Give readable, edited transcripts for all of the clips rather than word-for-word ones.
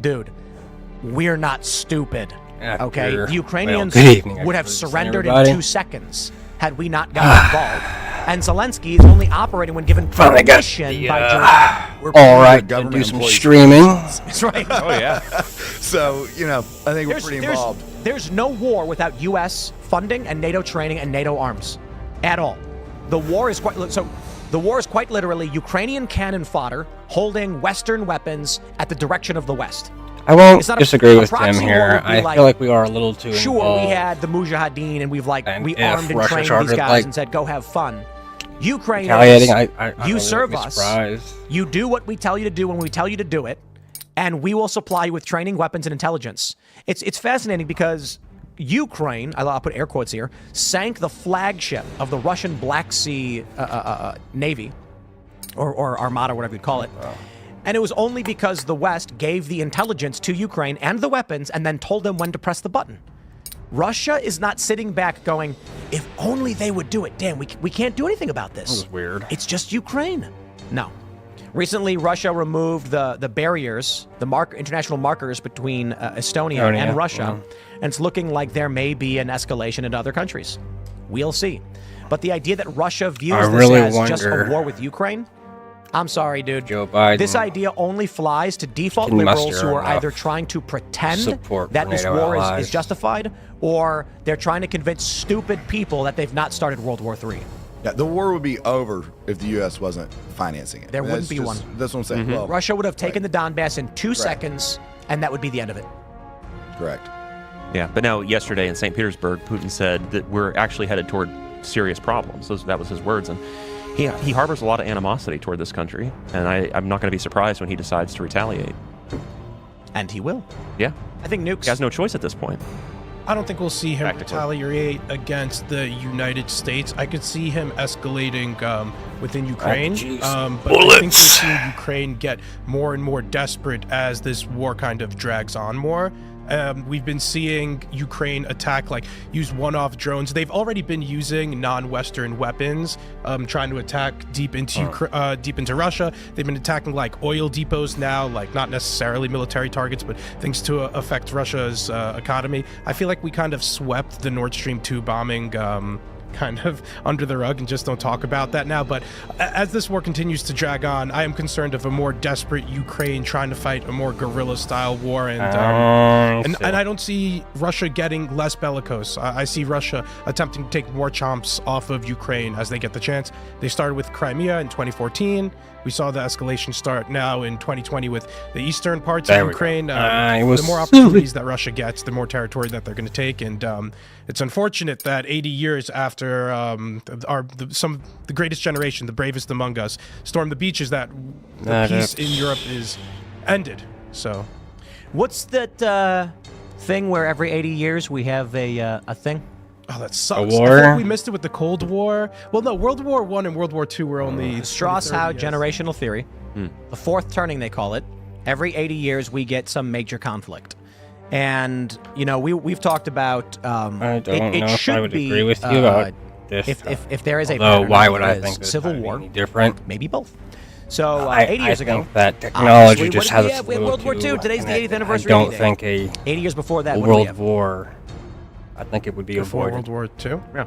dude, we're not stupid. Okay, the Ukrainians would have surrendered in 2 seconds had we not gotten involved. And Zelensky is only operating when given permission by Germany. All right, do some streaming. That's right. Oh, yeah. So, I think we're pretty involved. There's no war without U.S. funding and NATO training and NATO arms at all. The war is quite literally Ukrainian cannon fodder holding Western weapons at the direction of the West. I won't disagree with Tim here. I feel like we are a little too Sure, involved. We had the Mujahideen, and we armed and Russia trained these guys and said, go have fun. Ukraine you serve us. Surprised. You do what we tell you to do when we tell you to do it, and we will supply you with training, weapons, and intelligence. It's fascinating because Ukraine, I'll put air quotes here, sank the flagship of the Russian Black Sea Navy, or Armada, whatever you'd call it. Wow. And it was only because the West gave the intelligence to Ukraine and the weapons and then told them when to press the button. Russia is not sitting back going, if only they would do it. Damn, we can't do anything about this. That was weird. It's just Ukraine. No. Recently, Russia removed the barriers, international markers between Estonia and Russia. And it's looking like there may be an escalation in other countries. We'll see. But the idea that Russia views this as just a war with Ukraine, I'm sorry, dude. Joe Biden. This idea only flies to default liberals who are either trying to pretend that this war is justified, or they're trying to convince stupid people that they've not started World War III. Yeah, the war would be over if the U.S. wasn't financing it. There wouldn't be one. That's what I'm saying. Well, Russia would have taken the Donbass in 2 seconds, and that would be the end of it. Correct. Yeah, but now yesterday in St. Petersburg, Putin said that we're actually headed toward serious problems. That was his words, and he harbors a lot of animosity toward this country, and I'm not going to be surprised when he decides to retaliate. And he will. Yeah. I think nukes. He has no choice at this point. I don't think we'll see him retaliate against the United States. I could see him escalating within Ukraine, but I think we're seeing Ukraine get more and more desperate as this war kind of drags on more. We've been seeing Ukraine use one-off drones. They've already been using non-Western weapons, trying to attack deep into Russia. They've been attacking oil depots now, not necessarily military targets, but things to affect Russia's economy. I feel like we kind of swept the Nord Stream 2 bombing kind of under the rug and just don't talk about that now. But as this war continues to drag on, I am concerned of a more desperate Ukraine trying to fight a more guerrilla-style war, and I don't see Russia getting less bellicose. I see Russia attempting to take more chomps off of Ukraine as they get the chance. They started with Crimea in 2014. We saw the escalation start now in 2020 with the eastern parts of Ukraine. The more opportunities that Russia gets, the more territory that they're going to take. And it's unfortunate that 80 years after some of the greatest generation, the bravest among us, stormed the beaches, that the peace in Europe is ended. So, what's that thing where every 80 years we have a thing? Oh, that sucks. A war? I think we missed it with the Cold War. Well, no, World War I and World War II were only... Strauss-Howe generational theory. The fourth turning, they call it. Every 80 years, we get some major conflict. And, we've talked about... I don't know if I would agree with you about this. If there is a pattern, why would I think Civil War, different? maybe both. So 80 years ago, think that technology just has a we had World War II. Today's the 80th anniversary. I don't think 80 years before that, World War. I think it would be before avoided. World War II. Yeah,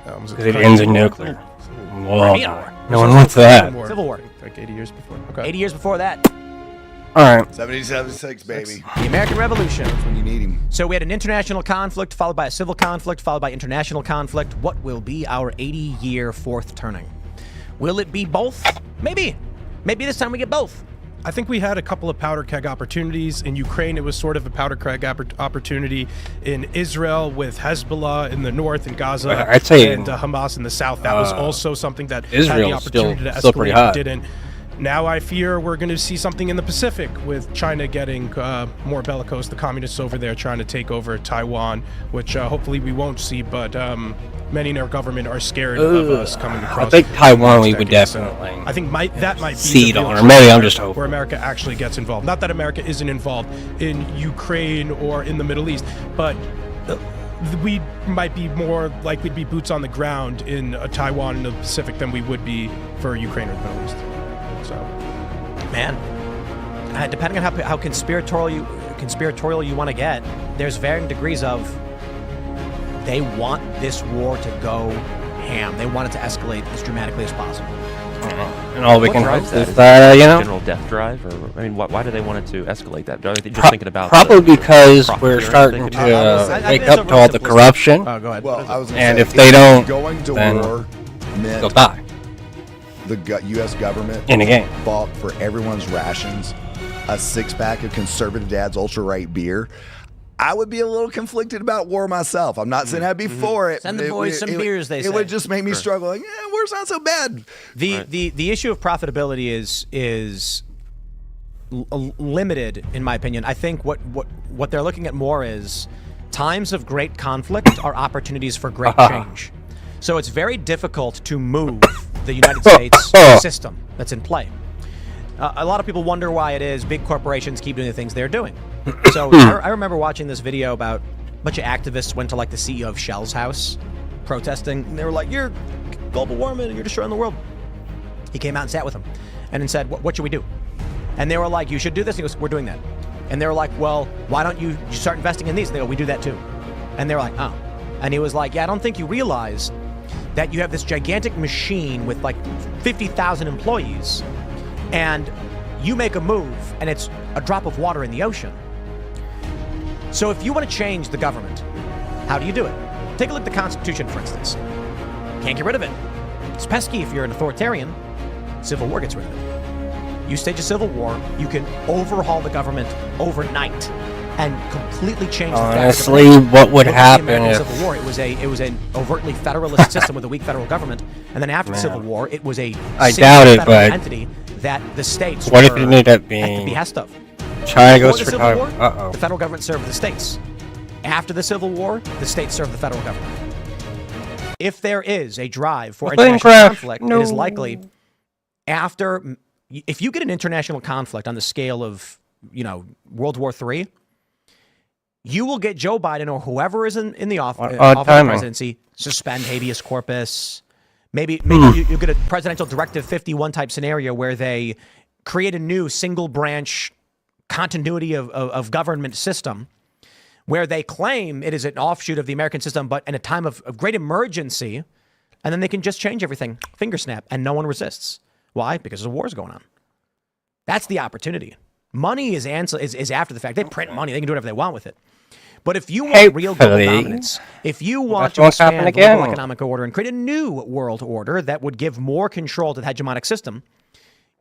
because it ends in nuclear. War. No one wants that. Civil War. 80 years before. Okay. 80 years before that. All right. 76, baby. The American Revolution. That's when you need him. So we had an international conflict, followed by a civil conflict, followed by international conflict. What will be our 80-year fourth turning? Will it be both? Maybe. Maybe this time we get both. I think we had a couple of powder keg opportunities. In Ukraine, it was sort of a powder keg opportunity. In Israel, with Hezbollah in the north and Gaza, I'd say and Hamas in the south, that was also something that Israel had the opportunity to escalate, but didn't. Now I fear we're going to see something in the Pacific with China getting more bellicose, the communists over there trying to take over Taiwan, which hopefully we won't see, but many in our government are scared of us coming across. I think Taiwan we would definitely. So I think that might be seed the real on, or maybe I'm just hoping where America actually gets involved. Not that America isn't involved in Ukraine or in the Middle East, but we might be more likely to be boots on the ground in Taiwan and the Pacific than we would be for Ukraine or the Middle East. So, man, depending on how conspiratorial you want to get, there's varying degrees of they want this war to go ham. They want it to escalate as dramatically as possible. And all we can hope is general death drive, or I mean, why do they want it to escalate that? Are they just thinking about probably because we're starting to wake up to all the corruption. Oh, go ahead. Well, I was gonna And say, if they don't, going to then war meant they'll die the U.S. government in a game. bought for everyone's rations a 6-pack of Conservative Dad's Ultra Right beer, I would be a little conflicted about war myself. I'm not saying I'd be for it. Send the boys some beers, they say. It would just make me struggle. Like, yeah, war's not so bad. The issue of profitability is limited, in my opinion. I think what they're looking at more is times of great conflict are opportunities for great change. So it's very difficult to move the United States system that's in play. A lot of people wonder why it is big corporations keep doing the things they're doing. So I remember watching this video about a bunch of activists went to like the CEO of Shell's house protesting, and they were like, "You're global warming and you're destroying the world." He came out and sat with them and then said, what should we do? And they were like, "You should do this." And he goes, "We're doing that." And they were like, "Well, why don't you start investing in these?" And they go, "We do that too." And they were like, "Oh." And he was like, "Yeah, I don't think you realize that you have this gigantic machine with like 50,000 employees, and you make a move and it's a drop of water in the ocean. So if you want to change the government, how do you do it? Take a look at the Constitution, for instance. Can't get rid of it. It's pesky if you're an authoritarian. Civil war gets rid of it. You stage a civil war, you can overhaul the government overnight and completely change the honestly, what would happen if Civil War? It was an overtly federalist system with a weak federal government, and then after the Civil War, it was a entity that the states what if it ended up being at the behest of. China goes for Civil War, the federal government served the states. After the Civil War, the states served the federal government. If there is a drive for international conflict, it is likely after. If you get an international conflict on the scale of, World War III, you will get Joe Biden or whoever is in the office of the presidency suspend habeas corpus. Maybe you get a presidential directive 51 type scenario where they create a new single branch continuity of government system where they claim it is an offshoot of the American system, but in a time of great emergency, and then they can just change everything, finger snap, and no one resists. Why? Because there's a war's going on. That's the opportunity. Money is after the fact. They print money. They can do whatever they want with it. But if you want real global dominance, if you want to expand the global economic order and create a new world order that would give more control to the hegemonic system,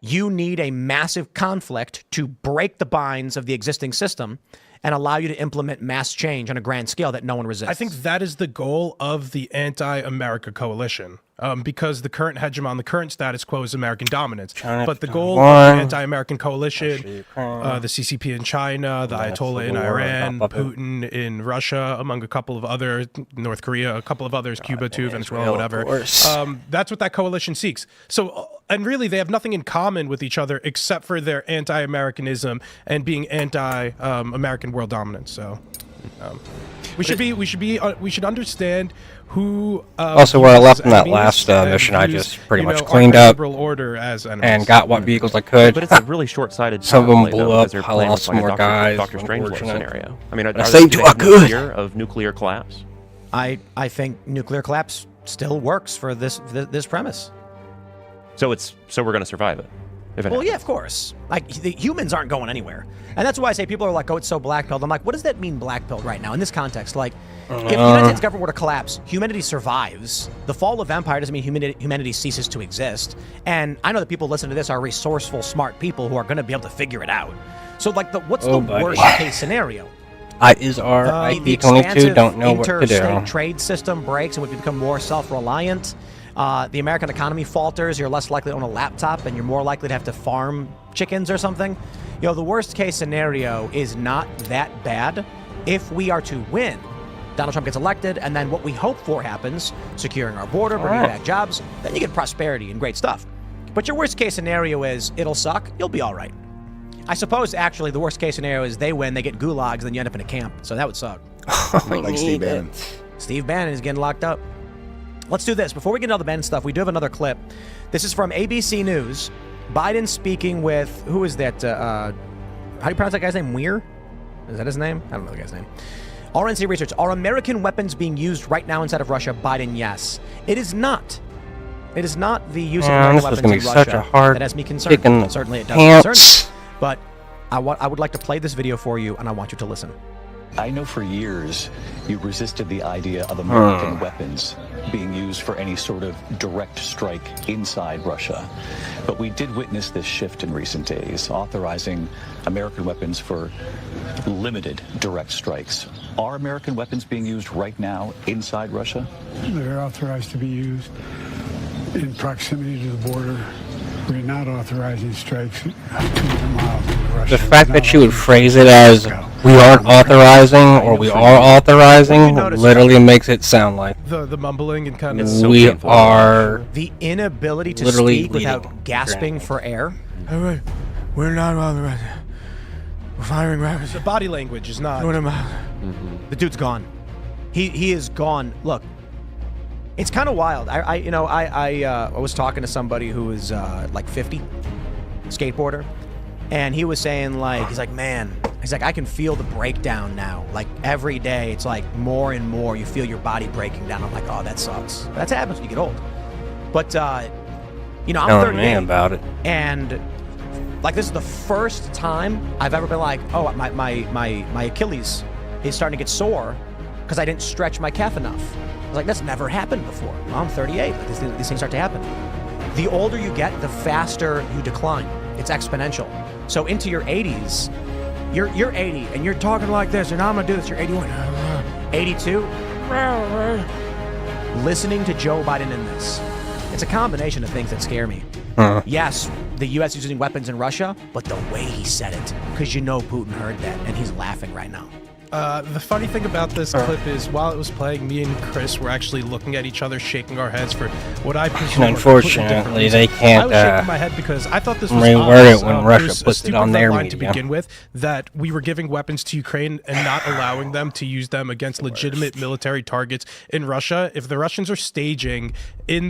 you need a massive conflict to break the binds of the existing system and allow you to implement mass change on a grand scale that no one resists. I think that is the goal of the anti-America coalition, because the current hegemon, the current status quo is American dominance. But the goal of the anti-American coalition, the CCP in China, the Ayatollah in Iran, Putin in Russia, among a couple of other, North Korea, a couple of others, Cuba too, Venezuela, whatever. That's what that coalition seeks. So, and really, they have nothing in common with each other except for their anti-Americanism and being anti-American world dominance. So, we should understand who. Also, where I left in that last mission, I just pretty much cleaned up order as and got what vehicles I could. But it's a really short-sighted. Some of them blew up. I lost some more guys. Doctor Strangelove scenario. I mean, I saved you a good fear of nuclear collapse. I think nuclear collapse still works for this premise. So we're going to survive it. Well, yeah, of course. Like, the humans aren't going anywhere. And that's why I say people are like, "Oh, it's so black-pilled." I'm like, what does that mean, black-pilled, right now in this context? Like, if the United States government were to collapse, humanity survives. The fall of empire doesn't mean humanity ceases to exist. And I know that people listening to this are resourceful, smart people who are going to be able to figure it out. So, like, what's the worst-case scenario? IP22 don't know what to do. The interstate trade system breaks and we become more self-reliant. The American economy falters. You're less likely to own a laptop, and you're more likely to have to farm chickens or something. The worst case scenario is not that bad. If we are to win, Donald Trump gets elected, and then what we hope for happens, securing our border, bringing back jobs, then you get prosperity and great stuff. But your worst case scenario is it'll suck, you'll be all right. I suppose, actually, the worst case scenario is they win, they get gulags, then you end up in a camp. So that would suck. Like Steve Bannon. Steve Bannon is getting locked up. Let's do this. Before we get into all the Bannon stuff, we do have another clip. This is from ABC News. Biden speaking with, who is that? How do you pronounce that guy's name? Weir? Is that his name? I don't know the guy's name. RNC Research. Are American weapons being used right now inside of Russia? Biden, yes. It is not. It is not the use of American weapons in Russia that has me concerned. Certainly it does concern me. But I would like to play this video for you, and I want you to listen. I know for years you resisted the idea of American weapons being used for any sort of direct strike inside Russia. But we did witness this shift in recent days, authorizing American weapons for limited direct strikes. Are American weapons being used right now inside Russia? They're authorized to be used in proximity to the border. We're not authorizing strikes 200 miles into Russia. The fact that she would phrase it as we aren't authorizing or we are authorizing literally makes it sound like the mumbling and kind of we are the inability to speak without gasping for air. All right, we're not authorizing. We're firing rounds. The body language is not. The dude's gone. He is gone. Look. It's kind of wild. I was talking to somebody who was like 50, skateboarder, and he was saying he's like, man, he's like, I can feel the breakdown now. Like every day, it's like more and more you feel your body breaking down. I'm like, oh, that sucks. That happens when you get old. But I'm 38 about it, and like this is the first time I've ever been like, oh, my Achilles is starting to get sore because I didn't stretch my calf enough. I was like, that's never happened before. Well, I'm 38. Like, these things start to happen. The older you get, the faster you decline. It's exponential. So into your 80s, you're 80, and you're talking like this, and I'm going to do this. You're 81. 82. Listening to Joe Biden in this, it's a combination of things that scare me. Yes, the U.S. is using weapons in Russia, but the way he said it, because Putin heard that, and he's laughing right now. The funny thing about this clip is, while it was playing, me and Chris were actually looking at each other, shaking our heads for what I presume. Unfortunately, they can't. I was shaking my head because I thought this was reword it when Russia puts it on their media. To begin with, that we were giving weapons to Ukraine and not allowing them to use them against legitimate military targets in Russia. If the Russians are staging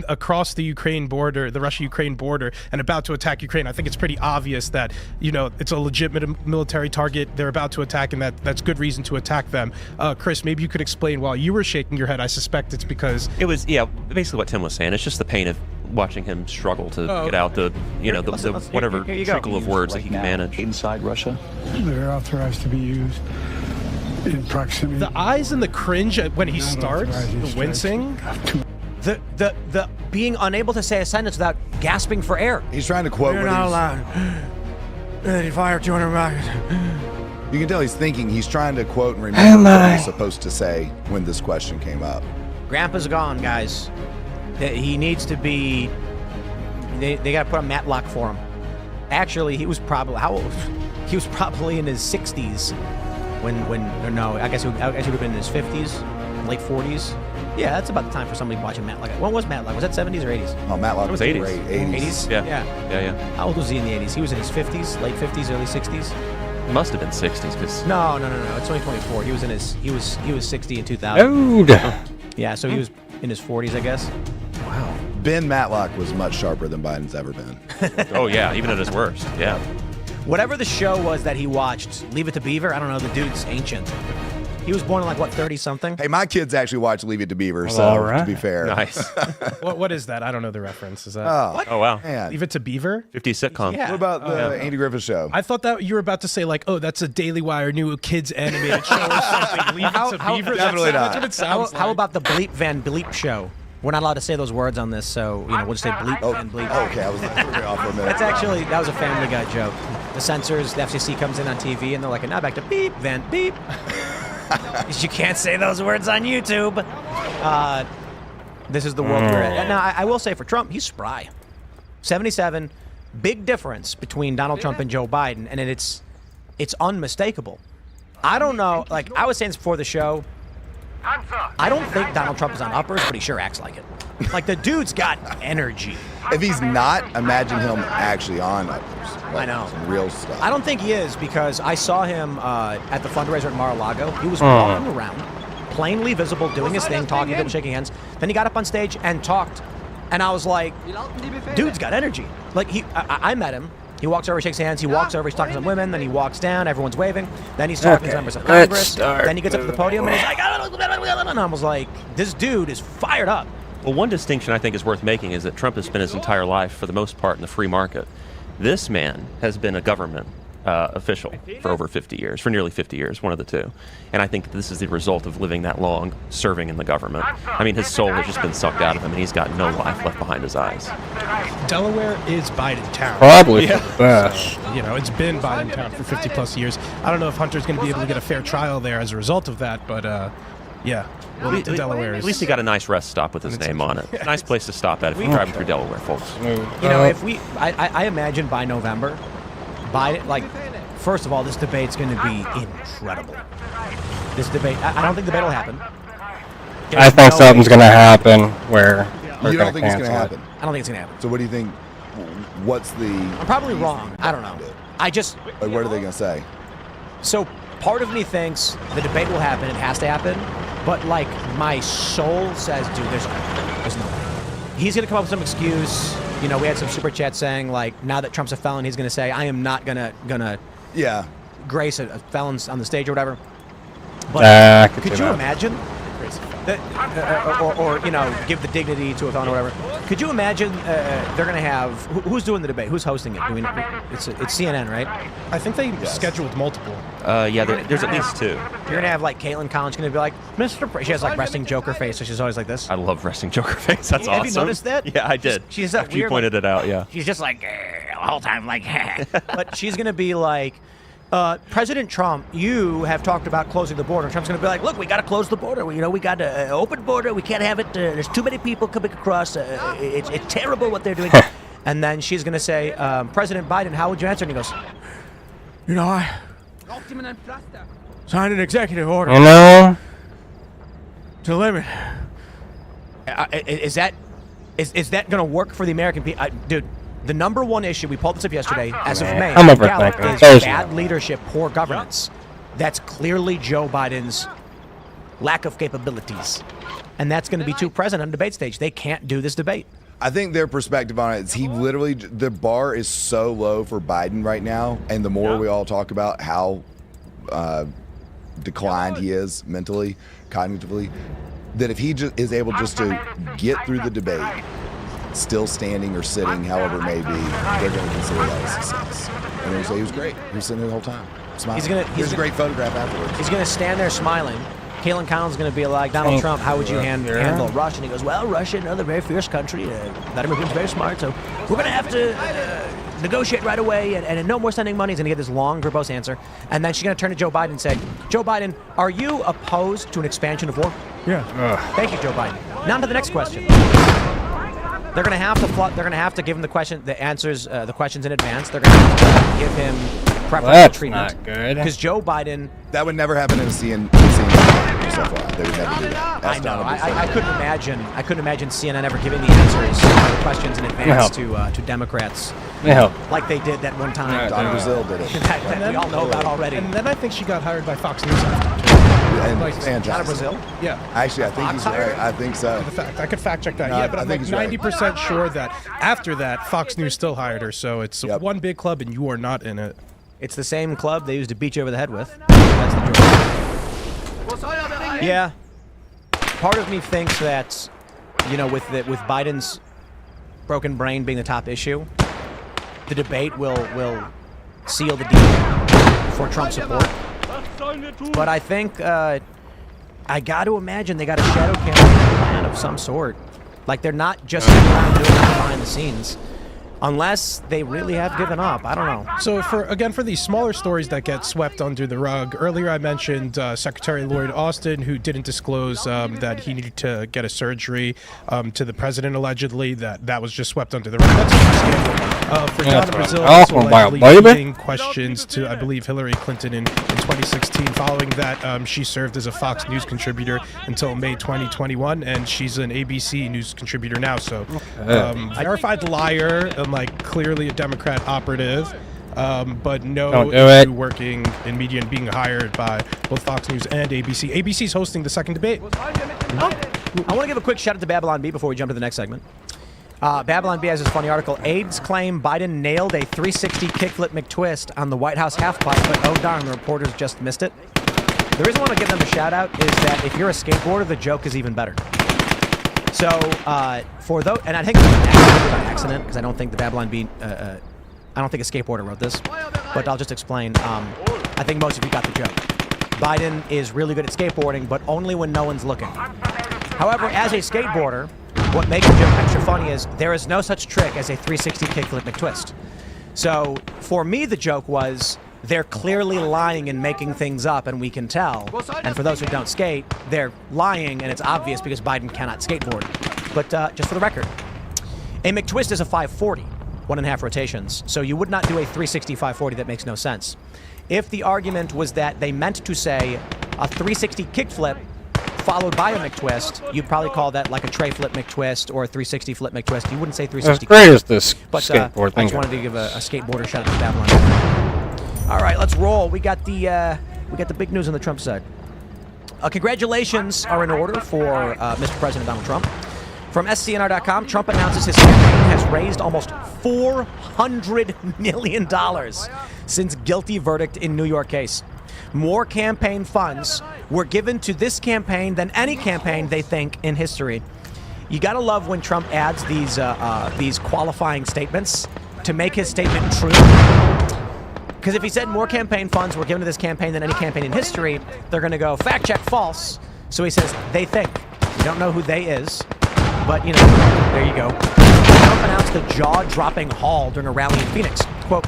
across the Ukraine border, the Russia-Ukraine border, and about to attack Ukraine, I think it's pretty obvious that it's a legitimate military target. They're about to attack, and that's good reason to attack them. Chris, maybe you could explain while you were shaking your head. I suspect it's because it was basically what Tim was saying. It's just the pain of watching him struggle to get out the whatever trickle of words that he can manage inside Russia. They're authorized to be used in proximity. The eyes and the cringe when he starts, the wincing, the being unable to say a sentence without gasping for air. He's trying to quote. You're not allowed. They fire 200 rockets. You can tell he's thinking. He's trying to quote and remember what he's supposed to say when this question came up. Grandpa's gone, guys. He needs to be. They got to put a matlock for him. Actually, he was probably how old? He was probably in his 60s I guess he would have been in his 50s, late 40s. Yeah, that's about the time for somebody watching Matlock. When was Matlock? Was that 70s or 80s? Oh, Matlock was 80s. great. 80s. Yeah. How old was he in the 80s? He was in his 50s, late 50s, early 60s. Must have been 60s because No. It's 2024. He was in his he was 60 in 2000. Yeah, so he was in his 40s, I guess. wow. Ben Matlock was much sharper than Biden's ever been. Oh yeah, even at his worst. Yeah. Whatever the show was that he watched, Leave It to Beaver. I don't know. The dude's ancient. He was born in 30-something. Hey, my kids actually watch Leave It to Beaver, so to be fair. Nice. What is that? I don't know the reference. Is that Oh wow. Man. Leave It to Beaver? 50s sitcom. Yeah. What about the Andy Griffith Show? I thought that you were about to say that's a Daily Wire new kids animated show or something. Leave It to Beaver. Definitely That's not. what it sounds How like. about the Bleep Van Bleep show? We're not allowed to say those words on this, so we'll just say Bleep Van Bleep. Okay, I was like, put me off for a minute. That was a Family Guy joke. The censors, the FCC comes in on TV, and they're like, now back to Beep Van Beep. You can't say those words on YouTube. This is the world we're in. Now, I will say for Trump, he's spry. 77, big difference between Donald Trump and Joe Biden, and it's unmistakable. I don't know, I was saying this before the show, I don't think Donald Trump is on uppers, but he sure acts like it. The dude's got energy. If he's not, imagine him actually on uppers. I know. Some real stuff. I don't think he is, because I saw him at the fundraiser at Mar-a-Lago. He was walking around, plainly visible, doing his thing, talking to people, shaking hands. Then he got up on stage and talked. And I was like, dude's got energy. I met him. He walks over, shakes hands. He walks over, he's talking to some women. Then he walks down. Everyone's waving. Then he's talking to members of Congress. Then he gets up to the podium and he's like, and I was like, this dude is fired up. Well, one distinction I think is worth making is that Trump has spent his entire life, for the most part, in the free market. This man has been a government official for over 50 years, for nearly 50 years, one of the two. And I think this is the result of living that long, serving in the government. I mean, his soul has just been sucked out of him, and he's got no life left behind his eyes. Delaware is Biden town. Probably the best. You know, it's been Biden town for 50 plus years. I don't know if Hunter's going to be able to get a fair trial there as a result of that, but yeah. Well, Delaware At least he got a nice rest stop with his name on it. Nice place to stop at if you're driving through Delaware, folks. You know, if we, I imagine by November, Biden, like, first of all, this debate's going to be incredible. This debate, I don't think the debate will happen. I think something's going to happen where You don't think it's going to happen? I don't think it's going to happen. So what do you think? What's the? I'm probably wrong. I don't know. I just. Like, what are they going to say? So part of me thinks the debate will happen. It has to happen. But like my soul says, dude, there's no way. He's going to come up with some excuse. You know, we had some super chats saying like, now that Trump's a felon, he's going to say, I am not gonna Yeah. grace a felons on the stage or whatever. But could you imagine? Or you know, give the dignity to a felon or whatever. Could you imagine they're going to have who's doing the debate? Who's hosting it? It's CNN, right? I think they scheduled multiple. Yeah, there's at least two. You're going to have like Caitlin Collins going to be like, She has like resting Joker face, so she's always like this. I love resting Joker face. That's awesome. Have you noticed that? Yeah, I did. She's After you pointed it out, yeah. She's just like the whole time, like. But she's going to be like, President Trump, you have talked about closing the border. Trump's going to be like, look, we got to close the border. We got to open border. We can't have it. There's too many people coming across. It's terrible what they're doing. And then she's going to say, President Biden, how would you answer? And he goes, I signed an executive order. To limit. Is that going to work for the American people? Dude. The number one issue, we pulled this up yesterday, as of May, is bad leadership, poor governance. That's clearly Joe Biden's lack of capabilities. And that's going to be too present on the debate stage. They can't do this debate. I think their perspective on it is the bar is so low for Biden right now. And the more we all talk about how declined he is mentally, cognitively, that if he is able just to get through the debate, still standing or sitting, however it may be, they're going to consider that a success. And they're going to say he was great. He was sitting there the whole time, smiling. Here's a great photograph afterwards. He's going to stand there smiling. Caitlin Collins is going to be like, Donald Trump, how would you handle Russia? And he goes, well, Russia, another very fierce country. Vladimir Putin's very smart, so we're going to have to negotiate right away and no more sending money. He's going to get this long, verbose answer. And then she's going to turn to Joe Biden and say, Joe Biden, are you opposed to an expansion of war? Yeah. Thank you, Joe Biden. Now to the next question. They're going to have to They're going to have to give him the questions in advance. They're going to have to give him preferential treatment. Not good. Because Joe Biden. That would never happen in a CNN. They would never do that. I know. I couldn't imagine CNN ever giving the answers to the questions in advance to Democrats. Yeah. Like they did that one time. Don Brazil did it. that we all know about already. And then I think she got hired by Fox News after. And Out of Brazil? Yeah. Actually, I think he's right. I think so. I could fact check that. Yeah, but I'm like 90% sure that after that, Fox News still hired her. So it's one big club, and you are not in it. It's the same club they used to beat you over the head with. That's the joke. Yeah. Part of me thinks that, with Biden's broken brain being the top issue, the debate will seal the deal for Trump support. But I think I got to imagine they got a shadow campaign plan of some sort. Like they're not just sitting around doing that behind the scenes. Unless they really have given up. I don't know. So for these smaller stories that get swept under the rug, earlier I mentioned Secretary Lloyd Austin, who didn't disclose that he needed to get a surgery to the president, allegedly. That was just swept under the rug. That's a scandal. For Donna Brazil, also allegedly leading questions to, I believe, Hillary Clinton in 2016. Following that, she served as a Fox News contributor until May 2021, and she's an ABC News contributor now. So verified liar. Like clearly a Democrat operative, but working in media and being hired by both Fox News and ABC. ABC's hosting the second debate. I want to give a quick shout out to Babylon B before we jump to the next segment. Babylon B has this funny article. Aides claim Biden nailed a 360 kickflip McTwist on the White House half-pipe, but oh darn, the reporters just missed it. The reason I want to give them a shout-out is that if you're a skateboarder, the joke is even better. So, for those, and I think it was an accident, because I don't think the Babylon B, I don't think a skateboarder wrote this, but I'll just explain. I think most of you got the joke. Biden is really good at skateboarding, but only when no one's looking. However, as a skateboarder, what makes the joke extra funny is there is no such trick as a 360 kickflip McTwist. So, for me, the joke was they're clearly lying and making things up, and we can tell. And for those who don't skate, they're lying, and it's obvious because Biden cannot skateboard. But just for the record, a McTwist is a 540, 1.5 rotations. So you would not do a 360 540. That makes no sense. If the argument was that they meant to say a 360 kickflip followed by a McTwist, you'd probably call that like a tray flip McTwist or a 360 flip McTwist. You wouldn't say 360. As great as this skateboard thing. I just wanted to give a skateboarder shout out to Babylon. All right, let's roll. We got the big news on the Trump side. Congratulations are in order for Mr. President Donald Trump. From SCNR.com, Trump announces his campaign has raised almost $400 million since guilty verdict in New York case. More campaign funds were given to this campaign than any campaign, they think, in history. You gotta love when Trump adds these qualifying statements to make his statement true. Because if he said more campaign funds were given to this campaign than any campaign in history, they're gonna go fact check false. So he says they think. We don't know who they is, but you know, there you go. Trump announced a jaw-dropping haul during a rally in Phoenix. Quote,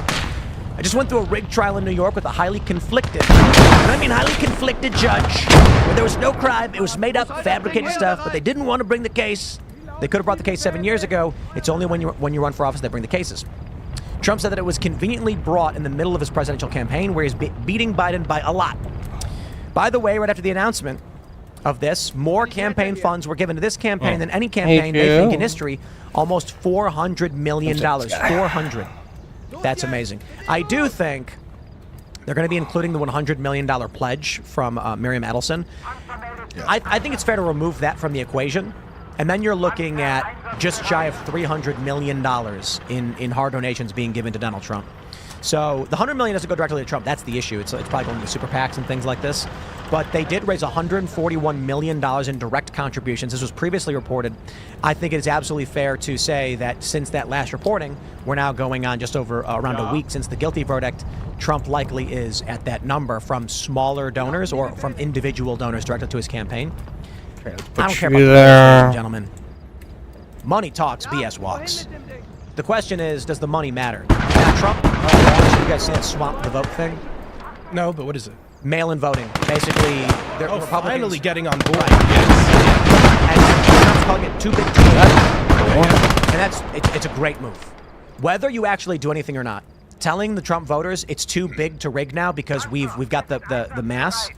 I just went through a rigged trial in New York with a highly conflicted, and I mean highly conflicted judge, where there was no crime, it was made up, fabricated stuff, but they didn't want to bring the case. They could have brought the case 7 years ago. It's only when you run for office they bring the cases. Trump said that it was conveniently brought in the middle of his presidential campaign, where he's beating Biden by a lot. By the way, right after the announcement of this, more campaign funds were given to this campaign than any campaign they think in history. Almost $400 million. 400. That's amazing. I do think they're going to be including the $100 million pledge from Miriam Adelson. Yeah. I think it's fair to remove that from the equation. And then you're looking at just shy of $300 million in hard donations being given to Donald Trump. So the $100 million doesn't go directly to Trump. That's the issue. It's probably going to super PACs and things like this. But they did raise $141 million in direct contributions. This was previously reported. I think it is absolutely fair to say that since that last reporting, we're now going on just over around a week since the guilty verdict. Trump likely is at that number from smaller donors or from individual donors directly to his campaigin. I don't care about the gentlemen. Money talks, BS walks. The question is, does the money matter? Now, Trump, you guys see that swamp the vote thing? No, but what is it? Mail-in voting. Basically, they're Republicans finally getting on board. Right. Yes. And Trump's calling it too big to rig. And it's a great move. Whether you actually do anything or not, telling the Trump voters it's too big to rig now because we've got the mass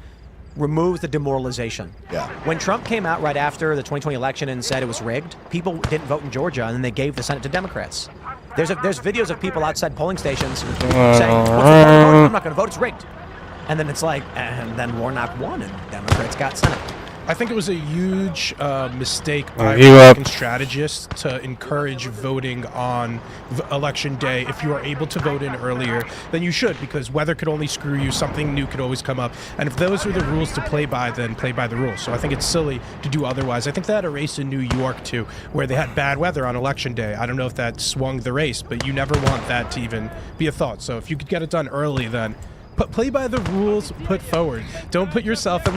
removes the demoralization. Yeah. When Trump came out right after the 2020 election and said it was rigged, people didn't vote in Georgia, and then they gave the Senate to Democrats. There's videos of people outside polling stations saying, "What's the point of voting? I'm not going to vote. It's rigged." And then it's like, and then Warnock won, and Democrats got Senate. I think it was a huge mistake by Republican strategists to encourage voting on election day. If you are able to vote in earlier, then you should, because weather could only screw you. Something new could always come up. And if those are the rules to play by, then play by the rules. So I think it's silly to do otherwise. I think they had a race in New York, too, where they had bad weather on election day. I don't know if that swung the race, but you never want that to even be a thought. So if you could get it done early, then play by the rules put forward. Don't put yourself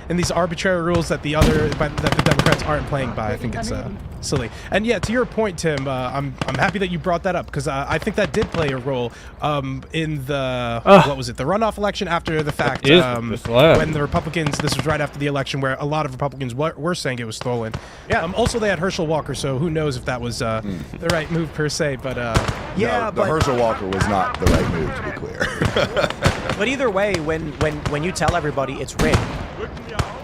in these arbitrary rules that the Democrats aren't playing by. I think it's silly. And yeah, to your point, Tim, I'm happy that you brought that up, because I think that did play a role in the what was it, the runoff election after the fact, when the Republicans. This was right after the election where a lot of Republicans were saying it was stolen. Yeah. Also, they had Herschel Walker, so who knows if that was the right move per se. But yeah, no, but Herschel Walker was not the right move, to be clear. But either way, when you tell everybody it's rigged,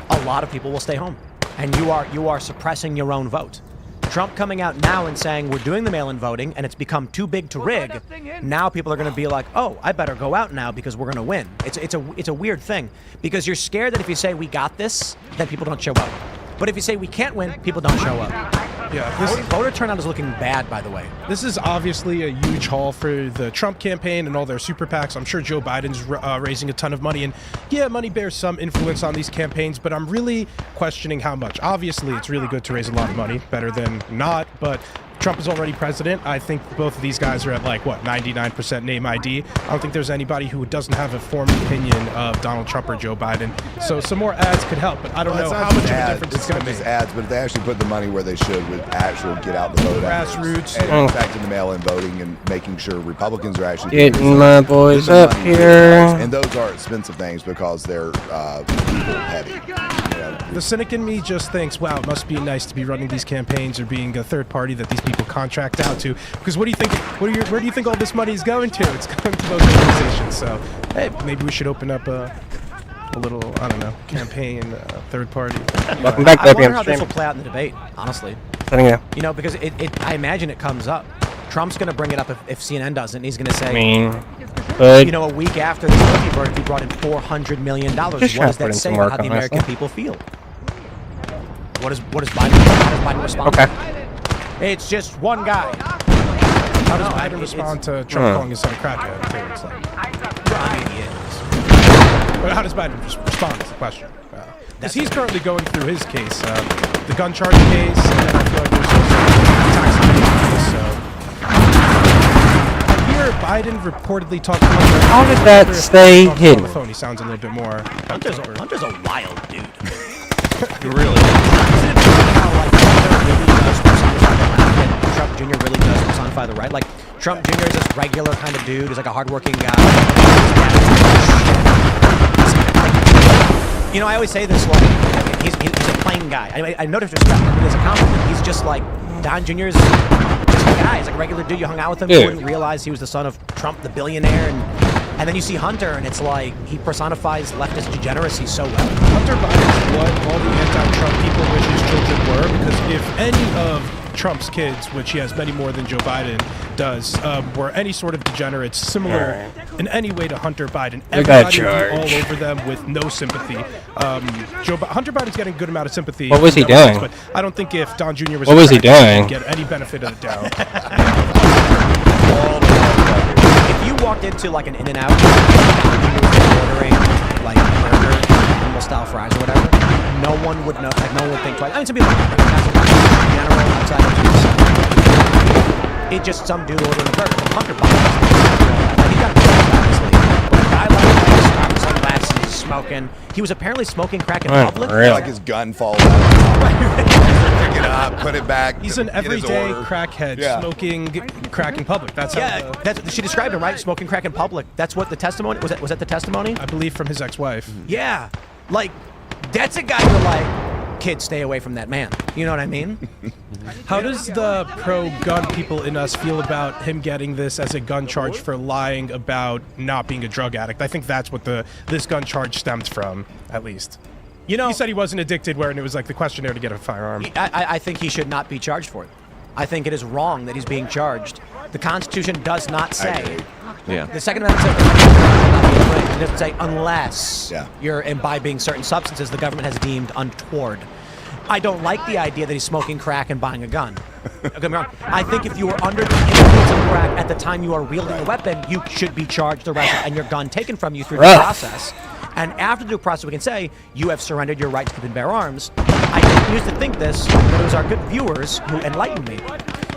a lot of people will stay home, and you are suppressing your own vote. Trump coming out now and saying we're doing the mail-in voting and it's become too big to rig. Now people are going to be like, oh, I better go out now because we're going to win. It's a weird thing, because you're scared that if you say we got this, then people don't show up. But if you say we can't win, people don't show up. Yeah, voter turnout is looking bad, by the way. this is obviously a huge haul for the Trump campaign and all their super PACs. I'm sure Joe Biden's raising a ton of money, and yeah, money bears some influence on these campaigns, but I'm really questioning how much. Obviously, it's really good to raise a lot of money, better than not, but Trump is already president. I think both of these guys are at like, what, 99% name ID. I don't think there's anybody who doesn't have a formed opinion of Donald Trump or Joe Biden. So some more ads could help, but I don't know how much of a difference it's going to make. It's not just ads, but if they actually put the money where they should with actual get out the vote Grassroots. and affecting the mail-in voting and making sure Republicans are actually Getting my boys up here. And those are expensive things because they're people heavy. You know, The cynic in me just thinks, wow, it must be nice to be running these campaigns or being a third party that these people contract out to. Because what do you think? Where do you think all this money is going to? It's going to those organizations. So, hey, maybe we should open up a little, I don't know, campaign third party. Welcome back, I wonder baby. how I'm this will streaming. play out in the debate, honestly. Setting it. You know, because I imagine it comes up. Trump's going to bring it up if CNN doesn't. He's going to say, I mean, but you know, a week after this movie verdict, he brought in $400 million. What Just does putting that say some about work how the on, American honestly. people feel? What does Biden respond? okay. It's just one guy. How does Biden respond to Trump calling his son a crackhead? Too? It's like, I mean, he is. but how does Biden respond is the question. Because he's currently going through his case, the gun charge case, and then I feel like there's also tax evasion case. So I hear Biden reportedly talking about How did that stay on hidden? the phone. He sounds a little bit more. Hunter's a wild dude. Really? How, like, Trump Jr. really does personify the right. Like, Trump Jr. is this regular kind of dude. He's like a hardworking guy. You know, I always say this, like, he's a plain guy. I no disrespect him, as a compliment. He's just like, Don Jr. is just a guy. He's like a regular dude. You hung out with him, you wouldn't realize he was the son of Trump, the billionaire, and then you see Hunter, and it's like, he personifies leftist degeneracy so well. Hunter Biden is what all the anti-Trump people wish his children were, because if any of Trump's kids, which he has many more than Joe Biden does, were any sort of degenerates similar in any way to Hunter Biden, everybody would be all over them with no sympathy. Hunter Biden's getting a good amount of sympathy. What was he doing? But I don't think if Don Jr. was What was he doing? he'd get any benefit of the doubt. If you walked into like an In-N-Out, ordering like a burger, animal style fries or whatever, no one would know. Like no one would think twice. I mean, some people would, but in general, outside of it just some dude ordering a burger. Hunter Biden, like, he got obviously, but a guy like this, sunglasses, smoking. He was apparently smoking crack in public. Really? like his gun falls out. Pick it up, put it back. He's an get his everyday order. crackhead Yeah. smoking crack in public. That's how Yeah, she described him, right? Smoking crack in public. That's what the testimony was. Was that the testimony? I believe from his ex-wife. Yeah, like that's a guy you're like, kids, stay away from that man. You know what I mean? How does the pro-gun people in us feel about him getting this as a gun charge for lying about not being a drug addict? I think that's what this gun charge stemmed from, at least. You know, He said he wasn't addicted, where it was like the questionnaire to get a firearm. I think he should not be charged for it. I think it is wrong that he's being charged. The Constitution does not say. Yeah. The Second Amendment says it doesn't say unless Yeah. you're imbibing certain substances the government has deemed untoward. I don't like the idea that he's smoking crack and buying a gun. Don't get me wrong. I think if you were under the influence of crack at the time you are wielding a weapon, you should be charged, arrested, and your gun taken from you through the process. And after the due process, we can say you have surrendered your right to keep and bear arms. I didn't used to think this, but it was our good viewers who enlightened me.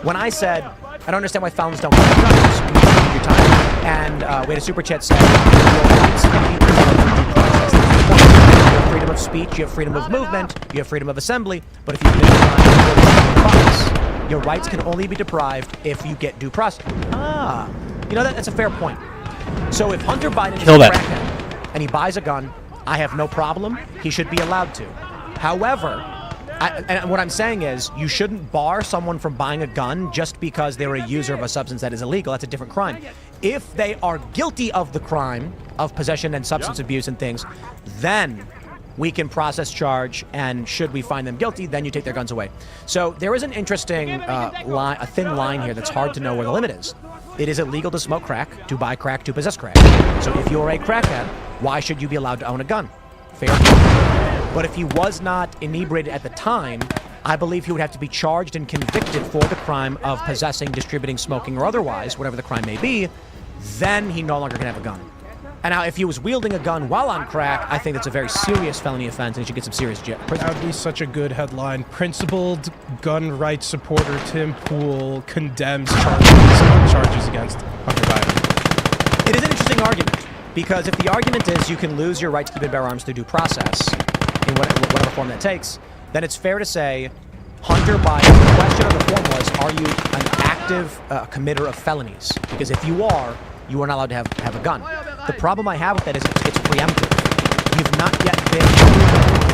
When I said, I don't understand why felons don't get guns your time, and we had a super chat said, your rights can be preserved through due process. You have freedom of speech, you have freedom of movement, you have freedom of assembly, but if you commit a crime, your rights can only be deprived if you get due process. You know, that's a fair point. So if Hunter Biden is a crackhead and he buys a gun, I have no problem. He should be allowed to. However, and what I'm saying is you shouldn't bar someone from buying a gun just because they're a user of a substance that is illegal. That's a different crime. If they are guilty of the crime of possession and substance abuse and things, then we can process charge, and should we find them guilty, then you take their guns away. So there is an interesting line, a thin line here that's hard to know where the limit is. It is illegal to smoke crack, to buy crack, to possess crack. So if you're a crackhead, why should you be allowed to own a gun? Fair. But if he was not inebriated at the time, I believe he would have to be charged and convicted for the crime of possessing, distributing, smoking, or otherwise, whatever the crime may be. Then he no longer can have a gun. And now, if he was wielding a gun while on crack, I think that's a very serious felony offense, and he should get some serious jail. That would be such a good headline. Principled gun rights supporter Tim Pool condemns charges against Hunter Biden. It is an interesting argument, because if the argument is you can lose your right to keep and bear arms through due process, in whatever form that takes, then it's fair to say Hunter Biden, the question of the form was, are you an active committer of felonies? Because if you are not allowed to have a gun. The problem I have with that is it's preemptive. You've not yet been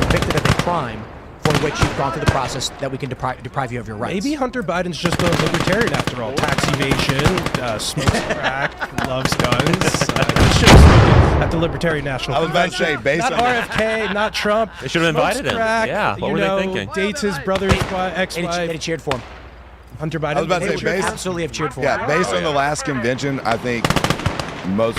convicted of a crime for which you've gone through the process that we can deprive you of your rights. Maybe Hunter Biden's just a libertarian after all. Tax evasion, smokes crack, loves guns. He should have spoken at the Libertarian National Convention. I was about to say, based not on RFK, not Trump. They should have invited him. Crack, Yeah, what were they thinking? Dates his brother's ex-wife. And he cheered for him. Hunter Biden. I was about to They say, would absolutely have cheered for him. yeah, based on the last convention, I think most.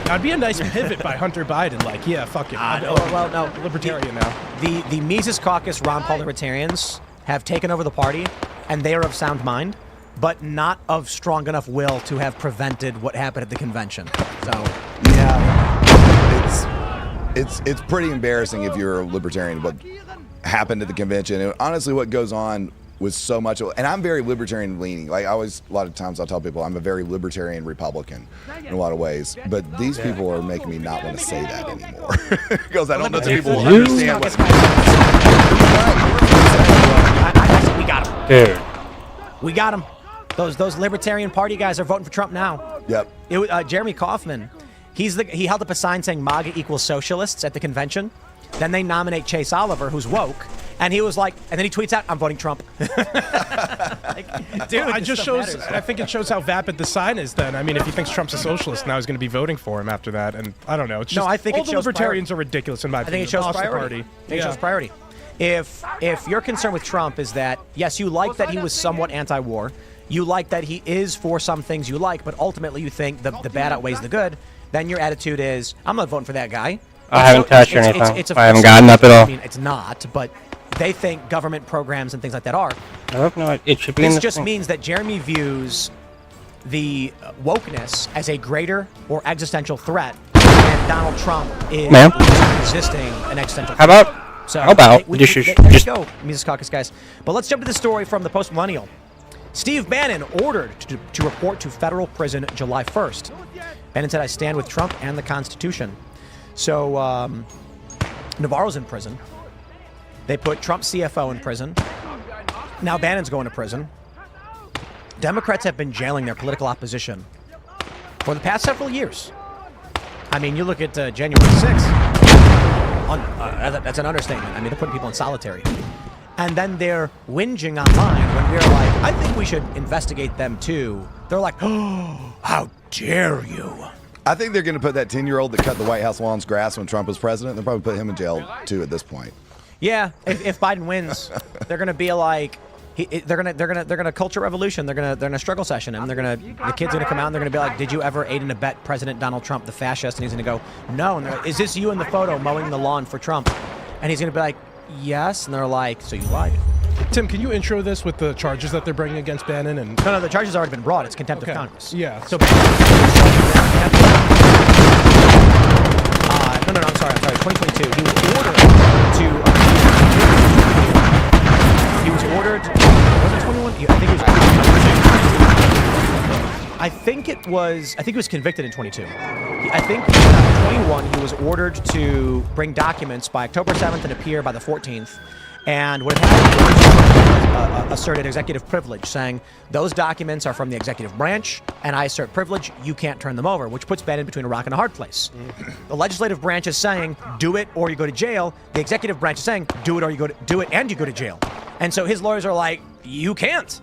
That'd be a nice pivot by Hunter Biden. Like, yeah, fuck it. Well, no. Libertarian now. The Mises Caucus Ron Paul libertarians have taken over the party, and they are of sound mind, but not of strong enough will to have prevented what happened at the convention. So, yeah, it's pretty embarrassing if you're a libertarian what happened at the convention, and honestly, what goes on with so much, and I'm very libertarian leaning. Like a lot of times I'll tell people I'm a very libertarian Republican in a lot of ways, but these people are making me not want to say that anymore because I don't know that people will understand what. We got him. Dude. We got him. Those Libertarian Party guys are voting for Trump now. Yep. Jeremy Kaufman, he held up a sign saying MAGA equals socialists at the convention. Then they nominate Chase Oliver, who's woke, and he was like, and then he tweets out, "I'm voting Trump." Like, dude, I think it shows how vapid the sign is. Then, I mean, if he thinks Trump's a socialist, now he's going to be voting for him after that, and I don't know. It's just, I think all it the shows libertarians are ridiculous in my opinion. I think it shows Lost the priority. party. I think it shows priority. If your concern with Trump is that yes, you like that he was somewhat anti-war, you like that he is for some things you like, but ultimately you think the bad outweighs the good, then your attitude is, I'm not voting for that guy. I haven't touched anything. I haven't gotten up at I all. mean, it's not, but they think government programs and things like that are. No, it should be in This the just means that Jeremy views the wokeness as a greater or existential threat, and Donald Trump is resisting an existential threat. How about there just you go, Mises Caucus guys. But let's jump to the story from the Post Millennial. Steve Bannon ordered to report to federal prison July 1st. Bannon said, "I stand with Trump and the Constitution." So Navarro's in prison. They put Trump's CFO in prison. Now Bannon's going to prison. Democrats have been jailing their political opposition for the past several years. I mean, you look at January 6th. That's an understatement. I mean, they're putting people in solitary. And then they're whinging online when we're like, I think we should investigate them too. They're like, oh, how dare you? I think they're going to put that 10-year-old that cut the White House lawn's grass when Trump was president. They'll probably put him in jail too at this point. Yeah, if Biden wins, they're going to be like, they're gonna culture revolution. They're gonna struggle session him. The kid's gonna come out and they're gonna be like, did you ever aid and abet President Donald Trump, the fascist? And he's gonna go, no. And they're like, is this you in the photo mowing the lawn for Trump? And he's gonna be like, yes. And they're like, so you lied. Tim, can you intro this with the charges that they're bringing against Bannon? And no, the charges have already been brought. It's contempt of Congress. Yeah. So. No, I'm sorry. 2022. He was ordered to. He was ordered. Was it 21? I think it was. I think he was convicted in 22. I think in 21 he was ordered to bring documents by October 7th and appear by the 14th. And what happened was asserted executive privilege, saying those documents are from the executive branch, and I assert privilege. You can't turn them over, which puts Bannon between a rock and a hard place. The legislative branch is saying do it or you go to jail. The executive branch is saying do it or you go and you go to jail. And so his lawyers are like, you can't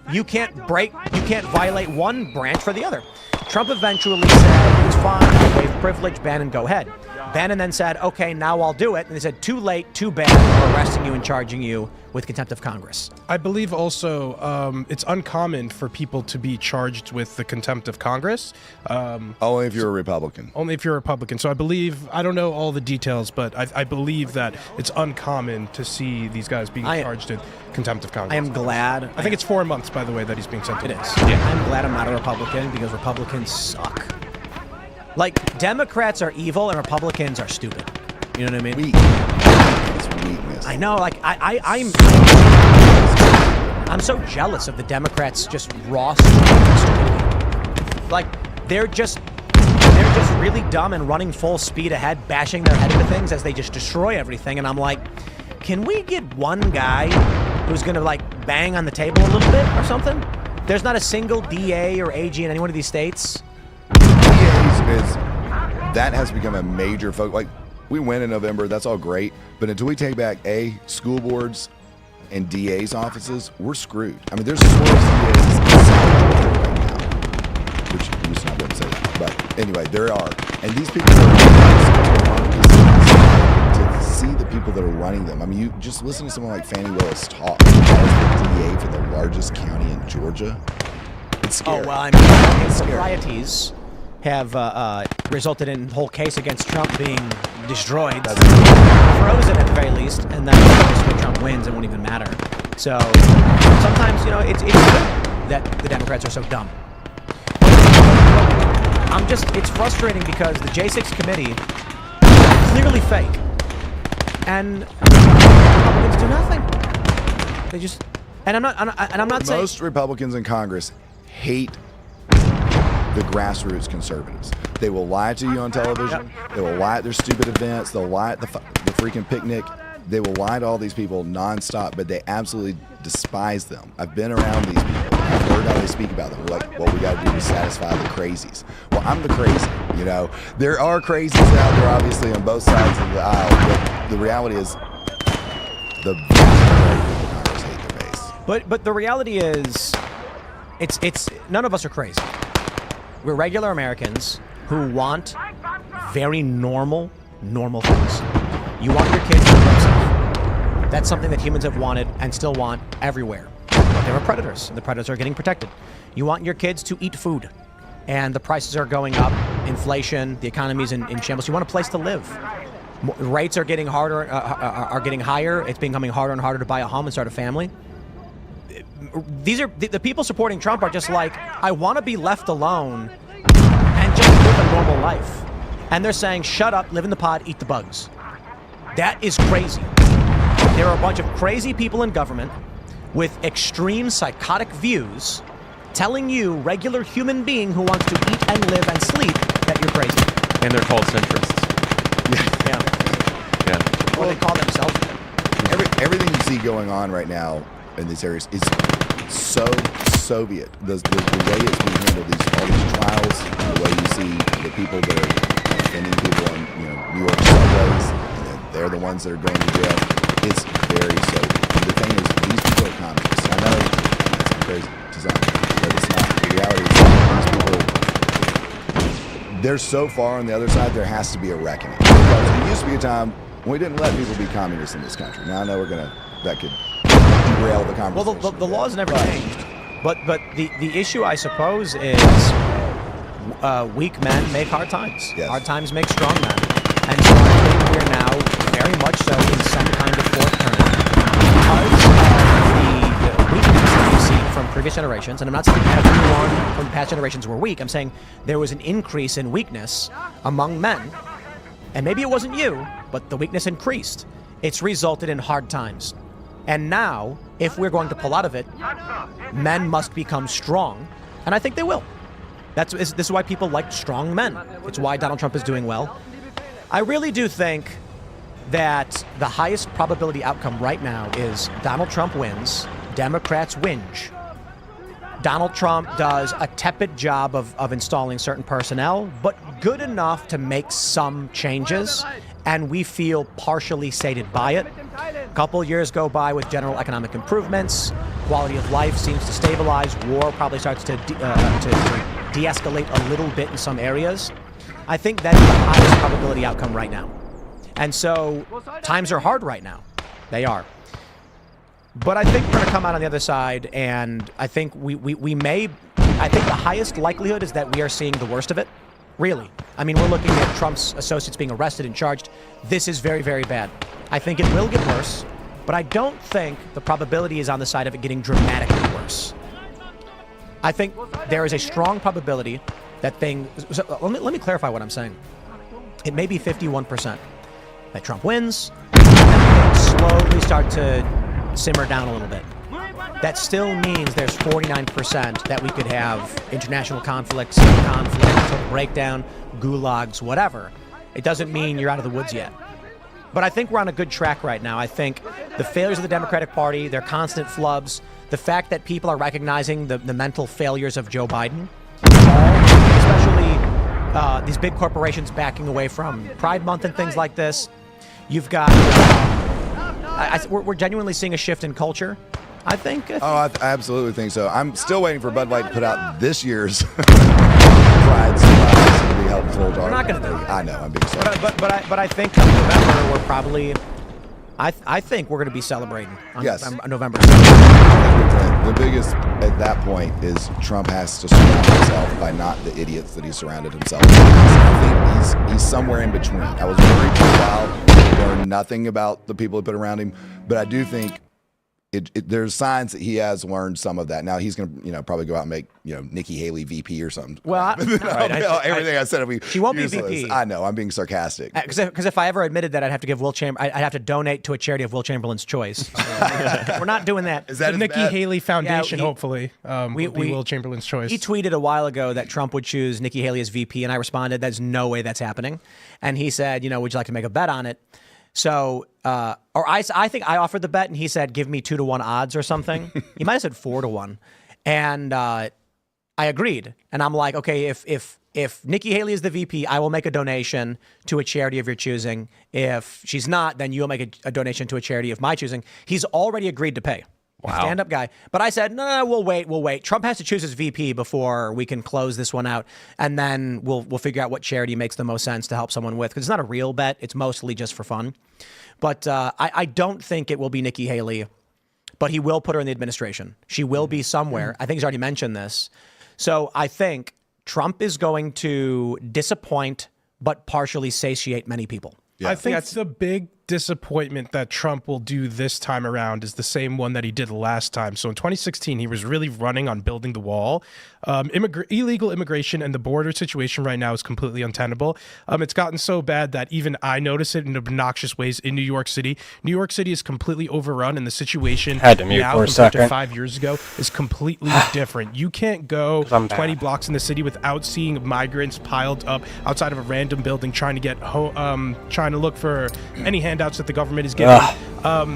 violate one branch for the other. Trump eventually said it's fine, waive privilege, Bannon, go ahead. Bannon then said, okay, now I'll do it. And they said, too late, too bad, we're arresting you and charging you with contempt of Congress. I believe also it's uncommon for people to be charged with the contempt of Congress. Only if you're a Republican. Only if you're a Republican. So I don't know all the details, but I believe that it's uncommon to see these guys being charged in contempt of Congress. I am glad. I think it's 4 months, by the way, that he's being sent to. It is. Yeah. I'm glad I'm not a Republican because Republicans suck. Like, Democrats are evil and Republicans are stupid. You know what I mean? Weak. It's weakness. I know. Like, I'm so jealous of the Democrats' just raw stupidity. Like, they're just really dumb and running full speed ahead, bashing their head into things as they just destroy everything. And I'm like, can we get one guy who's gonna like bang on the table a little bit or something? There's not a single DA or AG in any one of these states. That has become a major focus. Like, we win in November, that's all great, but until we take back school boards and DA's offices, we're screwed. I mean, there's 12 DAs in South Florida right now, which you used to not be able to say that, but anyway, there are, and these people to see the people that are running them. I mean, you just listen to someone like Fannie Willis talk as the DA for the largest county in Georgia. It's scary. Oh well, I mean, improprieties have resulted in the whole case against Trump being destroyed, frozen at the very least, and then when Trump wins, it won't even matter. So sometimes, you know, it's good that the Democrats are so dumb. It's frustrating because the J6 committee is clearly fake, and Republicans do nothing. They just, and I'm not saying most Republicans in Congress hate the grassroots conservatives. They will lie to you on television. They will lie at their stupid events. They'll lie at the freaking picnic. They will lie to all these people nonstop, but they absolutely despise them. I've been around these people. I've heard how they speak about them. We're like, what we got to do is satisfy the crazies. Well, I'm the crazy, you know. There are crazies out there, obviously, on both sides of the aisle, but the reality is the vast majority of people in Congress hate their base. But the reality is, it's none of us are crazy. We're regular Americans who want very normal things. You want your kids to grow safe. That's something that humans have wanted and still want everywhere. But there are predators, and the predators are getting protected. You want your kids to eat food, and the prices are going up, inflation, the economy's in shambles. You want a place to live. Rates are getting are getting higher. It's becoming harder and harder to buy a home and start a family. These are the people supporting Trump are just like, I want to be left alone and just live a normal life. And they're saying, shut up, live in the pod, eat the bugs. That is crazy. There are a bunch of crazy people in government with extreme psychotic views telling you, regular human being who wants to eat and live and sleep, that you're crazy. And they're called centrists. Yeah. Or they call themselves. Everything you see going on right now in these areas is so Soviet. The way it's being handled, all these trials, the way you see the people that are offending people on New York subways, and they're the ones that are going to jail. It's very Soviet. And the thing is, these people are communists. I know it's crazy to some, but it's not. The reality is, these people, they're so far on the other side. There has to be a reckoning. Because there used to be a time when we didn't let people be communists in this country. Now I know that could derail the conversation. Well, the laws never changed. But the issue, I suppose, is weak men make hard times. Yes. Hard times make strong men. And so I think we're now very much so in some kind of fourth turn. Because of the weakness that you see from previous generations, and I'm not saying everyone from past generations were weak, I'm saying there was an increase in weakness among men. And maybe it wasn't you, but the weakness increased. It's resulted in hard times. And now, if we're going to pull out of it, men must become strong, and I think they will. This is why people like strong men. It's why Donald Trump is doing well. I really do think that the highest probability outcome right now is Donald Trump wins, Democrats whinge. Donald Trump does a tepid job of installing certain personnel, but good enough to make some changes, and we feel partially sated by it. A couple years go by with general economic improvements. Quality of life seems to stabilize. War probably starts to de-escalate a little bit in some areas. I think that's the highest probability outcome right now. And so times are hard right now. They are. But I think we're going to come out on the other side, and I think we may... I think the highest likelihood is that we are seeing the worst of it. Really. I mean, we're looking at Trump's associates being arrested and charged. This is very, very bad. I think it will get worse, but I don't think the probability is on the side of it getting dramatically worse. I think there is a strong probability that things... So let me clarify what I'm saying. It may be 51% that Trump wins, and things slowly start to simmer down a little bit. That still means there's 49% that we could have international conflicts, total breakdown, gulags, whatever. It doesn't mean you're out of the woods yet. But I think we're on a good track right now. I think the failures of the Democratic Party, their constant flubs, the fact that people are recognizing the mental failures of Joe Biden, especially these big corporations backing away from Pride Month and things like this. You've got... we're genuinely seeing a shift in culture. I think. I absolutely think so. I'm still waiting for Bud Light to put out this year's Pride Supply. It's going to be helpful. We're not going to do it. I know. I'm being sorry. But I think in November we're probably. I think we're going to be celebrating on November 7th. The biggest at that point is Trump has to surround himself by not the idiots that he surrounded himself with. I think he's somewhere in between. I was worried for a while. Learned nothing about the people he put around him, but I do think there's signs that he has learned some of that. Now he's going to, probably go out and make, Nikki Haley VP or something. Well, everything I said, she won't be VP. I know. I'm being sarcastic. Because if I ever admitted that, I'd have to give I'd have to donate to a charity of Will Chamberlain's choice. So, we're not doing that. Is that the Nikki Haley Foundation? Hopefully, would be Will Chamberlain's choice. He tweeted a while ago that Trump would choose Nikki Haley as VP, and I responded, "There's no way that's happening." And he said, "Would you like to make a bet on it?" So, I think I offered the bet, and he said, "Give me 2-to-1 odds or something." He might have said 4-to-1, and I agreed. And I'm like, okay, if Nikki Haley is the VP, I will make a donation to a charity of your choosing. If she's not, then you'll make a donation to a charity of my choosing. He's already agreed to pay. Wow. Stand-up guy. But I said, no, we'll wait. Trump has to choose his VP before we can close this one out, and then we'll figure out what charity makes the most sense to help someone with, because it's not a real bet. It's mostly just for fun. But I don't think it will be Nikki Haley, but he will put her in the administration. She will be somewhere. I think he's already mentioned this. So I think Trump is going to disappoint but partially satiate many people. Yeah. I think that's the big disappointment that Trump will do this time around is the same one that he did last time. So in 2016, he was really running on building the wall. Illegal immigration and the border situation right now is completely untenable. It's gotten so bad that even I notice it in obnoxious ways in New York City. New York City is completely overrun, and the situation now compared to 5 years ago is completely different. You can't go 20 blocks in the city without seeing migrants piled up outside of a random building trying to get trying to look for any handouts that the government is giving.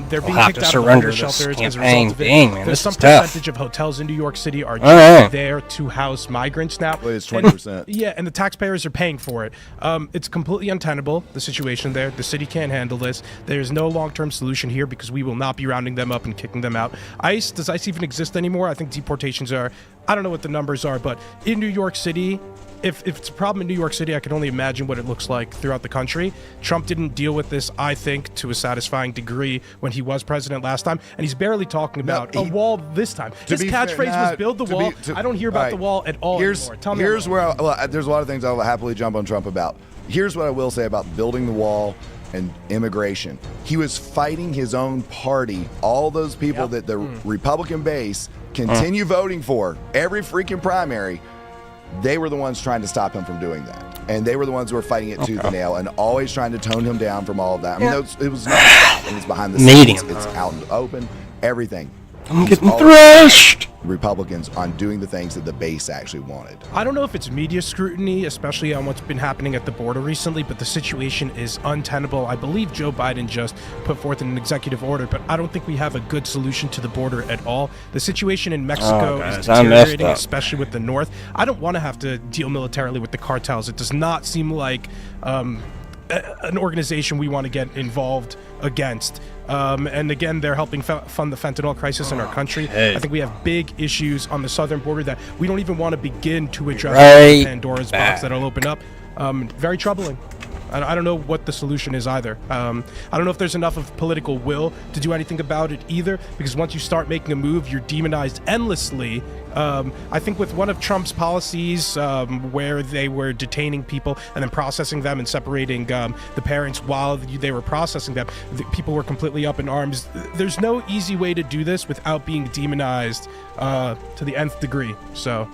They're being kicked out of homeless shelters as a result of it. There's some percentage of hotels in New York City are just there to house migrants now. It's 20%. And the taxpayers are paying for it. It's completely untenable, the situation there. The city can't handle this. There's no long-term solution here because we will not be rounding them up and kicking them out. Does ICE even exist anymore? I think deportations are, I don't know what the numbers are, but in New York City, if it's a problem in New York City, I can only imagine what it looks like throughout the country. Trump didn't deal with this, I think, to a satisfying degree when he was president last time, and he's barely talking about a wall this time. His catchphrase was "build the wall." I don't hear about the wall at all anymore. Tell me. Here's where there's a lot of things I'll happily jump on Trump about. Here's what I will say about building the wall and immigration. He was fighting his own party. All those people that the Republican base continue voting for every freaking primary. They were the ones trying to stop him from doing that. And they were the ones who were fighting it tooth and nail and always trying to tone him down from all of that. I mean, it was not stop, and it's behind the scenes. It's out in the open, everything. I'm getting thrashed. Republicans on doing the things that the base actually wanted. I don't know if it's media scrutiny, especially on what's been happening at the border recently, but the situation is untenable. I believe Joe Biden just put forth an executive order, but I don't think we have a good solution to the border at all. The situation in Mexico is deteriorating, especially with the north. I don't want to have to deal militarily with the cartels. It does not seem like an organization we want to get involved against. And again, they're helping fund the fentanyl crisis in our country. I think we have big issues on the southern border that we don't even want to begin to address Pandora's box that'll open up. Very troubling. I don't know what the solution is either. I don't know if there's enough of political will to do anything about it either, because once you start making a move, you're demonized endlessly. I think with one of Trump's policies, where they were detaining people and then processing them and separating the parents while they were processing them, people were completely up in arms. There's no easy way to do this without being demonized to the nth degree. So,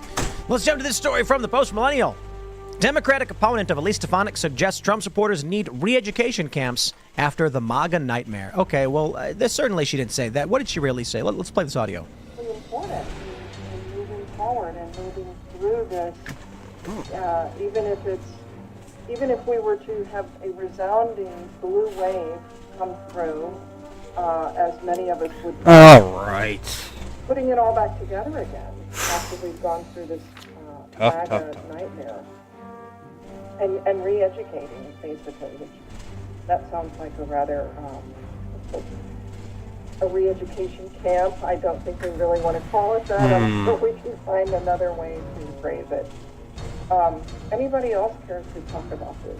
let's jump to this story from the Post-Millennial. Democratic opponent of Elise Stefanik suggests Trump supporters need re-education camps after the MAGA nightmare. Okay, well, certainly she didn't say that. What did she really say? Let's play this audio. It's really important in moving forward and moving through this, even if we were to have a resounding blue wave come through, as many of us would. All right. Putting it all back together again after we've gone through this MAGA nightmare. And re-educating, basically, which that sounds like a rather a re-education camp. I don't think we really want to call it that. I'm sure we can find another way to phrase it. Anybody else care to talk about this?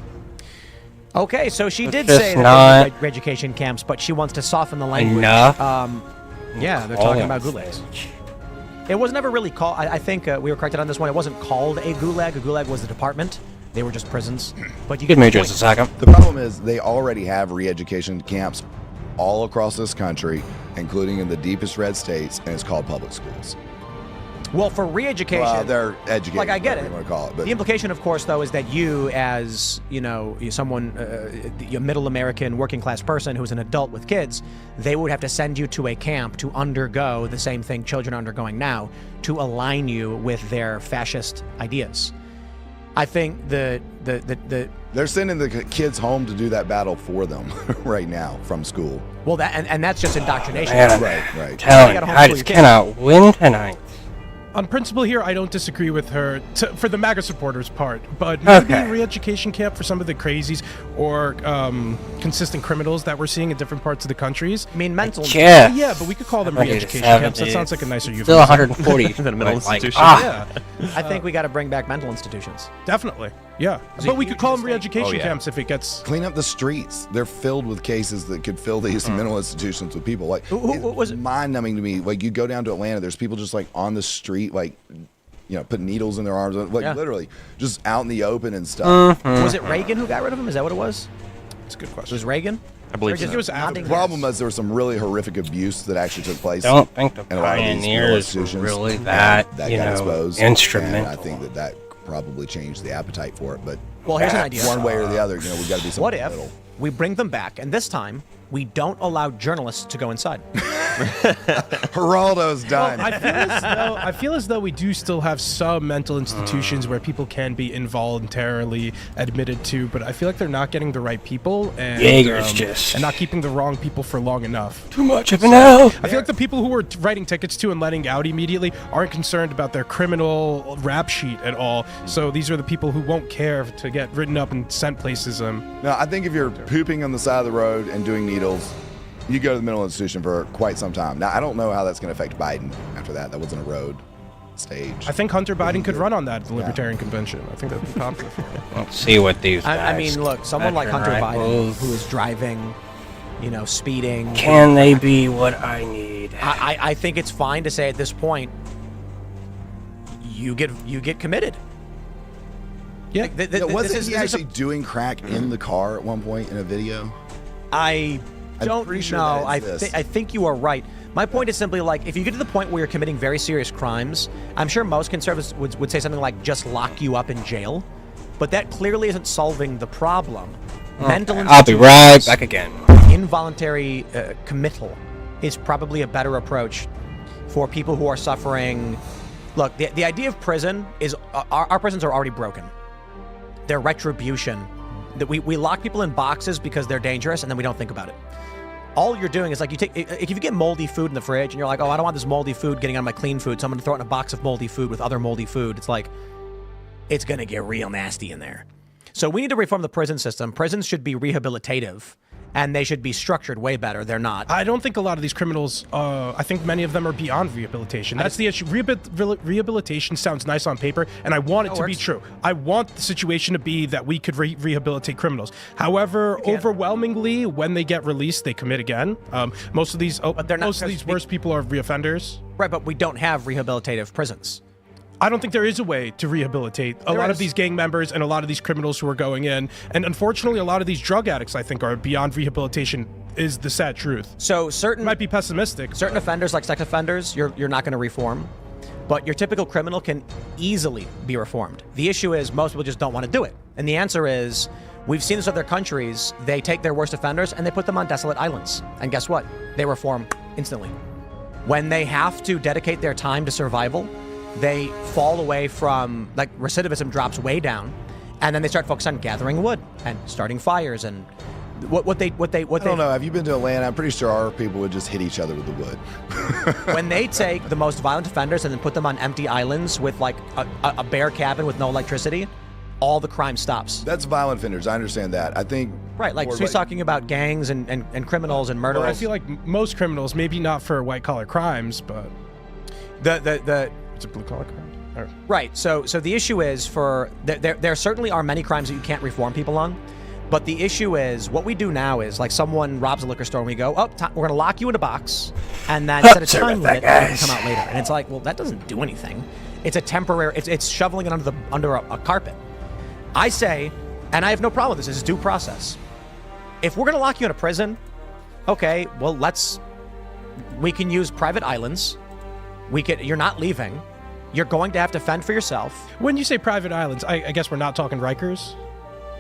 Okay, so she did just say that not there's re-education camps, but she wants to soften the language. enough. Yeah, they're talking about gulags. It was never really called. I think we were corrected on this one. It wasn't called a gulag. A gulag was the department. They were just prisons. But you Good major just a second. The problem is they already have re-education camps all across this country, including in the deepest red states, and it's called public schools. Well, for re-education, Well, they're educated. like I get it. You want to call it, but The implication, of course, though, is that you, as someone, a middle American working class person who's an adult with kids, they would have to send you to a camp to undergo the same thing children are undergoing now, to align you with their fascist ideas. I think the they're sending the kids home to do that battle for them right now from school. well, that and that's just indoctrination. Man, Right. telling gotta you, homeschool I your just kids. cannot win tonight. on principle here, I don't disagree with her for the MAGA supporters' part, but maybe a re-education camp for some of the crazies or consistent criminals that we're seeing in different parts of the countries. I mean, mental. Yeah, but we could call them re-education camps. That sounds like a nicer euphemism. Still 140. In the middle like, institution. Yeah, I think we got to bring back mental institutions. definitely. Yeah, but we could call them re-education camps if it gets... Clean up the streets. They're filled with cases that could fill these mental institutions with people. Like, What was it? Mind-numbing to me. Like, you go down to Atlanta, there's people just like on the street, like, putting needles in their arms, like literally just out in the open and stuff. Was it Reagan who got rid of him? Is that what it was? That's a good It question. was Reagan? I believe Or just so. It was nodding The yes? problem is there was some really horrific abuse that actually took place. Don't think the in a lot of these mental pioneers were institutions really that, that you got know, exposed. instrumental. And I think that probably changed the appetite for it. But Well, here's an idea. one way or the other, we got to be something What in the if middle. we bring them back, and this time we don't allow journalists to go inside? Geraldo's done. I feel as though we do still have some mental institutions where people can be involuntarily admitted to, but I feel like they're not getting the right people and Jaeger's just- and not keeping the wrong people for long enough. Too much of an L. I feel like the people who we're writing tickets to and letting out immediately aren't concerned about their criminal rap sheet at all. So these are the people who won't care to get written up and sent places. No, I think if you're pooping on the side of the road and doing needles, you go to the mental institution for quite some time. Now, I don't know how that's going to affect Biden after that. That wasn't a road stage. I think Hunter Biden could run on that at the Libertarian Convention. I think that'd be popular for him. Let's see what these guys. I mean, look, someone like Hunter veteran Biden, rifles. who is driving, speeding. Can they be what I need? I think it's fine to say at this point, you get committed. Yeah. Wasn't he actually doing crack in the car at one point in a video? I I'm don't pretty sure know. that exists. I think you are right. My point is simply like, if you get to the point where you're committing very serious crimes, I'm sure most conservatives would say something like, just lock you up in jail. But that clearly isn't solving the problem. Mental I'll be right institutions, back again. Involuntary committal is probably a better approach for people who are suffering. Look, the idea of prison is our prisons are already broken. They're retribution. That we lock people in boxes because they're dangerous, and then we don't think about it. All you're doing is like if you get moldy food in the fridge and you're like, oh, I don't want this moldy food getting on my clean food, so I'm gonna throw it in a box of moldy food with other moldy food. It's like, it's gonna get real nasty in there. So we need to reform the prison system. Prisons should be rehabilitative, and they should be structured way better. They're not. I don't think a lot of these criminals, I think many of them are beyond rehabilitation. That's the issue. Rehabilitation sounds nice on paper, and I want it to be true. I want the situation to be that we could rehabilitate criminals. However, overwhelmingly, when they get released, they commit again. Most of these worst people are reoffenders. Right, but we don't have rehabilitative prisons. I don't think there is a way to rehabilitate a lot of these gang members and a lot of these criminals who are going in. And unfortunately, a lot of these drug addicts, I think, are beyond rehabilitation, is the sad truth. So certain... might be pessimistic. Certain offenders, like sex offenders, you're not going to reform. But your typical criminal can easily be reformed. The issue is most people just don't want to do it. And the answer is, we've seen this in other countries. They take their worst offenders and they put them on desolate islands. And guess what? They reform instantly. When they have to dedicate their time to survival, they fall away from, like, recidivism drops way down, and then they start focusing on gathering wood and starting fires and what they I don't know. Have you been to Atlanta? I'm pretty sure our people would just hit each other with the wood. When they take the most violent offenders and then put them on empty islands with like a bare cabin with no electricity, all the crime stops. That's violent offenders. I understand that. I think right, like so he's talking about gangs and criminals and murderers. Well, I feel like most criminals, maybe not for white collar crimes, but it's a blue collar crime. Right. So the issue is there certainly are many crimes that you can't reform people on, but the issue is what we do now is like someone robs a liquor store and we go, we're gonna lock you in a box and then set a time limit and come out later. And it's like, well, that doesn't do anything. It's a temporary. It's shoveling it under a carpet. I say, and I have no problem with this. It's due process. If we're gonna lock you in a prison, okay, well we can use private islands. You're not leaving. You're going to have to fend for yourself. When you say private islands, I guess we're not talking Rikers?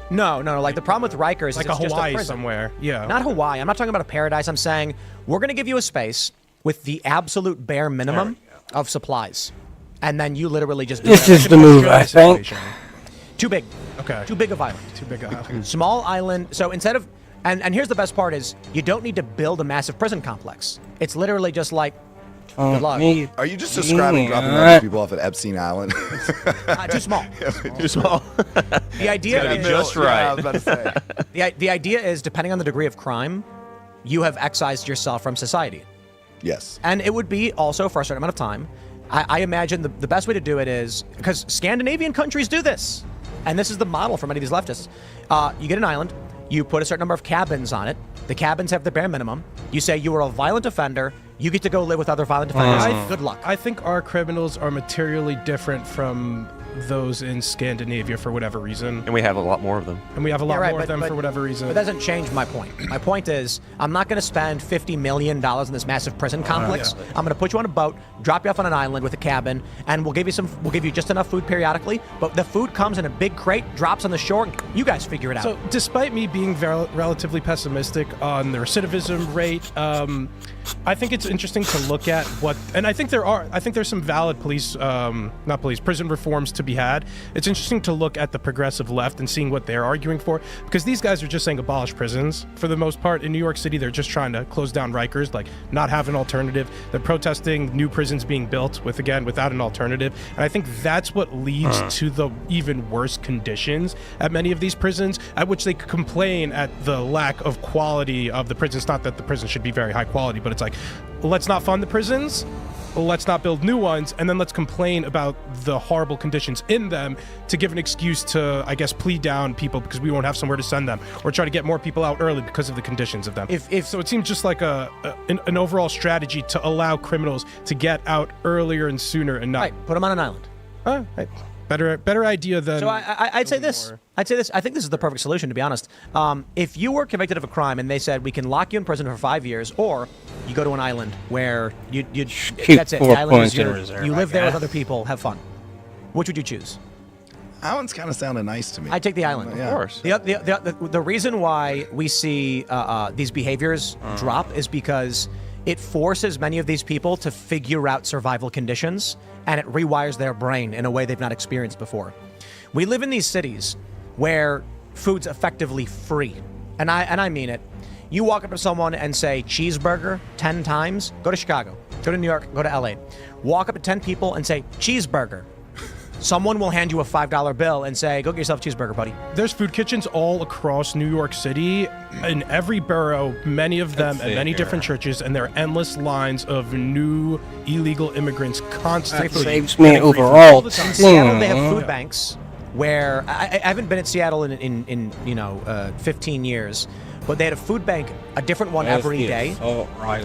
No. Like the problem with Rikers is like it's a Hawaii just a somewhere. Yeah. Not Hawaii. I'm not talking about a paradise. I'm saying we're going to give you a space with the absolute bare minimum of supplies. And then you literally just do This is the move, I think. Too big. Okay. Too big of island. Too big of island. Small island. So instead of... And here's the best part is you don't need to build a massive prison complex. It's literally just like... Good luck. Are you just describing dropping other people off at Epstein Island? Too small. Too small. The idea is just right. Yeah, I was about to say. The idea is, depending on the degree of crime, you have excised yourself from society. Yes. And it would be also for a certain amount of time. I imagine the best way to do it is, because Scandinavian countries do this, and this is the model for many of these leftists. You get an island, you put a certain number of cabins on it. The cabins have the bare minimum. You say you were a violent offender. You get to go live with other violent offenders. Good luck. I think our criminals are materially different from those in Scandinavia for whatever reason. And we have a lot more of them. And we have a lot more of them for whatever reason. But that doesn't change my point. My point is, I'm not going to spend $50 million in this massive prison complex. I'm going to put you on a boat, drop you off on an island with a cabin, and we'll give you just enough food periodically. But the food comes in a big crate, drops on the shore, and you guys figure it out. So, despite me being relatively pessimistic on the recidivism rate, I think it's interesting to look at and I think there's some valid prison reforms to be had. It's interesting to look at the progressive left and seeing what they're arguing for, because these guys are just saying abolish prisons for the most part. In New York City, they're just trying to close down Rikers, like not have an alternative. They're protesting new prisons being built without an alternative. And I think that's what leads to the even worse conditions at many of these prisons, at which they complain at the lack of quality of the prisons. Not that the prison should be very high quality, but it's like, let's not fund the prisons, let's not build new ones, and then let's complain about the horrible conditions in them to give an excuse to, I guess, plead down people because we won't have somewhere to send them, or try to get more people out early because of the conditions of them. So it seems just like an overall strategy to allow criminals to get out earlier and sooner and not... Right, put them on an island. Right. Better idea than... So I'd say this. I think this is the perfect solution, to be honest. If you were convicted of a crime and they said, we can lock you in prison for 5 years, or you go to an island where that's it. The island is yours. You live there with other people, have fun. Which would you choose? Island's kind of sounded nice to me. I'd take the island. Yeah. Of course. The reason why we see these behaviors drop is because it forces many of these people to figure out survival conditions, and it rewires their brain in a way they've not experienced before. We live in these cities where food's effectively free. And I mean it. You walk up to someone and say cheeseburger 10 times, go to Chicago, go to New York, go to LA. Walk up to 10 people and say cheeseburger. someone will hand you a $5 bill and say, go get yourself a cheeseburger, buddy. There's food kitchens all across New York City, in every borough, many of them at many different churches, and there are endless lines of new illegal immigrants constantly. That saves me overall. In Seattle, they have food banks where I haven't been in Seattle in 15 years, but they had a food bank, a different one every day.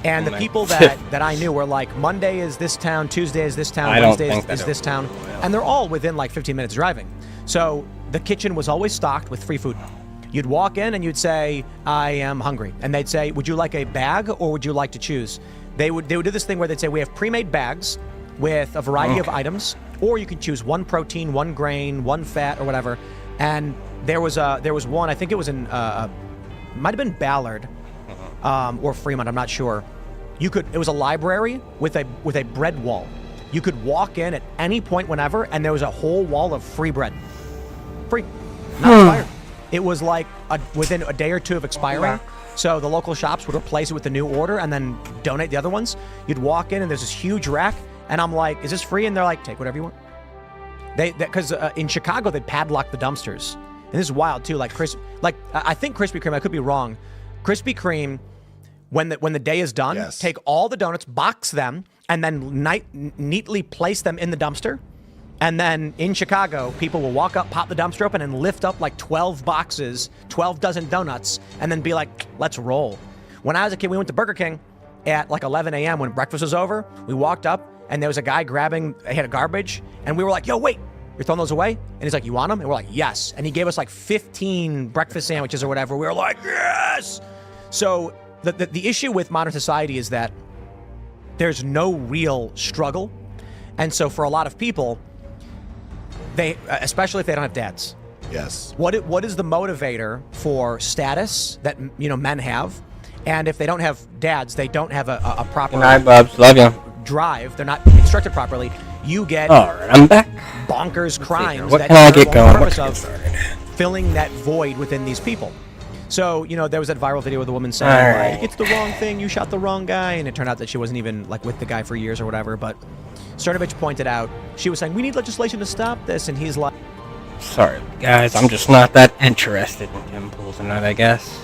And the people that I knew were like, Monday is this town, Tuesday is this town, Wednesday is this town. And they're all within like 15 minutes driving. So the kitchen was always stocked with free food. You'd walk in and you'd say, I am hungry. And they'd say, would you like a bag or would you like to choose? They would do this thing where they'd say, we have pre-made bags with a variety of items, or you could choose one protein, one grain, one fat, or whatever. And there was one, I think it was in might have been Ballard or Fremont, I'm not sure. It was a library with a bread wall. You could walk in at any point whenever, and there was a whole wall of free bread. Free. Not expired. It was like within a day or two of expiring. So the local shops would replace it with the new order and then donate the other ones. You'd walk in and there's this huge rack, and I'm like, is this free? And they're like, take whatever you want. Because in Chicago, they padlock the dumpsters. And this is wild too. I think Krispy Kreme, I could be wrong. Krispy Kreme, when the day is done, take all the donuts, box them, and then neatly place them in the dumpster. And then in Chicago, people will walk up, pop the dumpster open, and lift up like 12 boxes, 12 dozen donuts, and then be like, let's roll. When I was a kid, we went to Burger King at like 11 a.m. when breakfast was over. We walked up, and there was a guy he had a garbage, and we were like, yo, wait. You're throwing those away? And he's like, you want them? And we're like, yes. And he gave us like 15 breakfast sandwiches or whatever. We were like, yes! So the issue with modern society is that there's no real struggle. And so for a lot of people, especially if they don't have dads. Yes. What is the motivator for status that men have? And if they don't have dads, they don't have a proper Bubs. Love you. drive. They're not instructed properly. You get I'm back. bonkers crimes What that can I serve get on going? the purpose of filling that void within these people. So, there was that viral video with the woman saying, like, it's the wrong thing, you shot the wrong guy, and it turned out that she wasn't even, like, with the guy for years or whatever, but Cernovich pointed out, she was saying, we need legislation to stop this, and he's like... Sorry, guys, I'm just not that interested in temples and that, I guess.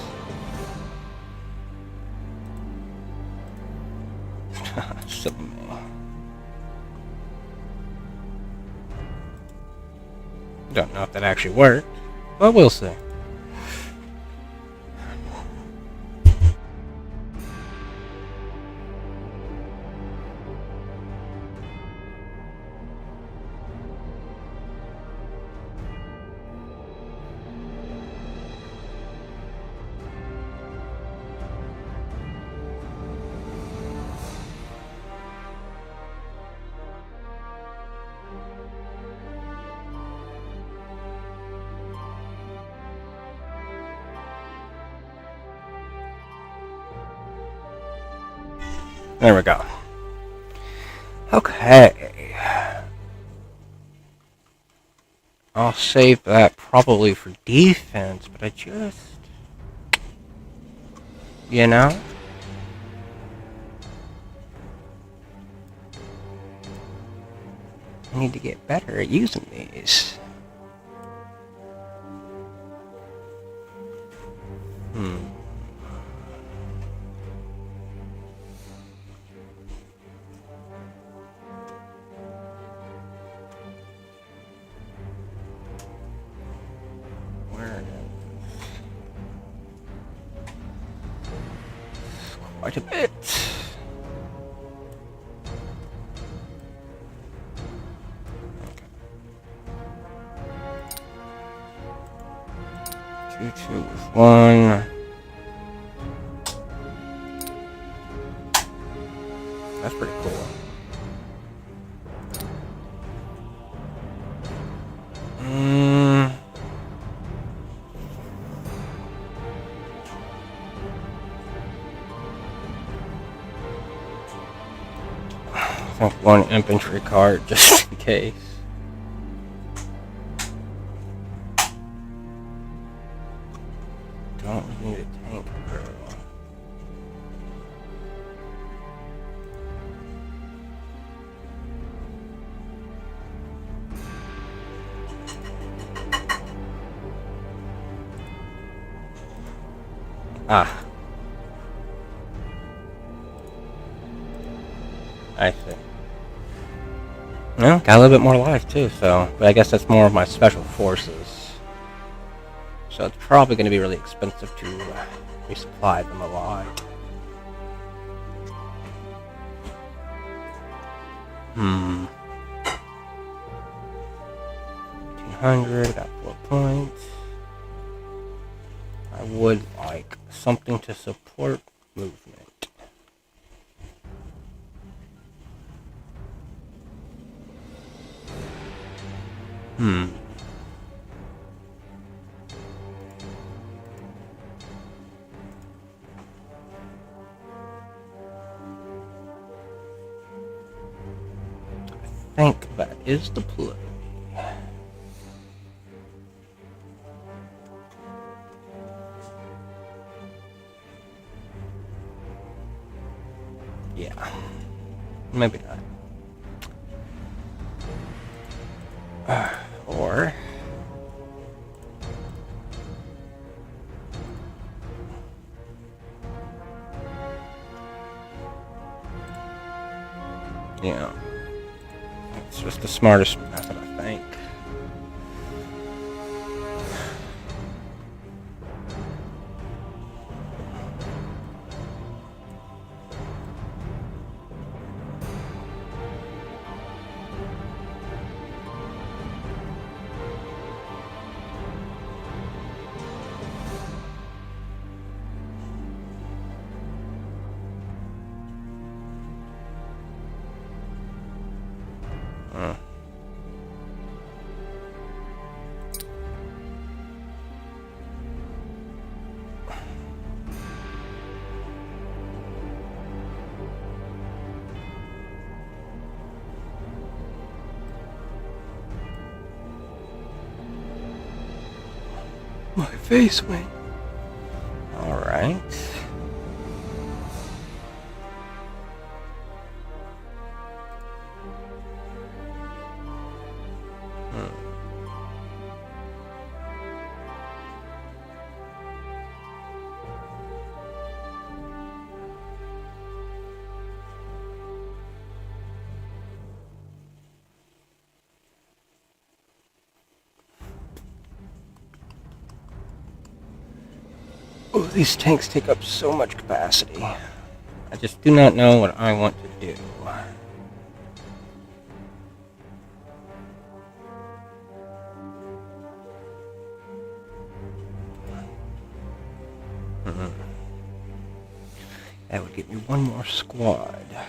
Don't know if that actually worked, but we'll see. There we go. Okay. I'll save that probably for defense, but I just... I need to get better at using these. Quite a bit. Okay. 2 with 1. That's pretty cool. I think 1 infantry card just in case. Don't need a tank, bro. Ah. I see. Well, got a little bit more life too, so... But I guess that's more of my special forces. So it's probably going to be really expensive to resupply them a lot. Hmm. 1,800, got 4 points. I would like something to support movement. Hmm. I think that is the play. Yeah. Maybe not. Or... Yeah. It's just the smartest method, I think. My face went. Alright. Oh, these tanks take up so much capacity. I just do not know what I want to do. That would get me one more squad. I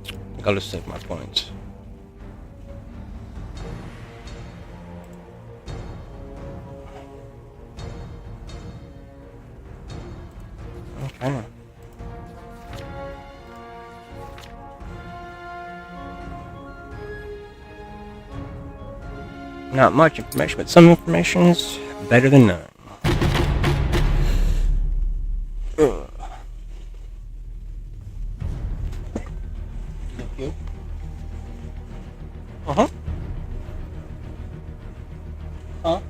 think I'll just save my points. Okay. Not much information, but some information is better than none. Ugh. Thank you. Uh-huh. Huh?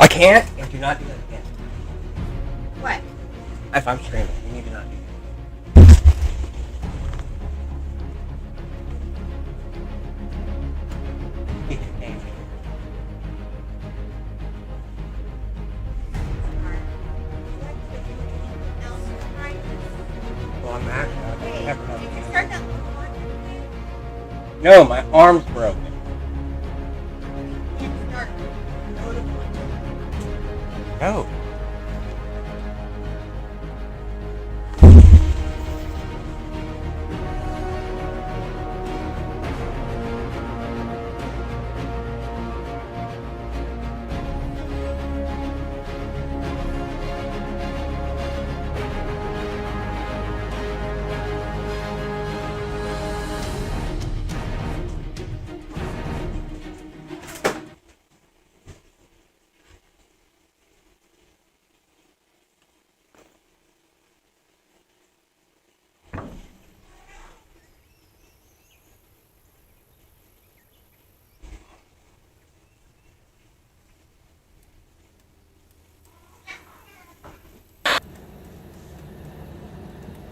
I can't. And do not do that again. What? If I'm streaming, you need to not do that. Keep your name. Well, I'm actually. Hey, did you start that? No, my arm's broken. Start. No.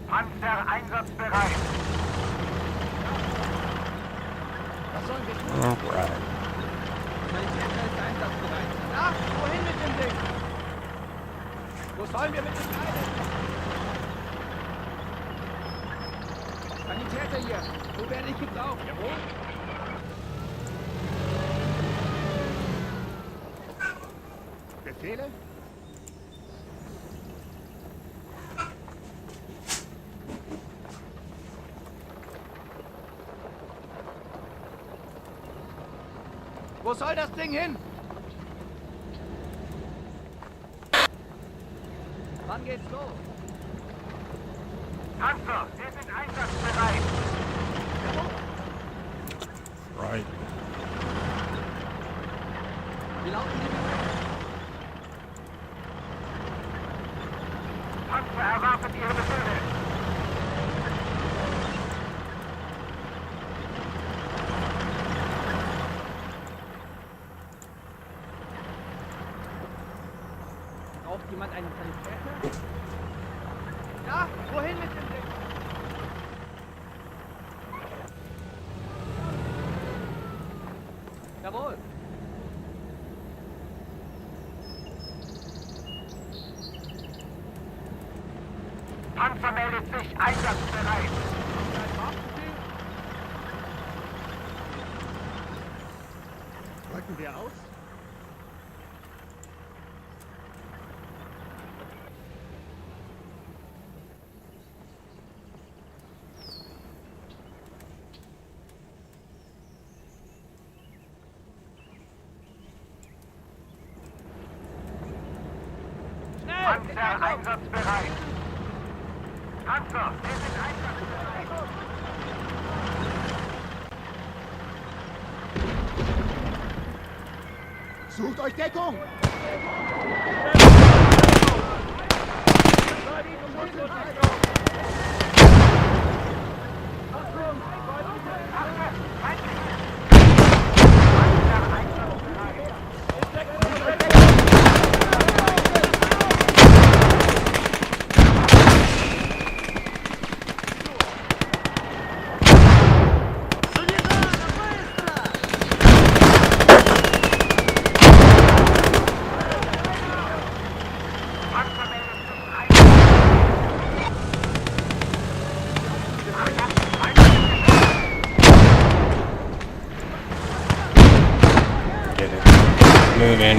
Panzer einsatzbereit. Was sollen wir tun? Alright. Sanitäter ist einsatzbereit. Na, wohin mit dem Ding? Wo sollen wir mit dem Teil? Sanitäter hier. Wo werde ich gebraucht? Jawohl. Befehle? Wo soll das Ding hin? Wann geht's los? Panzer, wir sind einsatzbereit. Right. Wie lauten die Befehle? Panzer erwartet Ihre Befehle. Braucht jemand einen Sanitäter? Ja, wohin mit dem Ding? Jawohl. Panzer meldet sich einsatzbereit. Rücken wir aus? Panzer einsatzbereit. Panzer, wir sind einsatzbereit. Sucht euch Deckung! Move in.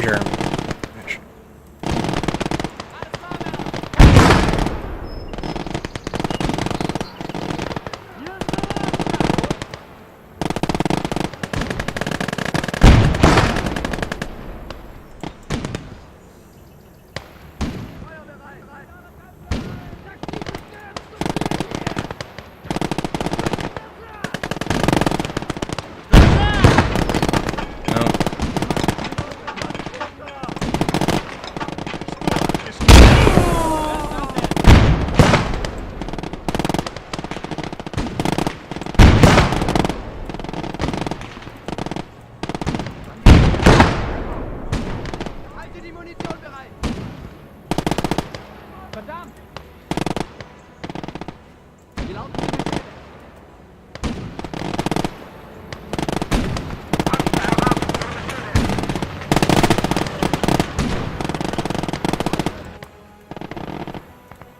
German. Halte die Munition bereit! Verdammt! Wie lauten die Befehle?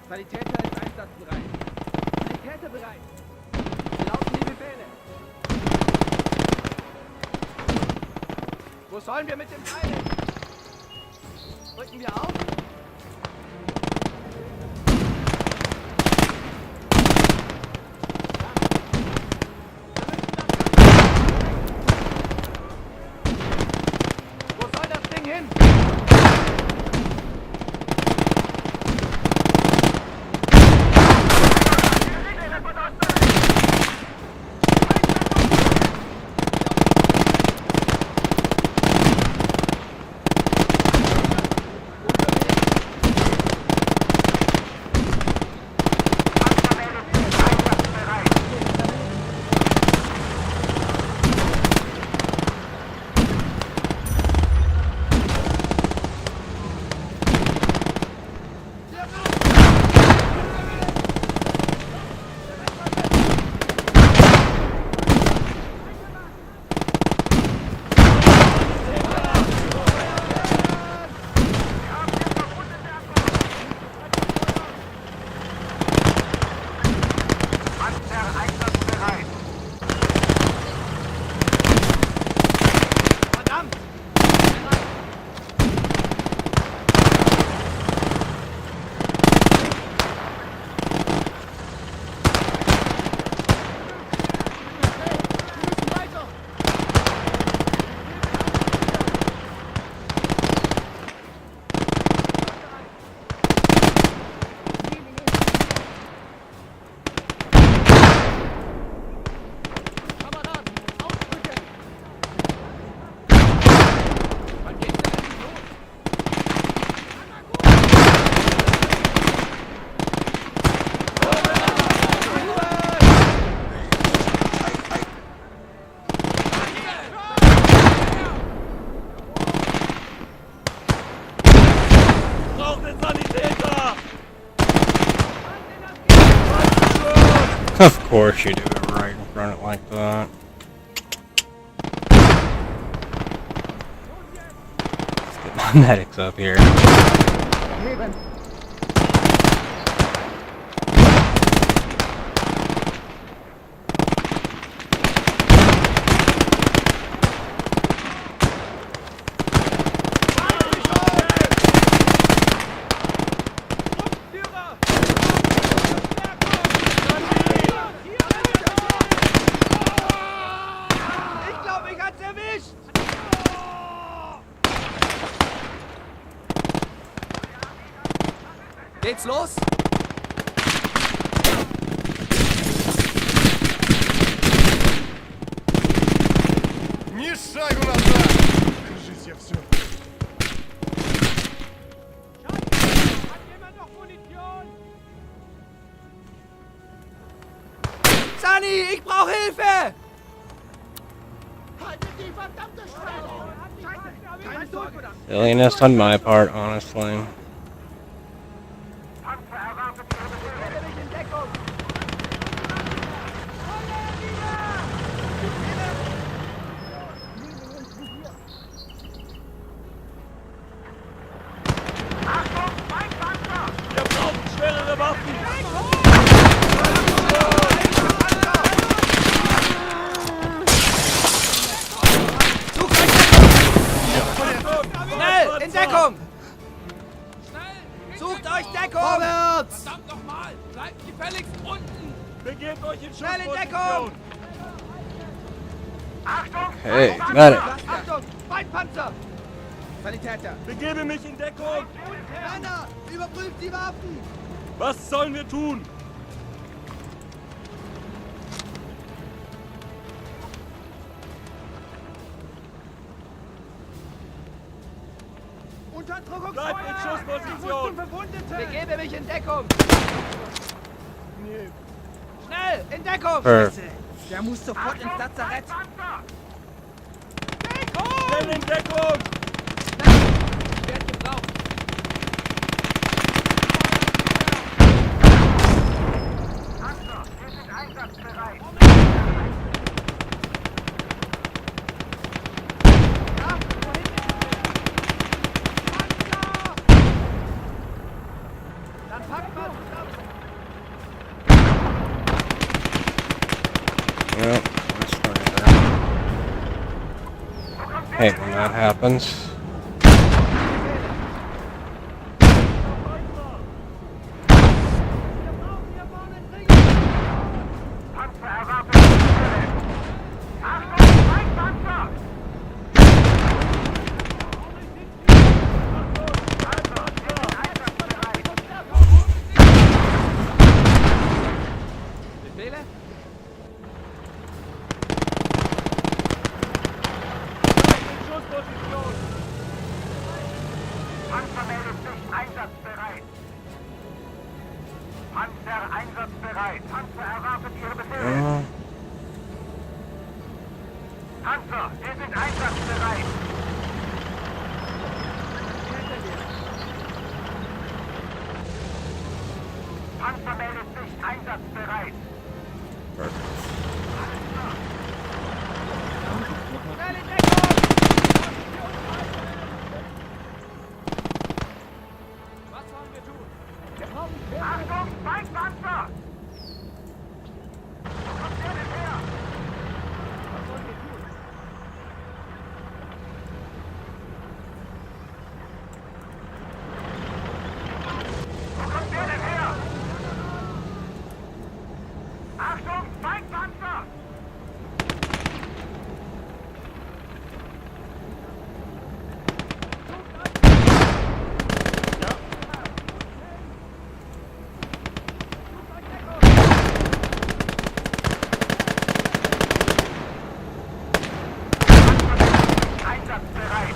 Sanitäter ist einsatzbereit. Sanitäter bereit. Wie lauten die Befehle? Wo sollen wir mit dem Teil hin? Drücken wir auf? Wo soll das Ding hin? Of course you do it right in front of it like that. Let's get my medics up here. Geht's los? Ни шагу назад! Держись, я все. Sani, ich brauche Hilfe! Silliness on my part, honestly. Deckung! Sucht euch Deckung! Vorwärts! Verdammt nochmal! Bleibt gefälligst unten! Begebt euch in Schussposition! Schnell in Deckung! Achtung! Okay, got it. Achtung! Feindpanzer! Sanitäter! Begebe mich in Deckung! Männer! Überprüft die Waffen! Was sollen wir tun? Unterdrückungsfeuer! Bleibt in Schussposition! Begebe mich in Deckung! Schnell! In Deckung! Perfect. Der muss sofort ins Lazarett! Schnell in Deckung! Wird gebraucht! Wir sind einsatzbereit! Dann packt man Yep, that's right. Hey, when that happens. Befehle? Panzer meldet sich einsatzbereit. Panzer einsatzbereit. Panzer erwartet Ihre Befehle. Panzer, wir sind einsatzbereit. Panzer meldet sich einsatzbereit. Schnell in Deckung! Was sollen wir tun? Achtung, Feindpanzer! Wo kommt der denn her? Was sollen wir tun? Wo kommt der denn her? Achtung, Feindpanzer! Einsatzbereit.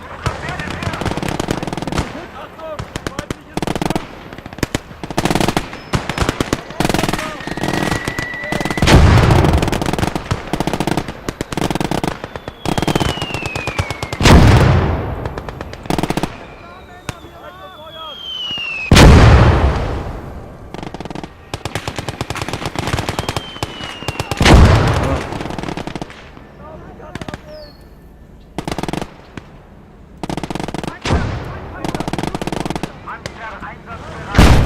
Wo kommt der denn her? Achtung! Feindliches Beschuss! Panzer einsatzbereit.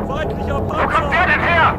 Feindlicher Wo kommt der Panzer! denn her?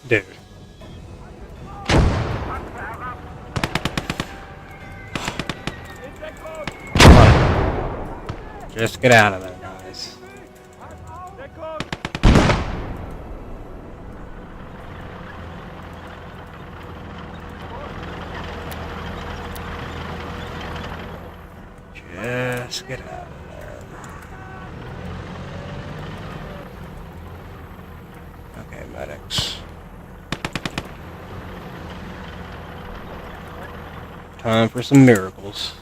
Dude. Just get out of there, guys. Let's get out of there. Okay, medics. Time for some miracles.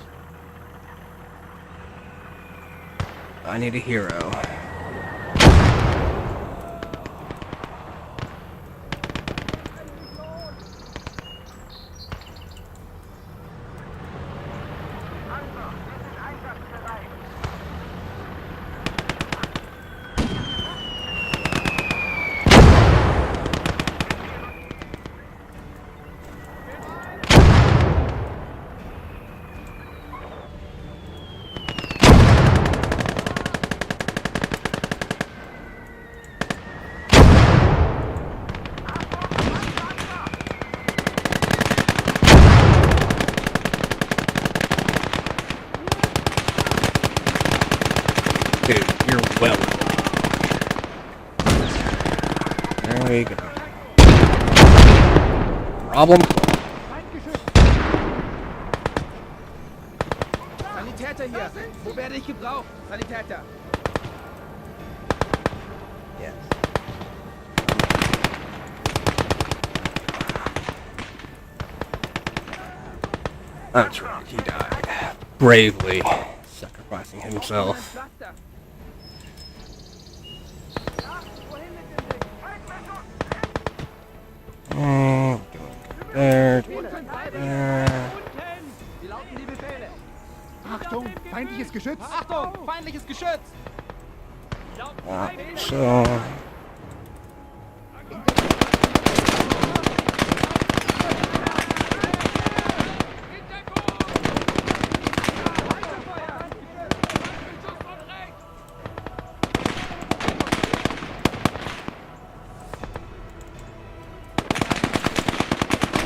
I need a hero. Dude, you're well. There we go. Problem. Sanitäter hier. Wo werde ich gebraucht? Sanitäter. Yes. That's right, he died. Bravely sacrificing himself. Oh, there. Achtung, feindliches Geschütz! Achtung, feindliches Geschütz! So.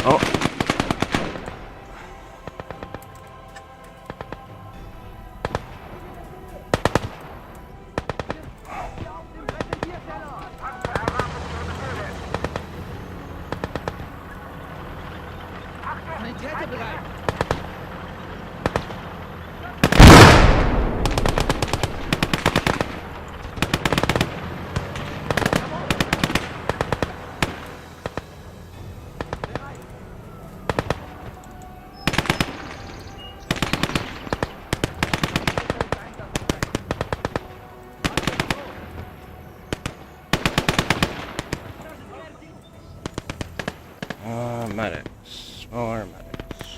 Oh. Sanitäter bereit! Medics. More medics.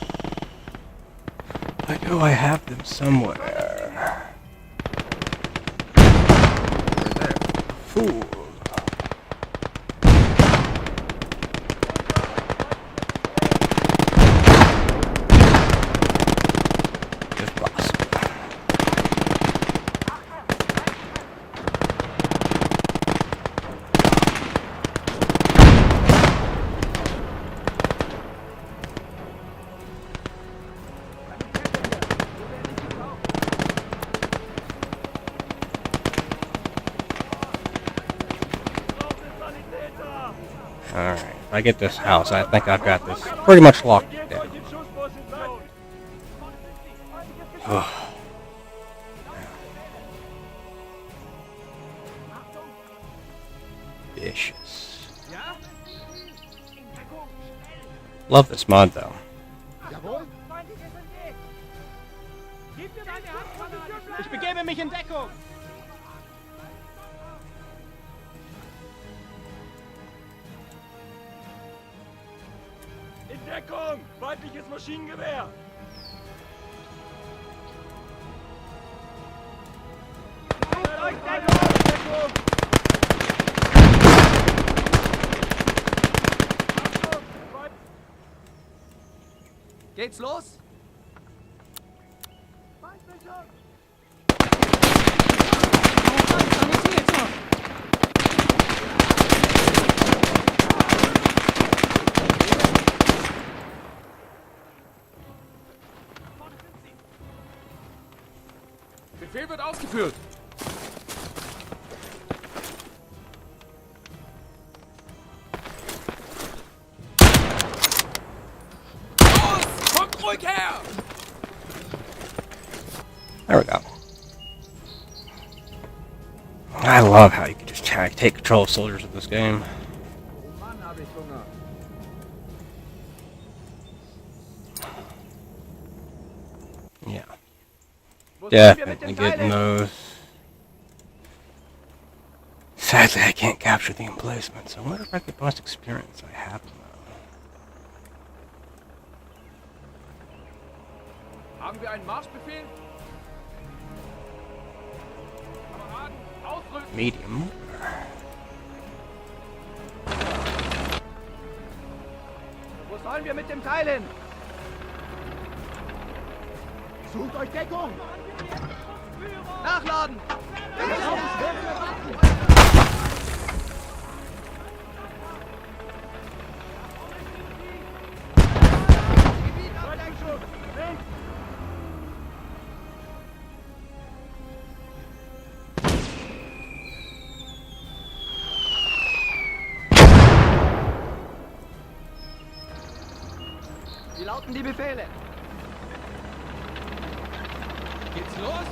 I know I have them somewhere. Where there? Fool. If possible. Alright, if I get this house, I think I've got this pretty much locked down. Vicious. Love this mod though. Ich begebe mich in Deckung! In Deckung! Feindliches Maschinengewehr! Geht's los? Befehl wird ausgeführt! Kommt ruhig her! There we go. I love how you can just take control of soldiers in this game. Mann, hab ich Hunger. Yeah. Wo sollen wir mit Definitely dem getting Teilen? those. Sadly, I can't capture the emplacements. I wonder if I get most experience. I have to know. Haben wir einen Marschbefehl? Kameraden, ausrücken! Medium. Wo sollen wir mit dem Teil hin? Sucht euch Deckung! Nachladen! Wie lauten die Befehle? Geht's los?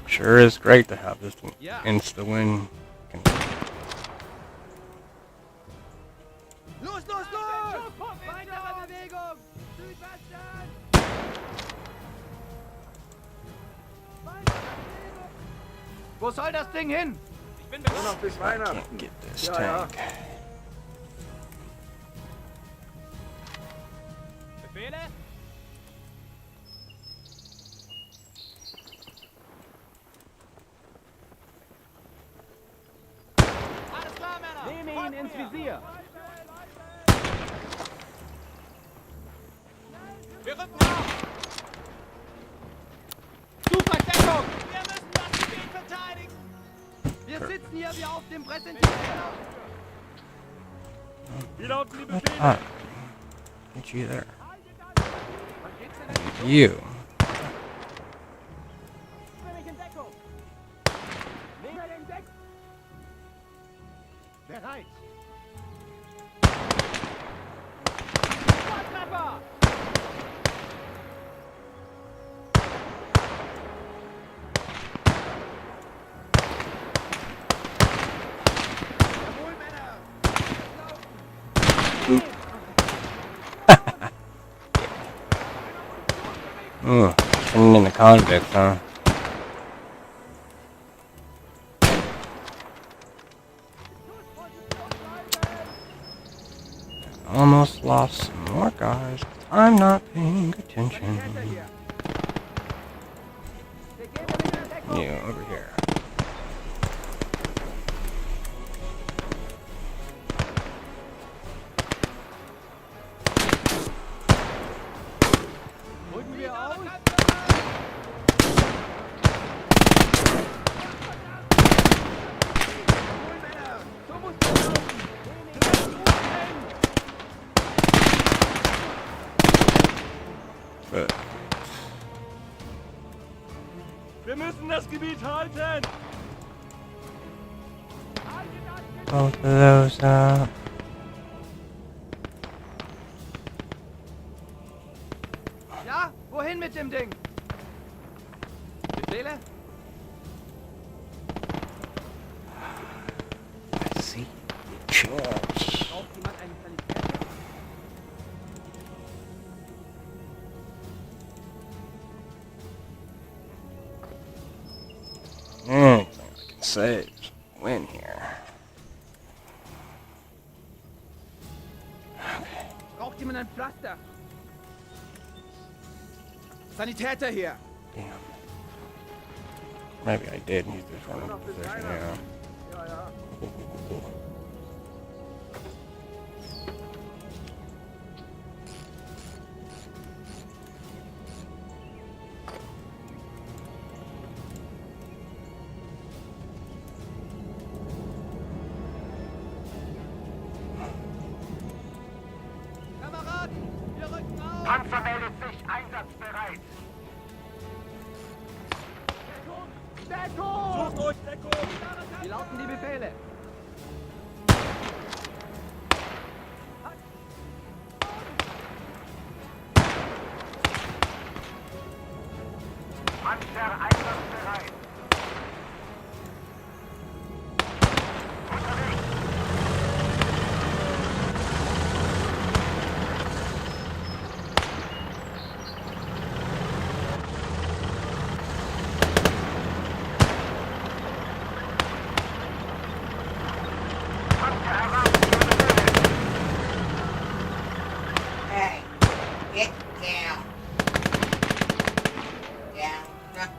Sure is great to have this insta-win. Los, los, los! Weitere Bewegung! Südwesten! Wo soll das Ding hin? Ich bin Nur noch bis Weihnachten. Can't get this Ja, ja. tank. Befehle? Alles klar, Männer! Nehme ihn ins Visier! Wir rücken auf! Zu Verdeckung! Wir müssen das Gebiet verteidigen! Wir sitzen hier wie auf dem Präsentierteller! Wie lauten die Befehle? Ah, get you there. You. Bereit! Turning into convicts, huh? Almost lost some more guys. I'm not paying attention. You over here. Rücken wir aus! But Wir müssen das Gebiet halten! both of those up. Ja, wohin mit dem Ding? Befehle? See, chance. Braucht jemand einen Sanitär? Anything I can say is win here. Braucht jemand ein Pflaster? Sanitäter hier! Damn. Maybe I did use this one in position, yeah. Ja, ja. Wie lauten die Befehle? Panzer einsatzbereit. Hey, get down. Down.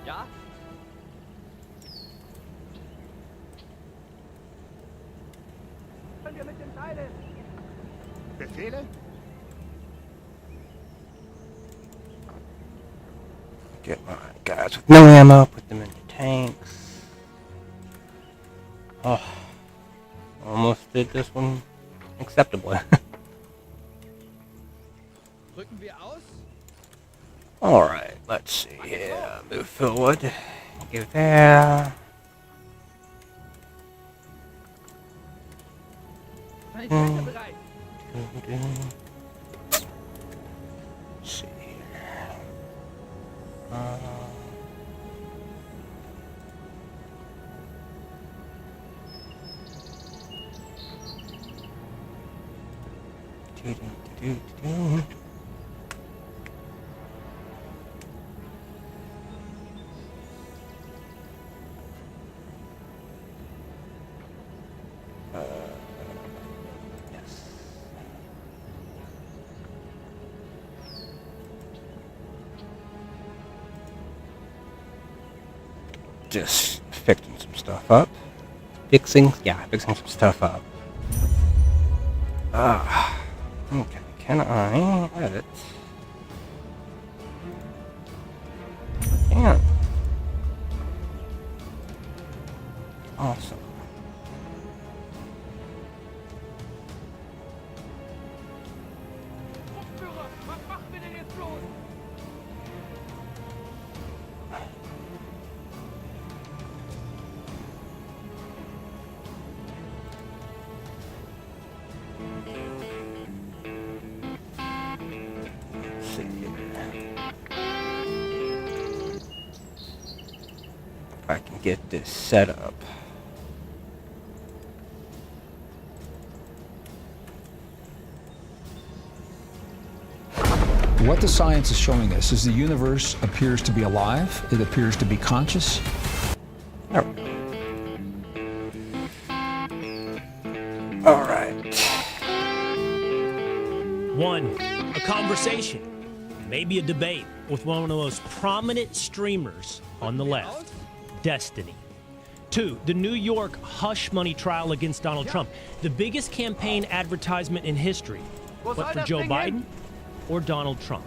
Ja? Können wir mit den Teilen? Befehle? Get my guys with no ammo, put them in the tanks. Oh, almost did this one acceptably. Rücken wir aus? Alright, let's see here. Move forward. Go there. Meine Kräfte bereit. Let's see here. Yes. Just fixing some stuff up. Fixing some stuff up. Okay, can I edit? Can. Awesome. Führer, was machen wir denn jetzt los? Let's see here. If I can get this set up. What the science is showing us is the universe appears to be alive, it appears to be conscious. There we go. All right. 1. A conversation, maybe a debate with one of the most prominent streamers on the left, Destiny. 2. The New York hush money trial against Donald Trump, the biggest campaign advertisement in history. But for Joe Biden or Donald Trump.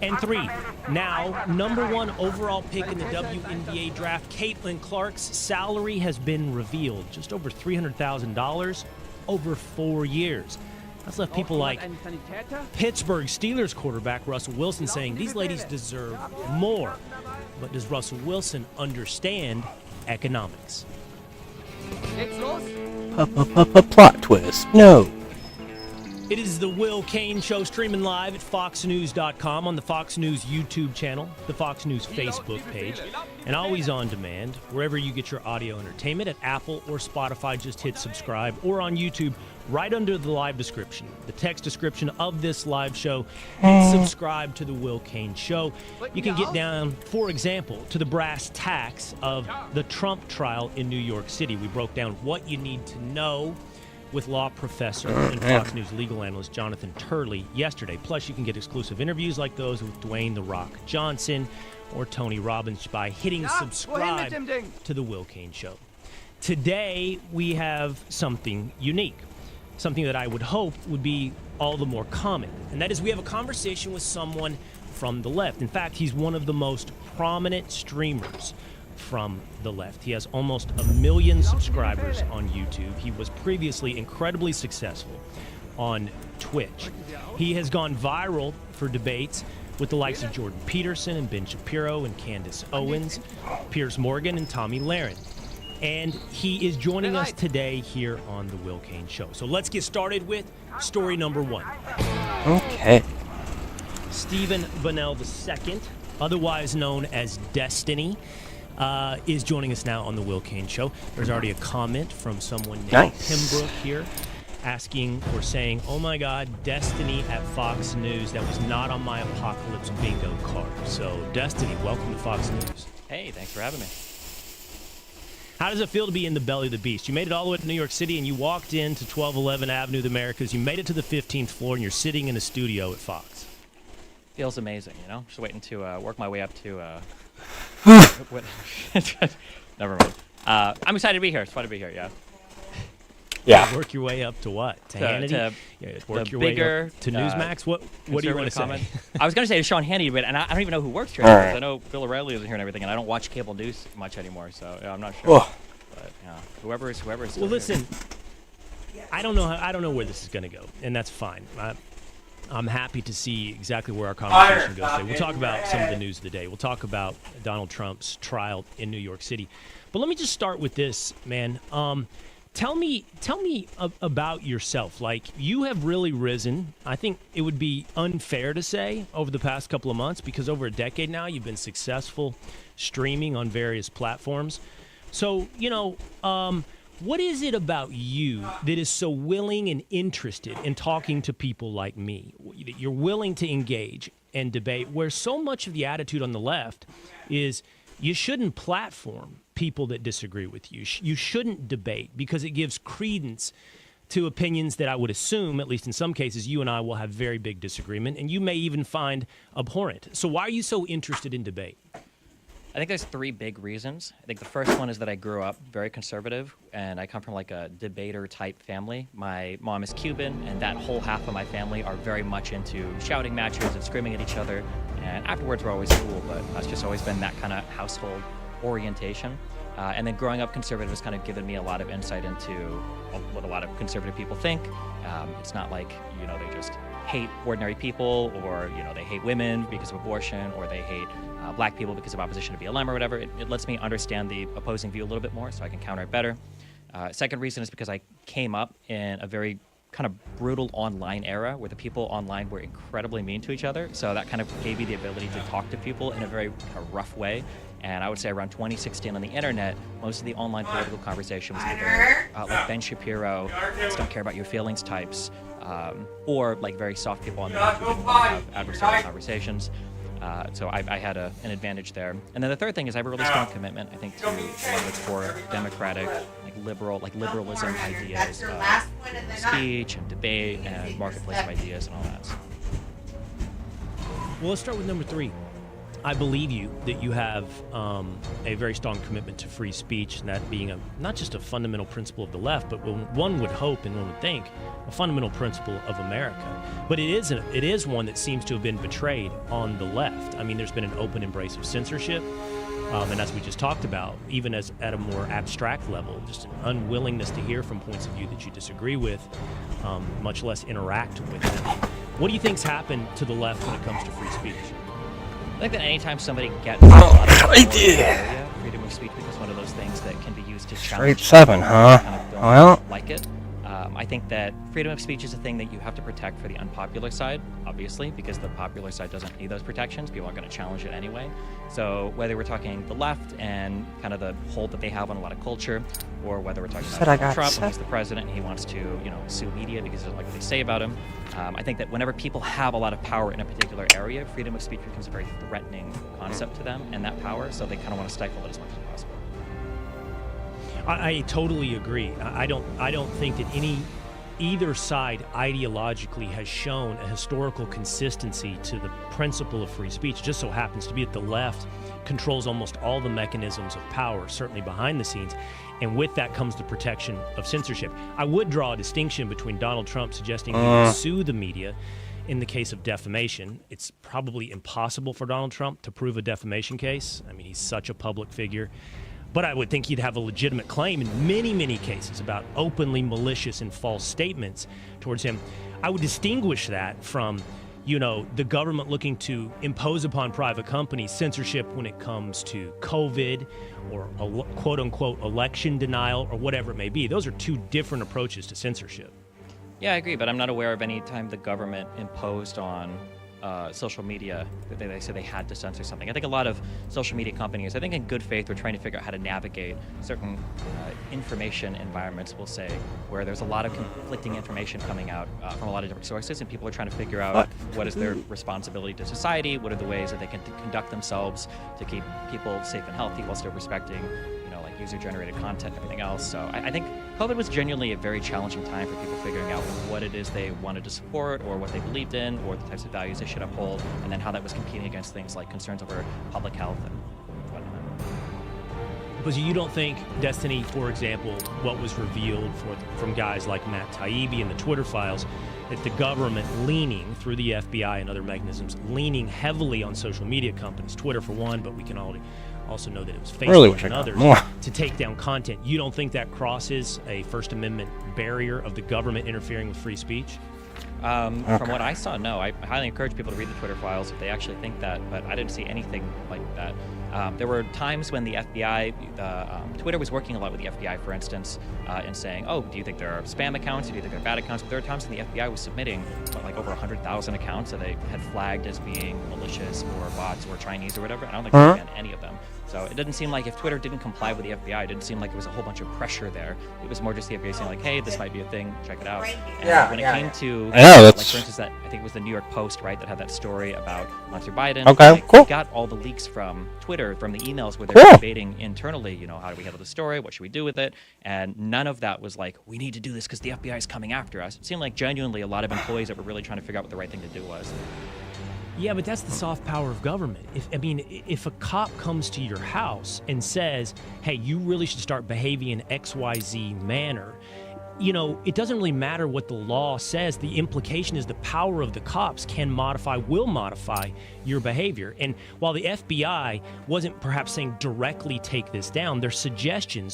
And 3, now #1 overall pick in the WNBA draft, Caitlin Clark's salary has been revealed. Just over $300,000 over 4 years. That's left people like Pittsburgh Steelers quarterback Russell Wilson saying these ladies deserve more. But does Russell Wilson understand economics? Plot twist. No. It is the Will Kane Show, streaming live at foxnews.com, on the Fox News YouTube channel, the Fox News Facebook page, and always on demand, wherever you get your audio entertainment, at Apple or Spotify. Just hit subscribe, or on YouTube, right under the live description, the text description of this live show, hit subscribe to the Will Kane Show. You can get down, for example, to the brass tacks of the Trump trial in New York City. We broke down what you need to know with law professor and Fox News legal analyst Jonathan Turley yesterday. Plus, you can get exclusive interviews like those with Dwayne "The Rock" Johnson or Tony Robbins by hitting subscribe to The Will Kane Show. Today, we have something unique, something that I would hope would be all the more common, and that is we have a conversation with someone from the left. In fact, he's one of the most prominent streamers from the left. He has almost 1 million subscribers on YouTube. He was previously incredibly successful on Twitch. He has gone viral for debates with the likes of Jordan Peterson and Ben Shapiro and Candace Owens, Piers Morgan and Tommy Lahren. and he is joining us today here on The Will Kane Show. So let's get started with story number 1. Okay. Stephen Bunnell II, otherwise known as Destiny, is joining us now on The Will Kane Show. There's already a comment from someone named Pembroke here asking or saying, oh my God, Destiny at Fox News. That was not on my Apocalypse bingo card. So, Destiny, welcome to Fox News. Hey, thanks for having me. How does it feel to be in the belly of the beast? You made it all the way to New York City, and you walked into 1211 Avenue of the Americas. You made it to the 15th floor, and you're sitting in a studio at Fox. Feels amazing, you know? Just waiting to work my way up to... Never mind. I'm excited to be here. It's fun to be here, yeah. Yeah. Work your way up to what? To Hannity? Work your bigger, way up to Newsmax? What do you want to say? I was going to say to Sean Hannity, but I don't even know who works here. Because I know Bill O'Reilly isn't here and everything, and I don't watch cable news much anymore, so I'm not sure. Oh. But whoever is well, listen, I don't know where this is going to go, and that's fine. I'm happy to see exactly where our conversation goes today. We'll talk about some of the news of the day. We'll talk about Donald Trump's trial in New York City. But let me just start with this, man. Tell me about yourself. Like, you have really risen. I think it would be unfair to say over the past couple of months, because over a decade now you've been successful streaming on various platforms. So, what is it about you that is so willing and interested in talking to people like me? You're willing to engage and debate, where so much of the attitude on the left is you shouldn't platform people that disagree with you. You shouldn't debate because it gives credence to opinions that I would assume, at least in some cases, you and I will have very big disagreement, and you may even find abhorrent. So why are you so interested in debate? I think there's 3 big reasons. I think the first one is that I grew up very conservative, and I come from like a debater-type family. My mom is Cuban, and that whole half of my family are very much into shouting matches and screaming at each other, and afterwards we're always cool, but that's just always been that kind of household orientation. And then growing up conservative has kind of given me a lot of insight into what a lot of conservative people think. It's not like, they just hate ordinary people, or, they hate women because of abortion, or they hate black people because of opposition to BLM or whatever. It lets me understand the opposing view a little bit more so I can counter it better. Second reason is because I came up in a very kind of brutal online era where the people online were incredibly mean to each other. So that kind of gave me the ability to talk to people in a very rough way. And I would say around 2016 on the internet, most of the online political conversation was either like Ben Shapiro, just don't care about your feelings types, or like very soft people on there who didn't want to have adversarial conversations. So I had an advantage there. And then the third thing is I have a really strong commitment, I think, to a lot of its core democratic, liberalism ideas, speech and debate and marketplace of ideas and all that. Well, let's start with number 3. I believe you that you have a very strong commitment to free speech, and that being not just a fundamental principle of the left, but one would hope and one would think a fundamental principle of America. But it is one that seems to have been betrayed on the left. I mean, there's been an open embrace of censorship, and as we just talked about, even as at a more abstract level, just an unwillingness to hear from points of view that you disagree with, much less interact with them. What do you think's happened to the left when it comes to free speech? I think that anytime somebody gets a lot of area, freedom of speech becomes one of those things that can be used to challenge. Straight 7, huh? Kind of Well, like it. I think that freedom of speech is a thing that you have to protect for the unpopular side, obviously, because the popular side doesn't need those protections. People are going to challenge it anyway. So whether we're talking the left and kind of the hold that they have on a lot of culture, or whether we're talking about Trump when he's the president and he wants to, sue media because of like what they say about him. I think that whenever people have a lot of power in a particular area, freedom of speech becomes a very threatening concept to them and that power, so they kind of want to stifle it as much as possible. I totally agree. I don't think that either side ideologically has shown a historical consistency to the principle of free speech. It just so happens to be that the left controls almost all the mechanisms of power, certainly behind the scenes, and with that comes the protection of censorship. I would draw a distinction between Donald Trump suggesting he would sue the media in the case of defamation. It's probably impossible for Donald Trump to prove a defamation case. I mean, he's such a public figure. But I would think he'd have a legitimate claim in many, many cases about openly malicious and false statements towards him. I would distinguish that from, the government looking to impose upon private companies censorship when it comes to COVID or a quote-unquote election denial or whatever it may be. Those are two different approaches to censorship. Yeah, I agree, but I'm not aware of any time the government imposed on social media that they said they had to censor something. I think a lot of social media companies, I think in good faith, were trying to figure out how to navigate certain information environments, we'll say, where there's a lot of conflicting information coming out from a lot of different sources, and people are trying to figure out what is their responsibility to society, what are the ways that they can conduct themselves to keep people safe and healthy while still respecting like user-generated content and everything else. So I think COVID was genuinely a very challenging time for people figuring out what it is they wanted to support or what they believed in or the types of values they should uphold, and then how that was competing against things like concerns over public health and whatnot. But you don't think, Destiny, for example, what was revealed from guys like Matt Taibbi in the Twitter files, that the government leaning through the FBI and other mechanisms, leaning heavily on social media companies, Twitter for one, but we can also know that it was Facebook and others, to take down content. You don't think that crosses a First Amendment barrier of the government interfering with free speech? From what I saw, no. I highly encourage people to read the Twitter files if they actually think that, but I didn't see anything like that. There were times when the FBI, Twitter was working a lot with the FBI, for instance, in saying, oh, do you think there are spam accounts? Do you think there are bad accounts? But there were times when the FBI was submitting like over 100,000 accounts that they had flagged as being malicious or bots or Chinese or whatever. I don't think they banned any of them. So it didn't seem like if Twitter didn't comply with the FBI, it didn't seem like it was a whole bunch of pressure there. It was more just the FBI saying like, hey, this might be a thing, check it out. And when it came to, like for instance, that I think it was the New York Post, right, that had that story about Hunter Biden. Okay, cool. We got all the leaks from Twitter, from the emails where they were debating internally, how do we handle the story? What should we do with it? And none of that was like, we need to do this because the FBI is coming after us. It seemed like genuinely a lot of employees that were really trying to figure out what the right thing to do was. Yeah, but that's the soft power of government. If a cop comes to your house and says, hey, you really should start behaving in XYZ manner, it doesn't really matter what the law says. The implication is the power of the cops will modify your behavior. And while the FBI wasn't perhaps saying directly take this down, their suggestion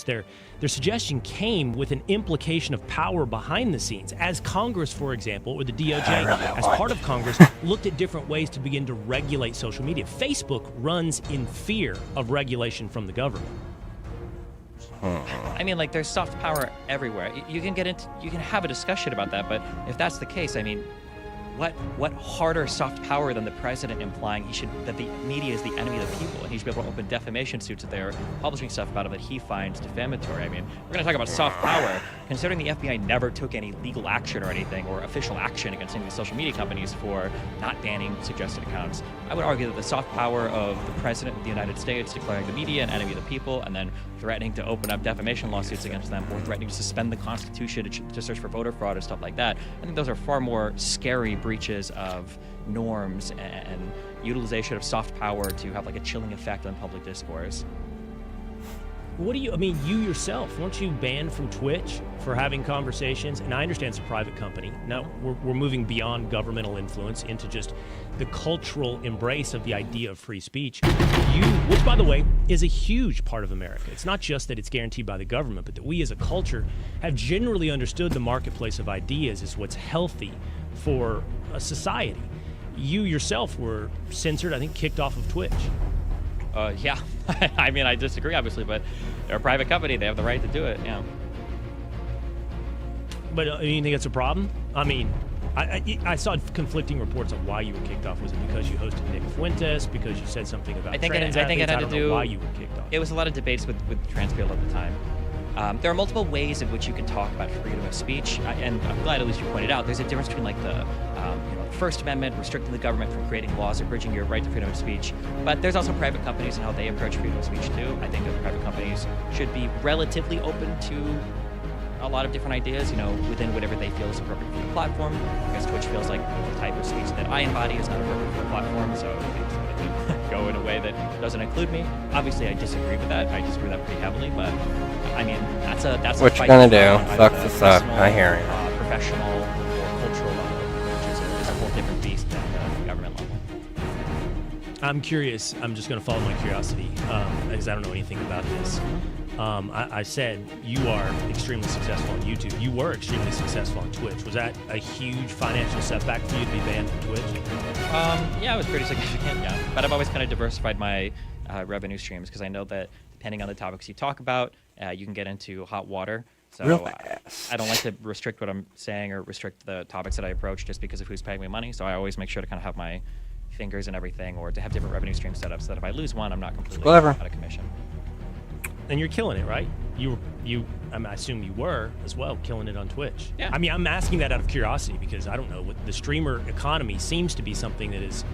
came with an implication of power behind the scenes. As Congress, for example, or the DOJ, as part of Congress, looked at different ways to begin to regulate social media. Facebook runs in fear of regulation from the government. I mean, like, there's soft power everywhere. You can have a discussion about that, but if that's the case, I mean, what harder soft power than the president implying that the media is the enemy of the people and he should be able to open defamation suits if they're publishing stuff about him that he finds defamatory? I mean, we're going to talk about soft power. Considering the FBI never took any legal action or anything or official action against any of the social media companies for not banning suggested accounts, I would argue that the soft power of the president of the United States declaring the media an enemy of the people and then threatening to open up defamation lawsuits against them or threatening to suspend the Constitution to search for voter fraud and stuff like that, I think those are far more scary breaches of norms and utilization of soft power to have like a chilling effect on public discourse. You yourself, weren't you banned from Twitch for having conversations? And I understand it's a private company. Now we're moving beyond governmental influence into just the cultural embrace of the idea of free speech. Which, by the way, is a huge part of America. It's not just that it's guaranteed by the government, but that we as a culture have generally understood the marketplace of ideas as what's healthy for a society. You yourself were censored, I think, kicked off of Twitch. Yeah. I mean, I disagree, obviously, but they're a private company. They have the right to do it, yeah. But you think it's a problem? I mean, I saw conflicting reports on why you were kicked off. Was it because you hosted Nick Fuentes? Because you said something about trans athletes? I think it had to do why you were kicked off. It was a lot of debates with trans people at the time. There are multiple ways in which you can talk about freedom of speech, and I'm glad at least you pointed out there's a difference between like the First Amendment, restricting the government from creating laws, abridging your right to freedom of speech. But there's also private companies and how they approach freedom of speech too. I think that private companies should be relatively open to a lot of different ideas, within whatever they feel is appropriate for the platform. I guess Twitch feels like the type of speech that I embody is not appropriate for the platform, so it could go in a way that doesn't include me. Obviously, I disagree with that. I disagree with that pretty heavily, but I mean, that's a what you gonna do? Sucks to suck. I hear you. Professional or cultural level, which is a whole different beast than the government level. I'm curious. I'm just going to follow my curiosity because I don't know anything about this. I said you are extremely successful on YouTube. You were extremely successful on Twitch. Was that a huge financial setback for you to be banned from Twitch? Yeah, it was pretty significant, yeah. But I've always kind of diversified my revenue streams because I know that depending on the topics you talk about, you can get into hot water. So I don't like to restrict what I'm saying or restrict the topics that I approach just because of who's paying me money. So I always make sure to kind of have my fingers and everything, or to have different revenue stream setups so that if I lose one, I'm not completely out of commission. And you're killing it, right? I assume you were as well killing it on Twitch. Yeah. I mean, I'm asking that out of curiosity because I don't know what the streamer economy seems to be something that is,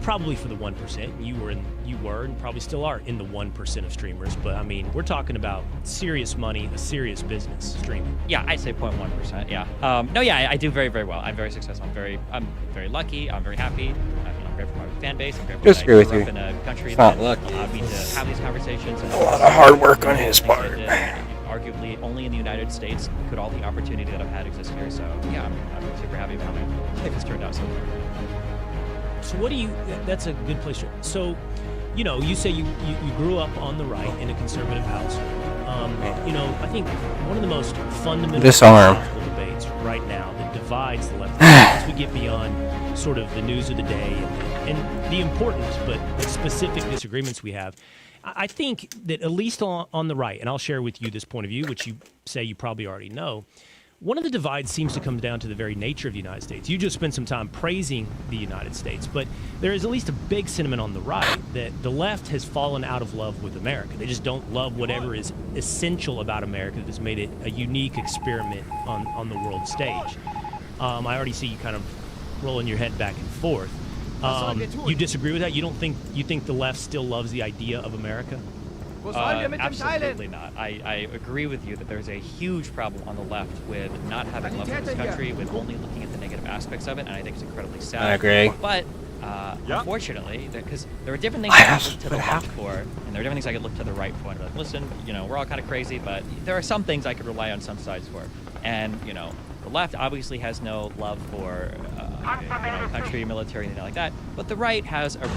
probably for the 1%. You were and probably still are in the 1% of streamers. But I mean, we're talking about serious money, a serious business streaming. Yeah, I'd say 0.1%. Yeah. I do very, very well. I'm very successful. I'm very lucky. I'm very happy. I'm grateful for my fan base. I'm grateful that I grew up in a country that allowed me to have these conversations. A lot of hard work on his part. Arguably, only in the United States could all the opportunity that I've had exist here. So yeah, I'm super happy about how my life has turned out so far. So that's a good place to, so, you say you grew up on the right in a conservative house. I think one of the most fundamental debates right now that divides the left and right as we get beyond sort of the news of the day and the important but specific disagreements we have, I think that at least on the right, and I'll share with you this point of view, which you say you probably already know, one of the divides seems to come down to the very nature of the United States. You just spent some time praising the United States, but there is at least a big sentiment on the right that the left has fallen out of love with America. They just don't love whatever is essential about America that has made it a unique experiment on the world stage. I already see you kind of rolling your head back and forth. You disagree with that? You think the left still loves the idea of America? Absolutely not. I agree with you that there's a huge problem on the left with not having love for this country, with only looking at the negative aspects of it, and I think it's incredibly sad. I agree. But unfortunately, because there are different things I can look to the left for, and there are different things I can look to the right for. And be like, listen, we're all kind of crazy, but there are some things I could rely on some sides for. And the left obviously has no love for country, military, anything like that. But the right has a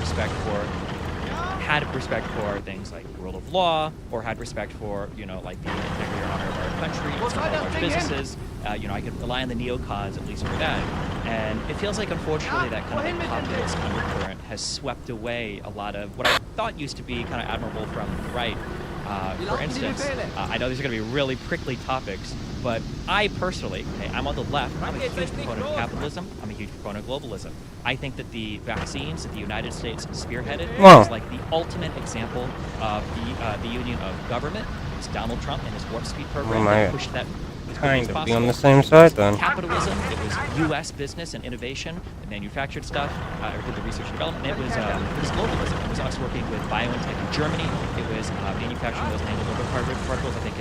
had respect for things like the rule of law, or had respect for, like the integrity or honor of our country, and some of our large businesses. I could rely on the neocons at least for that. And it feels like, unfortunately, that kind of populist undercurrent has swept away a lot of what I thought used to be kind of admirable from the right. For instance, I know these are going to be really prickly topics, but I personally, I'm on the left. I'm a huge proponent of capitalism. I'm a huge proponent of globalism. I think that the vaccines that the United States spearheaded is like the ultimate example of the union of government. It's Donald Trump and his Warp Speed program that pushed that. Kind of be on the same side then. Capitalism, it was U.S. business and innovation that manufactured stuff, or did the research and development. It was globalism. It was us working with BioNTech in Germany. It was manufacturing those nanoparticles, I think,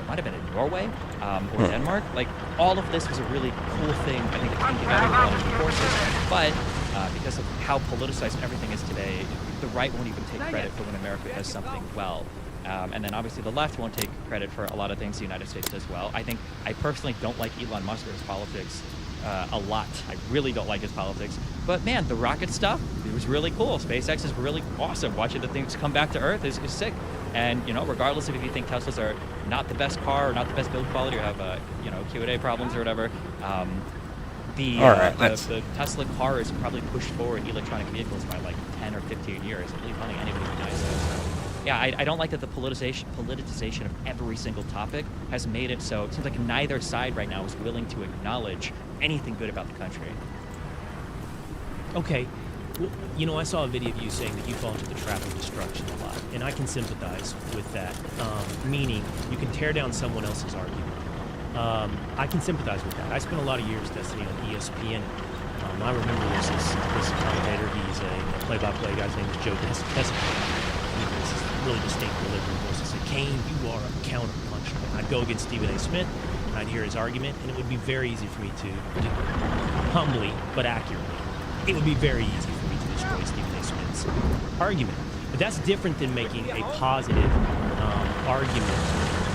might have been in Norway or Denmark. Like, all of this was a really cool thing, I think, that came together with all these forces. But because of how politicized everything is today, the right won't even take credit for when America does something well. And then obviously the left won't take credit for a lot of things the United States does well. I personally don't like Elon Musk or his politics a lot. I really don't like his politics. But man, the rocket stuff, it was really cool. SpaceX is really awesome. Watching the things come back to Earth is sick. And regardless of if you think Teslas are not the best car or not the best build quality or have Q&A problems or whatever, the Tesla car is probably pushed forward electronic vehicles by like 10 or 15 years. I believe only anybody would nice. Yeah, I don't like that the politicization of every single topic has made it so it seems like neither side right now is willing to acknowledge anything good about the country. Okay. Well, I saw a video of you saying that you fall into the trap of destruction a lot, and I can sympathize with that, meaning you can tear down someone else's argument. I can sympathize with that. I spent a lot of years testing on ESPN. I remember this commentator. He's a play-by-play guy. His name is Joe Tessitore. This is really distinct delivery voice. He said, "Kane, you are a counterpuncher." I'd go against Stephen A. Smith, and I'd hear his argument, and it would be very easy for me to humbly but accurately, it would be very easy for me to destroy Stephen A. Smith's argument. But that's different than making a positive argument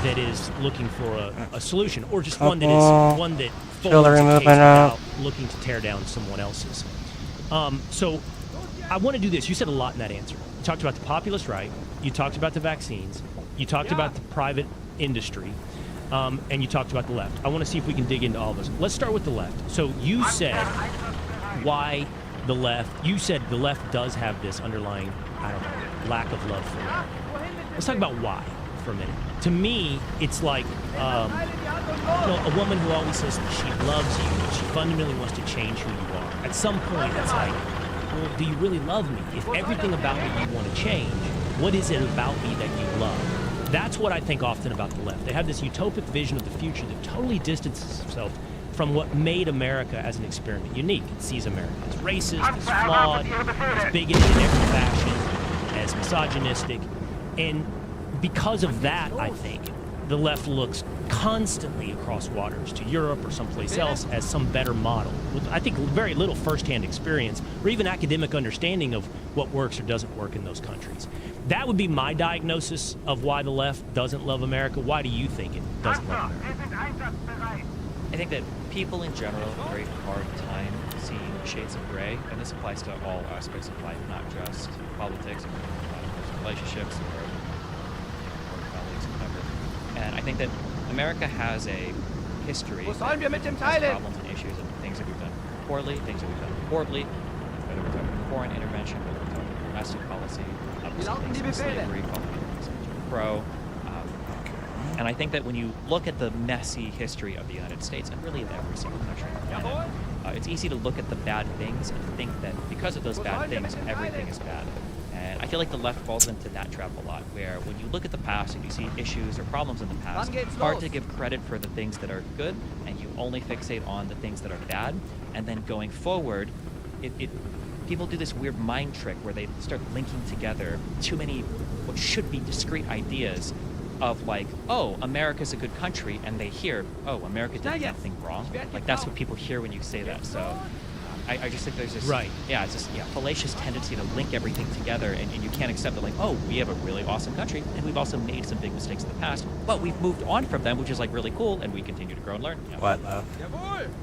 that is looking for a solution, or just one that is one that forwards a case without looking to tear down someone else's. So I want to do this. You said a lot in that answer. You talked about the populist right. You talked about the vaccines. You talked about the private industry, and you talked about the left. I want to see if we can dig into all of this. Let's start with the left. So you said why the left. You said the left does have this underlying, I don't know, lack of love for America. Let's talk about why for a minute. To me, it's like a woman who always says that she loves you, but she fundamentally wants to change who you are. At some point, it's like, well, do you really love me? If everything about me you want to change, what is it about me that you love? That's what I think often about the left. They have this utopic vision of the future that totally distances itself from what made America as an experiment unique. It sees America as racist, as flawed, as bigoted in every fashion, as misogynistic. And because of that, I think, the left looks constantly across waters to Europe or someplace else as some better model, with, I think, very little firsthand experience or even academic understanding of what works or doesn't work in those countries. That would be my diagnosis of why the left doesn't love America. Why do you think it doesn't love America? I think that people in general have a very hard time seeing shades of gray, and this applies to all aspects of life, not just politics, or relationships, or colleagues, whatever. And I think that America has a history of problems and issues and things that we've done poorly, things that we've done horribly, whether we're talking foreign intervention, whether we're talking domestic policy, things like slavery, pro. And I think that when you look at the messy history of the United States, and really of every single country on the planet, it's easy to look at the bad things and think that because of those bad things, everything is bad. And I feel like the left falls into that trap a lot, where when you look at the past and you see issues or problems in the past, it's hard to give credit for the things that are good, and you only fixate on the things that are bad. And then going forward, people do this weird mind trick where they start linking together too many what should be discrete ideas of like, oh, America's a good country, and they hear, oh, America did nothing wrong. Like that's what people hear when you say that. So I just think there's this, it's this fallacious tendency to link everything together, and you can't accept that like, oh, we have a really awesome country, and we've also made some big mistakes in the past, but we've moved on from them, which is like really cool, and we continue to grow and learn. What?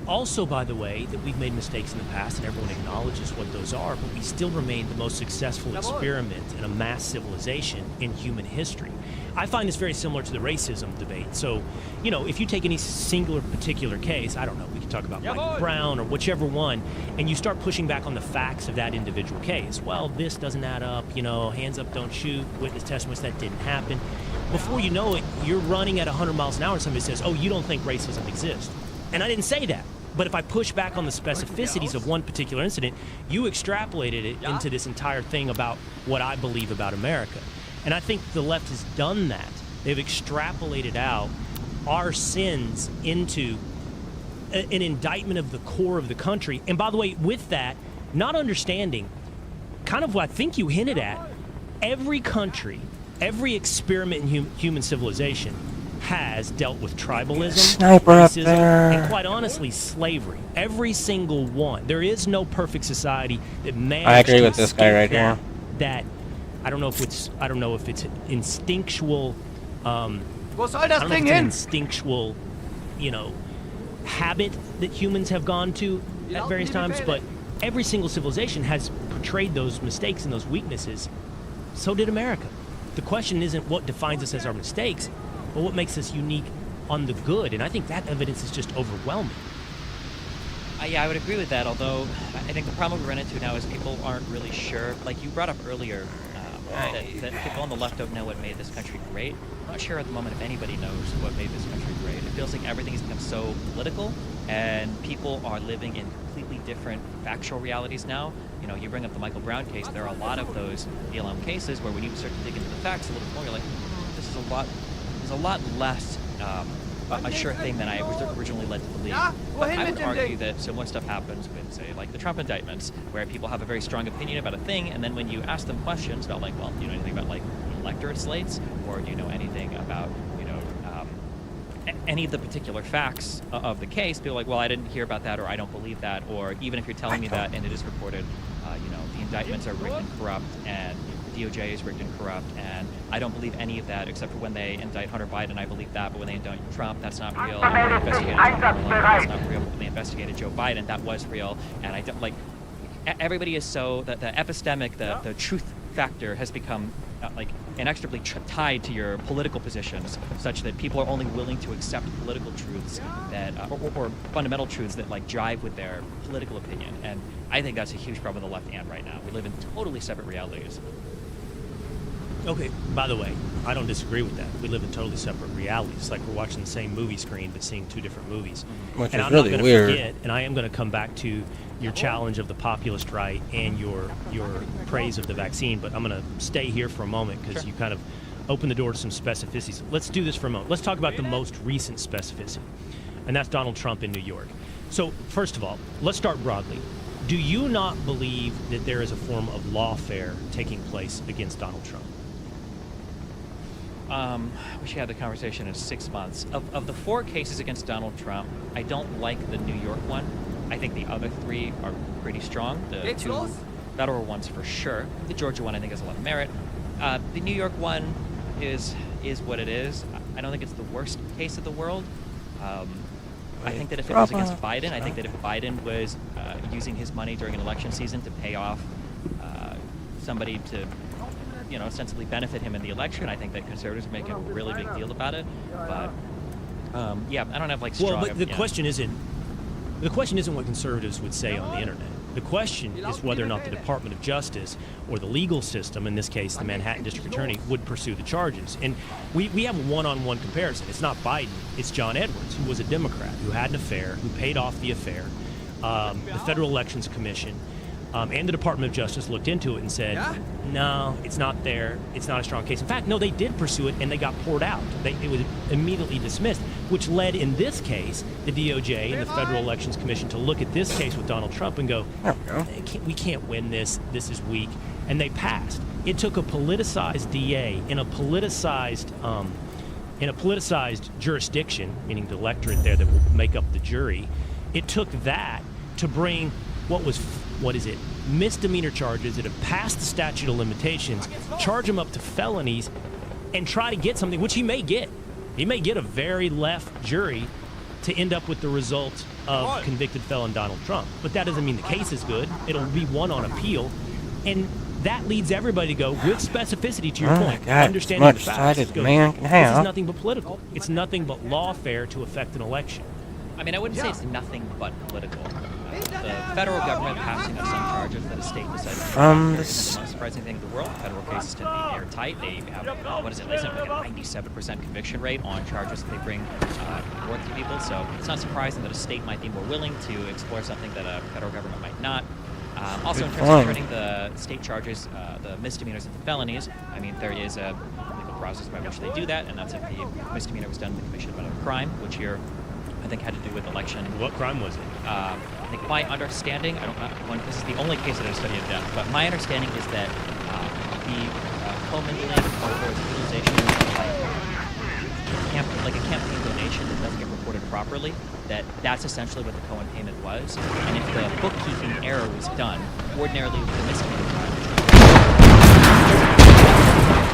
Also, by the way, that we've made mistakes in the past, and everyone acknowledges what those are, but we still remain the most successful experiment in a mass civilization in human history. I find this very similar to the racism debate. So, you know, if you take any singular particular case, I don't know, we could talk about Michael Brown or whichever one, and you start pushing back on the facts of that individual case. Well, this doesn't add up, you know, hands up, don't shoot, witness testimonies, that didn't happen. Before you know it, you're running at 100 miles an hour and somebody says, oh, you don't think racism exists. And I didn't say that. But if I push back on the specificities of one particular incident, you extrapolated it into this entire thing about what I believe about America. And I think the left has done that. They've extrapolated out our sins into an indictment of the core of the country. And by the way, with that, not understanding, kind of what I think you hinted at, every country, every experiment in human civilization has dealt with tribalism, racism, and quite honestly, slavery. Every single one. There is no perfect society that managed I agree with this guy right here. That I don't know if it's instinctual. Instinctual, you know, habit that humans have gone to at various times, but every single civilization has portrayed those mistakes and those weaknesses. So did America. The question isn't what defines us as our mistakes, but what makes us unique on the good. And I think that evidence is just overwhelming. Yeah, I would agree with that, although I think the problem we run into now is people aren't really sure. Like you brought up earlier, that people on the left don't know what made this country great. I'm not sure at the moment if anybody knows what made this country great. It feels like everything has become so political, and people are living in completely different factual realities now. You know, you bring up the Michael Brown case. There are a lot of those BLM cases where when you start to dig into the facts a little more, you're like, this is a lot less a sure thing than I was originally led to believe. But I would argue that similar stuff happens with, say, like the Trump indictments, where people have a very strong opinion about a thing, and then when you ask them questions about, like, well, do you know anything about, like, electorate slates, or do you know anything about, you know, any of the particular facts of the case, people are like, well, I didn't hear about that, or I don't believe that, or even if you're telling me that and it is reported, you know, the indictments are rigged and corrupt, and DOJ is rigged and corrupt, and I don't believe any of that except for when they indict Hunter Biden, I believe that, but when they indict Trump, that's not real. When they investigated that's not real. When they investigated Joe Biden, that was real. And I don't, like, everybody is so, the epistemic, the truth factor has become like inextricably tied to your political positions, such that people are only willing to accept political truths that, or fundamental truths that like jive with their political opinion. And I think that's a huge problem with the left and right now. We live in totally separate realities. Okay, by the way, I don't disagree with that. We live in totally separate realities. It's like we're watching the same movie screen but seeing two different movies. Which and is I'm really not gonna weird. Forget, and I am going to come back to your challenge of the populist right and your praise of the vaccine, but I'm going to stay here for a moment because you kind of opened the door to some specificities. Let's do this for a moment. Let's talk about the most recent specificity, and that's Donald Trump in New York. So, first of all, let's start broadly. Do you not believe that there is a form of lawfare taking place against Donald Trump? We should have the conversation in 6 months. Of the 4 cases against Donald Trump, I don't like the New York one. I think the other 3 are pretty strong. The 2 federal ones for sure. The Georgia one I think has a lot of merit. The New York one is what it is. I don't think it's the worst case of the world. I think that if it was against Biden, I think that if Biden was using his money during an election season to pay off somebody to, ostensibly benefit him in the election, I think that conservatives are making a really big deal about it. But yeah, I don't have like strong. Well, but the question isn't what conservatives would say on the internet. The question is whether or not the Department of Justice or the legal system, in this case the Manhattan District Attorney, would pursue the charges. And we have a one-on-one comparison. It's not Biden, it's John Edwards, who was a Democrat, who had an affair, who paid off the affair. The Federal Elections Commission and the Department of Justice looked into it and said, no, it's not there. It's not a strong case. In fact, no, they did pursue it, and they got poured out. It was immediately dismissed, which led, in this case, the DOJ and the Federal Elections Commission to look at this case with Donald Trump and go, we can't win this. This is weak. And they passed. It took a politicized DA in a politicized jurisdiction, meaning the electorate there that will make up the jury. It took that to bring misdemeanor charges that have passed the statute of limitations, charge him up to felonies, and try to get something, which he may get. He may get a very left jury to end up with the result of convicted felon Donald Trump. But that doesn't mean the case is good. It'll be one on appeal. And that leads everybody to go, with specificity to your point, understanding the facts. This is nothing but political. It's nothing but lawfare to affect an election. I mean, I wouldn't say it's nothing but political. The federal government passing us some charges that a state decided to carry is the most surprising thing in the world. Federal cases tend to be airtight. They have, isn't it like a 97% conviction rate on charges that they bring forth to people. So it's not surprising that a state might be more willing to explore something that a federal government might not. Also, in terms of turning the state charges, the misdemeanors into felonies, I mean, there is a legal process by which they do that, and that's if the misdemeanor was done in the commission of another crime, which here I think had to do with election. What crime was it? I think my understanding, I don't know, this is the only case that I've studied in depth, but my understanding is that the commingling or the utilization of like a campaign donation that doesn't get reported properly, that's essentially what the Cohen payment was. And if the bookkeeping error was done, ordinarily with the misdemeanor crime,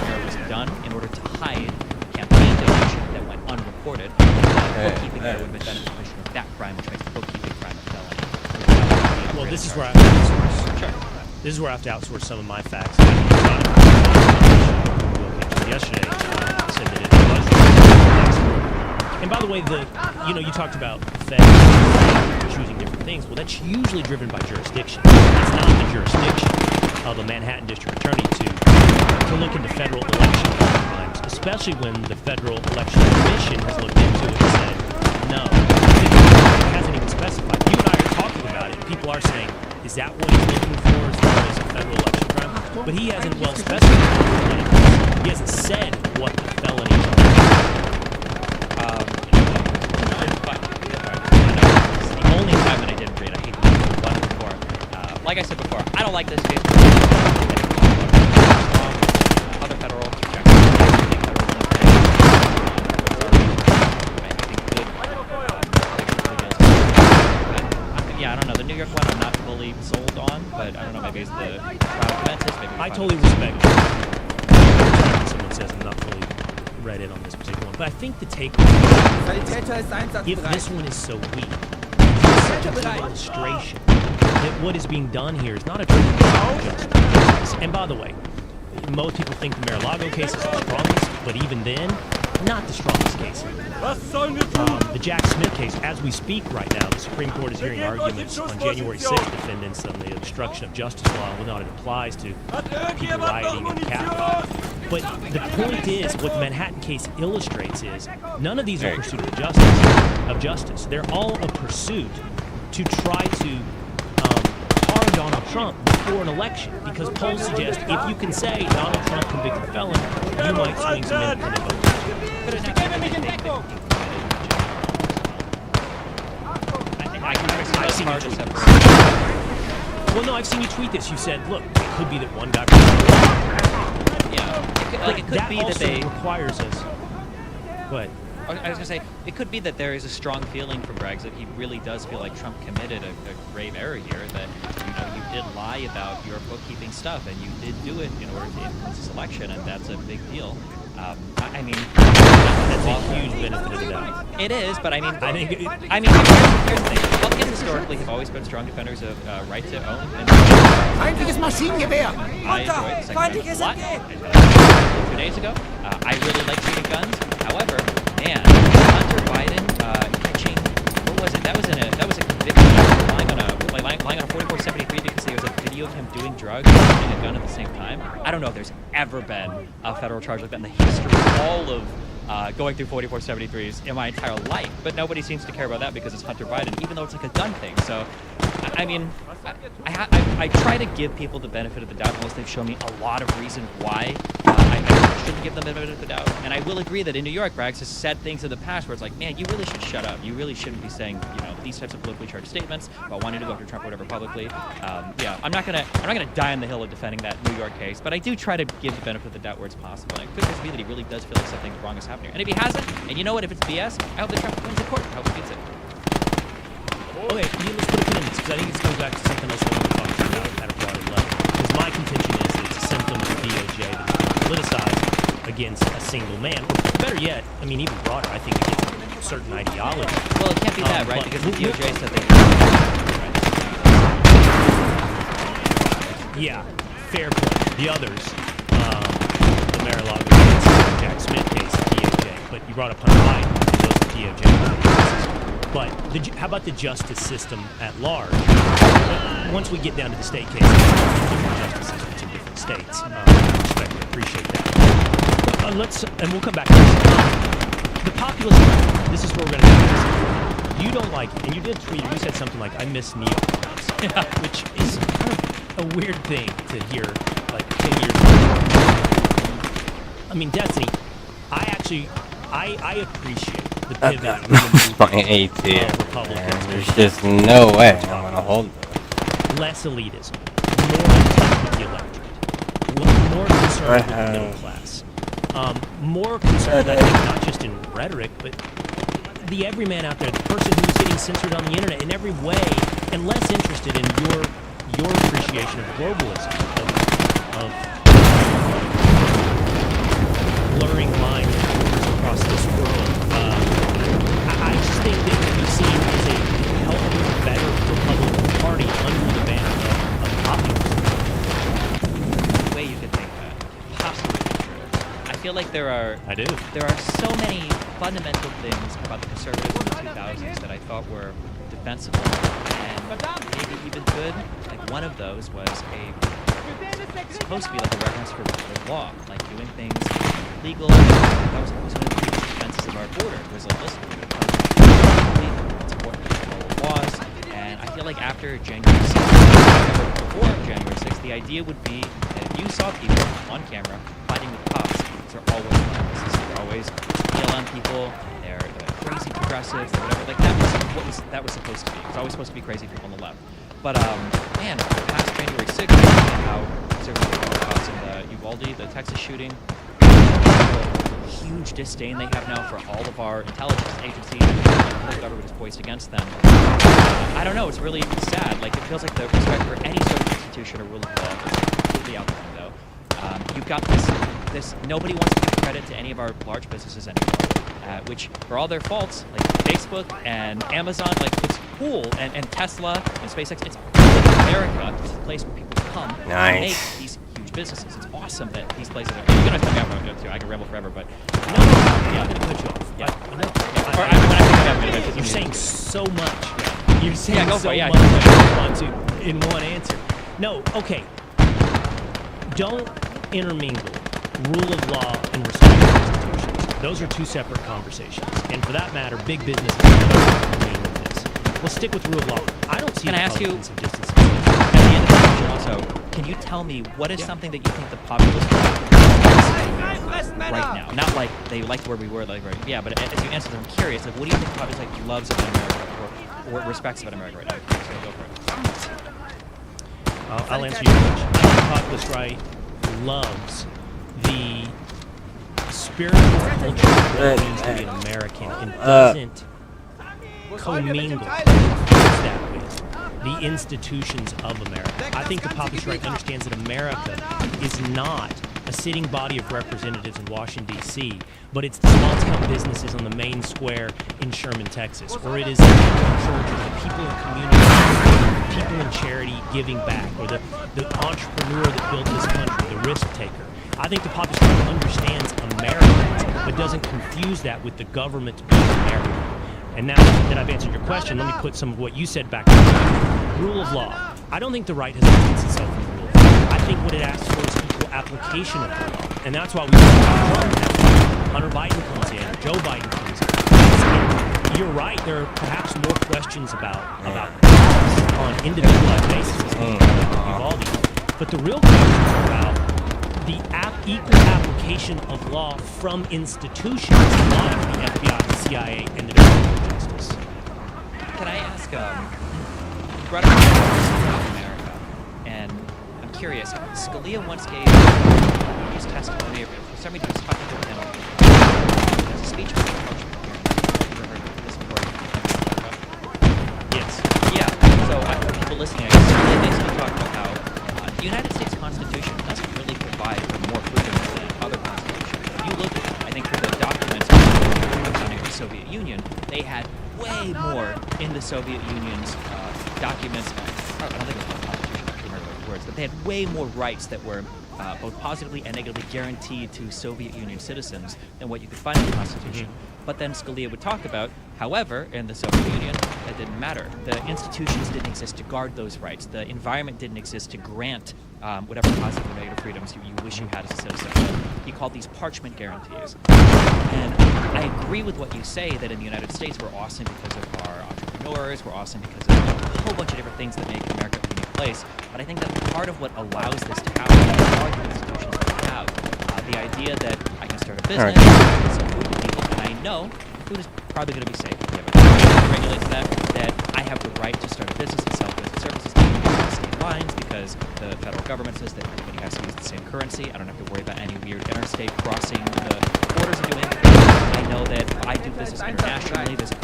error was done in order to hide campaign donation that went unreported. Bookkeeping error would have been done in the commission of that crime, which makes the bookkeeping crime a felony. Well, this is where I have to outsource. Sure. This is where I have to outsource some of my facts. Yesterday, said that it was. And by the way, you talked about the Fed choosing different things. Well, that's usually driven by jurisdiction. It's not the jurisdiction of a Manhattan District Attorney to look into federal election crimes, especially when the Federal Election Commission has looked into it and said, no, it hasn't even specified. You and I are talking about it. People are saying, is that what he's looking for as far as a federal election crime? But he hasn't well specified. He hasn't said what the felony is. The only time that I didn't read, I hate to read one before. Like I said before, I don't like this case. Other federal I don't know. The New York one I'm not fully sold on, but I don't know. Maybe it's the trial commences. Maybe I totally respect it. Someone says I'm not fully read in on this particular one, but I think the takeaway, if this one is so weak, it's such a good illustration that what is being done here is not a justice. And by the way, most people think the Mar-a-Lago case is the strongest, but even then, not the strongest case. The Jack Smith case, as we speak right now, the Supreme Court is hearing arguments on January 6th, defendants on the obstruction of justice law, whether or not it applies to people rioting in the Capitol. But the point is, what the Manhattan case illustrates is, none of these are pursuit of justice. They're all a pursuit to try to harm Donald Trump before an election, because polls suggest if you can say Donald Trump convicted felon, you might swing some independent voters. Well, no, I've seen you tweet this. You said, look, it could be that one guy... Yeah, it could be that they... requires us... But I was going to say, it could be that there is a strong feeling from Braggs that he really does feel like Trump committed a grave error here, that, you did lie about your bookkeeping stuff, and you did do it in order to influence this election, and that's a big deal. I mean, that's a huge benefit of the doubt. It is, but here's the thing. Republicans historically have always been strong defenders of right to own. Feindliches Maschinengewehr! I enjoyed the Feindliches Second Entgegen! Amendment 2 days ago. I really like shooting guns. However, man, Hunter Biden catching, what was it? That was a conviction lying on a 4473 because there was a video of him doing drugs and shooting a gun at the same time. I don't know if there's ever been a federal charge like that in the history of all of going through 4473s in my entire life, but nobody seems to care about that because it's Hunter Biden, even though it's like a gun thing. So, I mean, I try to give people the benefit of the doubt unless they've shown me a lot of reason why I shouldn't give them the benefit of the doubt. And I will agree that in New York, Braggs has said things in the past where it's like, man, you really should shut up. You really shouldn't be saying, these types of politically charged statements about wanting to go after Trump or whatever publicly. Yeah, I'm not gonna die on the hill of defending that New York case, but I do try to give the benefit of the doubt where it's possible. And it could just be that he really does feel like something wrong is happening. And if he hasn't, and you know what, if it's BS, I hope that Trump wins in court. I hope he beats it. Okay, let's put a pin in this, because I think this goes back to something else I want to talk to you about at a broader level. Because my contention is that it's a symptom of the DOJ that is politicized against a single man, or better yet, I mean, even broader, I think against a certain ideology. Well, it can't be that, right? Because the DOJ said they... Yeah, fair point. The others, the Mar-a-Lago case, the Jack Smith case, DOJ, but you brought up Hunter Biden, those are DOJ cases. But how about the justice system at large? Once we get down to the state cases, different justice systems in different states. I respect and appreciate that. And we'll come back to this. The populist, this is where we're going to go. You don't like it, and you did tweet, you said something like, I miss neocons, which is kind of a weird thing to hear, like, 10 years ago. I mean, Destiny, I appreciate the pivot of Republicans. There's just no way I'm going to hold this. Less elitism, more intent with the electorate, more concern with the middle class, more concern, I think, not just in rhetoric, but the everyman out there, the person who's getting censored on the internet in every way, and less interested in your appreciation of globalism, of blurring lines across this world. I just think that what we've seen is a healthier, better Republican Party under the banner of populism. The way you could think that, possibly true. I feel like there are so many fundamental things about the conservatives in the 2000s that I thought were defensible and maybe even good. Like one of those was supposed to be like a reference for law, like doing things legal. That was one of the biggest defenses of our border. It was like, listen, we're going to come it's important to follow laws. And I feel like after January 6th, before January 6th, the idea would be that if you saw people on camera fighting with cops, they're always racist. They're always on people. They're crazy progressives. Or whatever. Like that was supposed to be. It was always supposed to be crazy people on the left. But man, past January 6th, how conservative cops in Uvalde, the Texas shooting, the huge disdain they have now for all of our intelligence agencies, the whole government is poised against them. I don't know. It's really sad. Like it feels like the respect for any sort of institution or rule of law is completely out the window. You've got this. Nobody wants to give credit to any of our large businesses anymore. Which, for all their faults, like Facebook and Amazon, like it's cool, and Tesla and SpaceX, it's America. It's a place where people come and make these huge huge businesses. It's awesome that these places are. You're gonna cut me off, too. I can ramble forever, but no, yeah, I'm gonna cut you off. Yeah, I know. Or when I think I'm gonna You're saying so much. Yeah. You're saying go so for it, yeah. much that you want to in one answer. No, okay. Don't intermingle rule of law and respect for institutions. Those are two separate conversations. And for that matter, big business is this. Let's stick with rule of law. I don't see. Can I ask you? Of distance. At the end of the question, also, can you tell me what is something that you think the populace right now? Not like they liked where we were, like right. Yeah, but as you answer them, I'm curious. Like, what do you think the populace like loves about America or respects about America right now? So go for it. I'll answer your question. I think the populist right loves the spiritual culture of what it means to be an American and doesn't commingle that with the institutions of America. I think the populist right understands that America is not a sitting body of representatives in Washington, D.C., but it's the small-town businesses on the main square in Sherman, Texas, or it is the churches, the people in community, people in charity giving back, or the entrepreneur that built this country, the risk taker. I think the populist right understands Americans, but doesn't confuse that with the government being American. And now that I've answered your question, let me put some of what you said back to rule of law. I don't think the right has distanced itself from the rule of law. I think what it asks for is equal application of the law. And that's why we Hunter Biden comes in, Joe Biden comes in. You're right, there are perhaps more questions about on individualized basis Uvalde. But the real questions are about the equal application of law from institutions like the FBI, the CIA, and the Department of Justice. Can I ask, you brought up America, and I'm curious, Scalia once gave his testimony, for some reason he was talking to him as a speech from the Parchment Hearing. Have you ever heard this before? Yes. Yeah, so for people listening, I guess they basically talked about how the United States Constitution doesn't really provide for more freedoms than other constitutions. If you look at, I think, for the documents of the Soviet Union, they had way more in the Soviet Union's documents. I don't think it was the Constitution, I can't remember the words, but they had way more rights that were both positively and negatively guaranteed to Soviet Union citizens than what you could find in the Constitution. But then Scalia would talk about, however, in the Soviet Union, that didn't matter. The institutions didn't exist to guard those rights. The environment didn't exist to grant whatever positive or negative freedoms you wish you had as a citizen. He called these parchment guarantees. And I agree with what you say, that in the United States we're awesome because of our entrepreneurs, we're awesome because of a whole bunch of different things that make America a unique place. But I think that part of what allows this to happen are the institutions that we have. The idea that I can start a business, I can sell food to people, and I know food is probably going to be safe. We have a government that regulates that I have the right to start a business and sell goods and services across state lines because the federal government says that everybody has to use the same currency. I don't have to worry about any weird interstate crossing the borders and doing anything. I know that if I do business internationally, there's a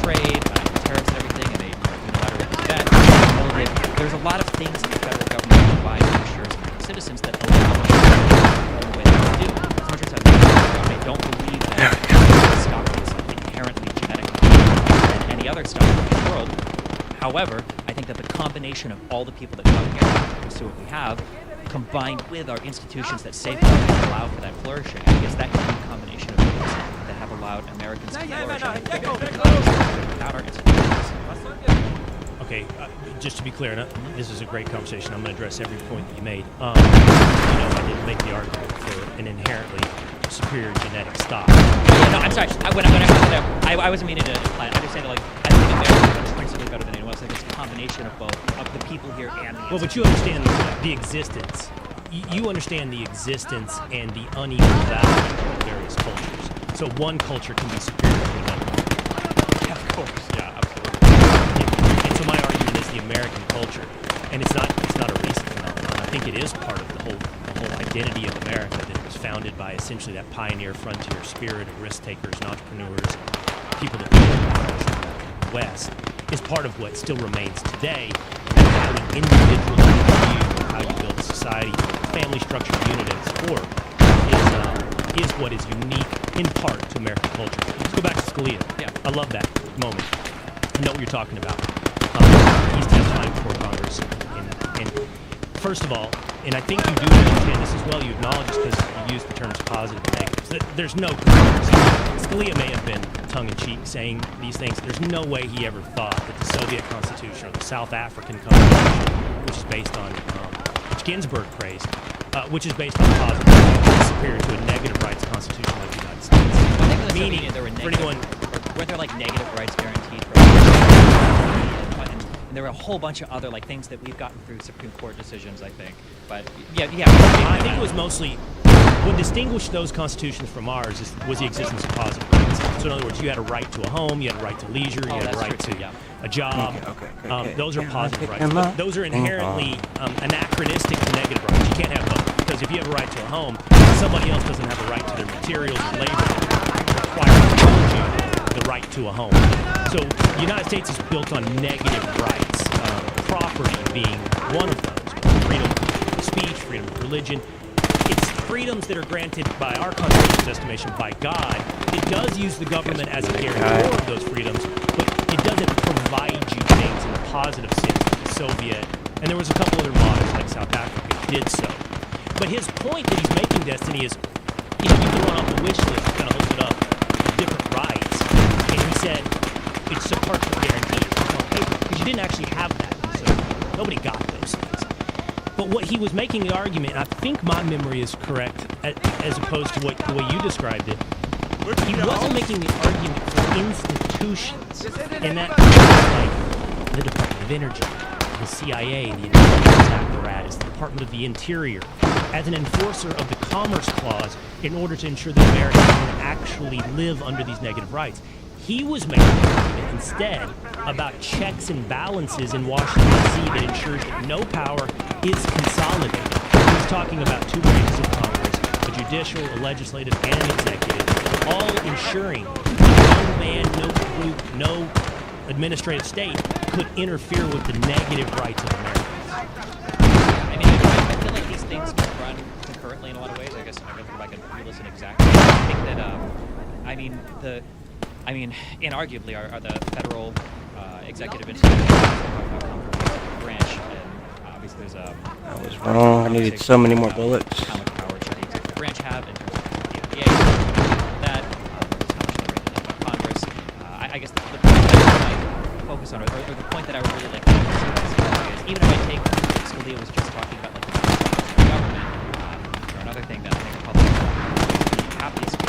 trade, tariffs and everything, and they unilaterally do that. I know that there's a lot of things that the federal government provides to ensure citizens that allow them to do the way they do. As much as I don't believe that stock is inherently genetic than any other stock in the world. However, I think that the combination of all the people that come here to pursue what we have, combined with our institutions that safeguard and allow for that flourishing, I guess that can be a combination of things that have allowed Americans to flourish without our institutions. Okay, just to be clear, this is a great conversation. I'm going to address every point that you made. I didn't make the argument for an inherently superior genetic stock. Yeah, no, I'm sorry. When I brought that up, I wasn't meaning to imply. I just saying that, I think America is principally better than anyone else. I think it's a combination of both, of the people here and the. Well, but you understand the existence. You understand the existence and the unequal value of various cultures. So one culture can be superior to another. Yeah, of course. Yeah, absolutely. And so my argument is the American culture, and it's not a recent phenomenon. I think it is part of the whole identity of America, that it was founded by essentially that pioneer frontier spirit of risk takers and entrepreneurs, people that live in the West, is part of what still remains today. And how we individually view how you build a society, family structure, unit, and support is what is unique in part to American culture. Let's go back to Scalia. Yeah. I love that moment. I know what you're talking about. He's testifying before Congress, and first of all, and I think you do understand this as well, you acknowledge this because you use the terms positive and negatives. There's no comparison. Scalia may have been tongue-in-cheek saying these things. There's no way he ever thought that the Soviet Constitution or the South African Constitution, which is based on, which Ginsburg praised, which is based on positive rights, is superior to a negative rights constitution like the United States. I think the Meaning, Soviet, there were for negative, anyone, weren't there like negative rights guaranteed for and there were a whole bunch of other like things that we've gotten through Supreme Court decisions, I think. But yeah. I think it was mostly what distinguished those constitutions from ours was the existence of positive rights. So in other words, you had a right to a home, you had a right to leisure, you had a right to a job. Okay. Those are positive rights. But those are inherently anachronistic to negative rights. You can't have both, because if you have a right to a home, somebody else doesn't have a right to their materials or labor requiring you the right to a home. So the United States is built on negative rights, property being one of those, freedom of speech, freedom of religion. It's freedoms that are granted by our Constitution's estimation by God. It does use the government as a guarantor of those freedoms, but it doesn't provide you things in a positive sense like the Soviet, and there was a couple other models like South Africa did so. But his point that he's making, Destiny, is you can run off the wish list, kind of holds it up, different rights, and he said it's a partial guarantee, it's on paper, because you didn't actually have that, so nobody got those things. But what he was making the argument, and I think my memory is correct, as opposed to the way you described it, he wasn't making the argument for institutions, and that like the Department of Energy, the CIA, the intelligence apparatus, the Department of the Interior, as an enforcer of the Commerce Clause in order to ensure that Americans can actually live under these negative rights. He was making an argument instead about checks and balances in Washington, D.C. that ensures that no power is consolidated. He's talking about two branches of Congress, a judicial, a legislative, and an executive, all ensuring that no man, no group, no administrative state could interfere with the negative rights of Americans. I mean, I feel like these things can run concurrently in a lot of ways. I guess if I could re-listen exactly. I think that, inarguably, are the federal executive institutions branch, and obviously there's a... I was wrong. I needed so many more bullets. How much power should the executive branch have in terms of the FDA, that, how much Congress. I guess the point that I might focus on, or the point that I would really like to focus on is, even if I take Scalia was just talking about like the government, or another thing that I think Republicans are happiest to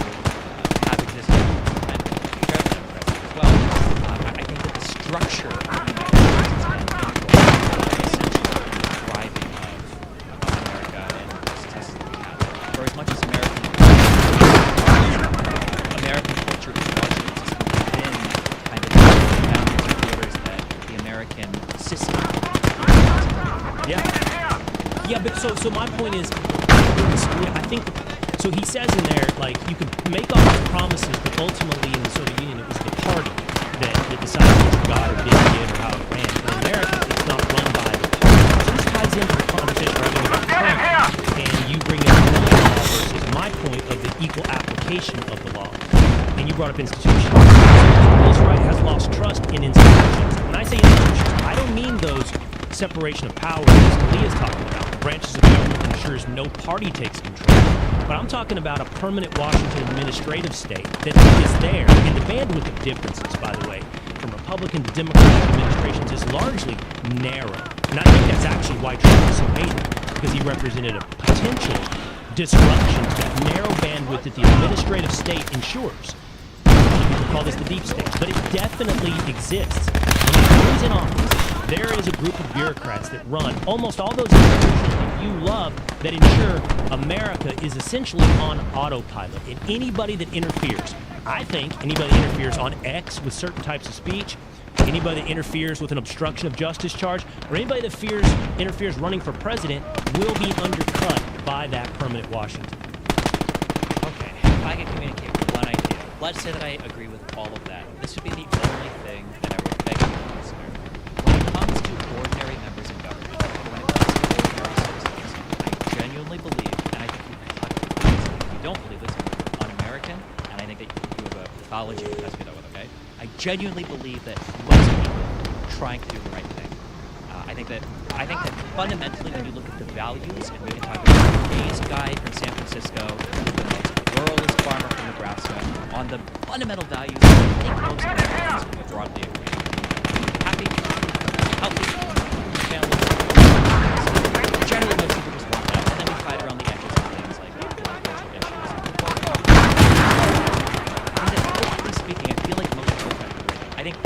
have existed and future Democrats as well. I think that the structure of the United States has been essential driving of America and the successes that we have. For as much as American culture is largely within kind of the borders that the American system. Yeah, but so my point is, I think, so he says in there, like, you can make all these promises, but ultimately in the Soviet Union, it was the party that decided what you got or didn't get or how it ran. In America, it's not run by the party. So this ties into the conversation we're having about Trump, and you bring up the law versus my point of the equal application of the law. And you brought up institutions. This right has lost trust in institutions. When I say institutions, I don't mean those separation of powers that Scalia's talking about. Branches of government ensures no party takes control. But I'm talking about a permanent Washington administrative state that is there. And the bandwidth of differences, by the way, from Republican to Democratic administrations is largely narrow. And I think that's actually why Trump was so hated, because he represented a potential disruption to that narrow bandwidth that the administrative state ensures. People call this the deep state, but it definitely exists. When he's in office, there is a group of bureaucrats that run almost all those institutions that you love that ensure America is essentially on autopilot. And anybody that interferes, I think anybody that interferes on X with certain types of speech, anybody that interferes with an obstruction of justice charge, or anybody that interferes running for president will be undercut by that permanent Washington. Okay, if I can communicate one idea, let's say that I agree with all of that. This would be the only thing that I would beg you to consider. When it comes to ordinary members of government, when it comes to ordinary citizens, I genuinely believe, and I think you can talk to this, if you don't believe this, you're un-American, and I think that you have a pathology to test me that with, okay? I genuinely believe that most people are trying to do the right thing. I think that I think that fundamentally, when you look at the values, and we can talk about today's guy from San Francisco, the most ruralist farmer from Nebraska, on the fundamental values, I think most Americans would broadly agree. Happy, healthy, family. Generally, most people just want that, and then we fight around the edges of things like cultural issues. And then, openly speaking, I feel like most people kind of agree. I think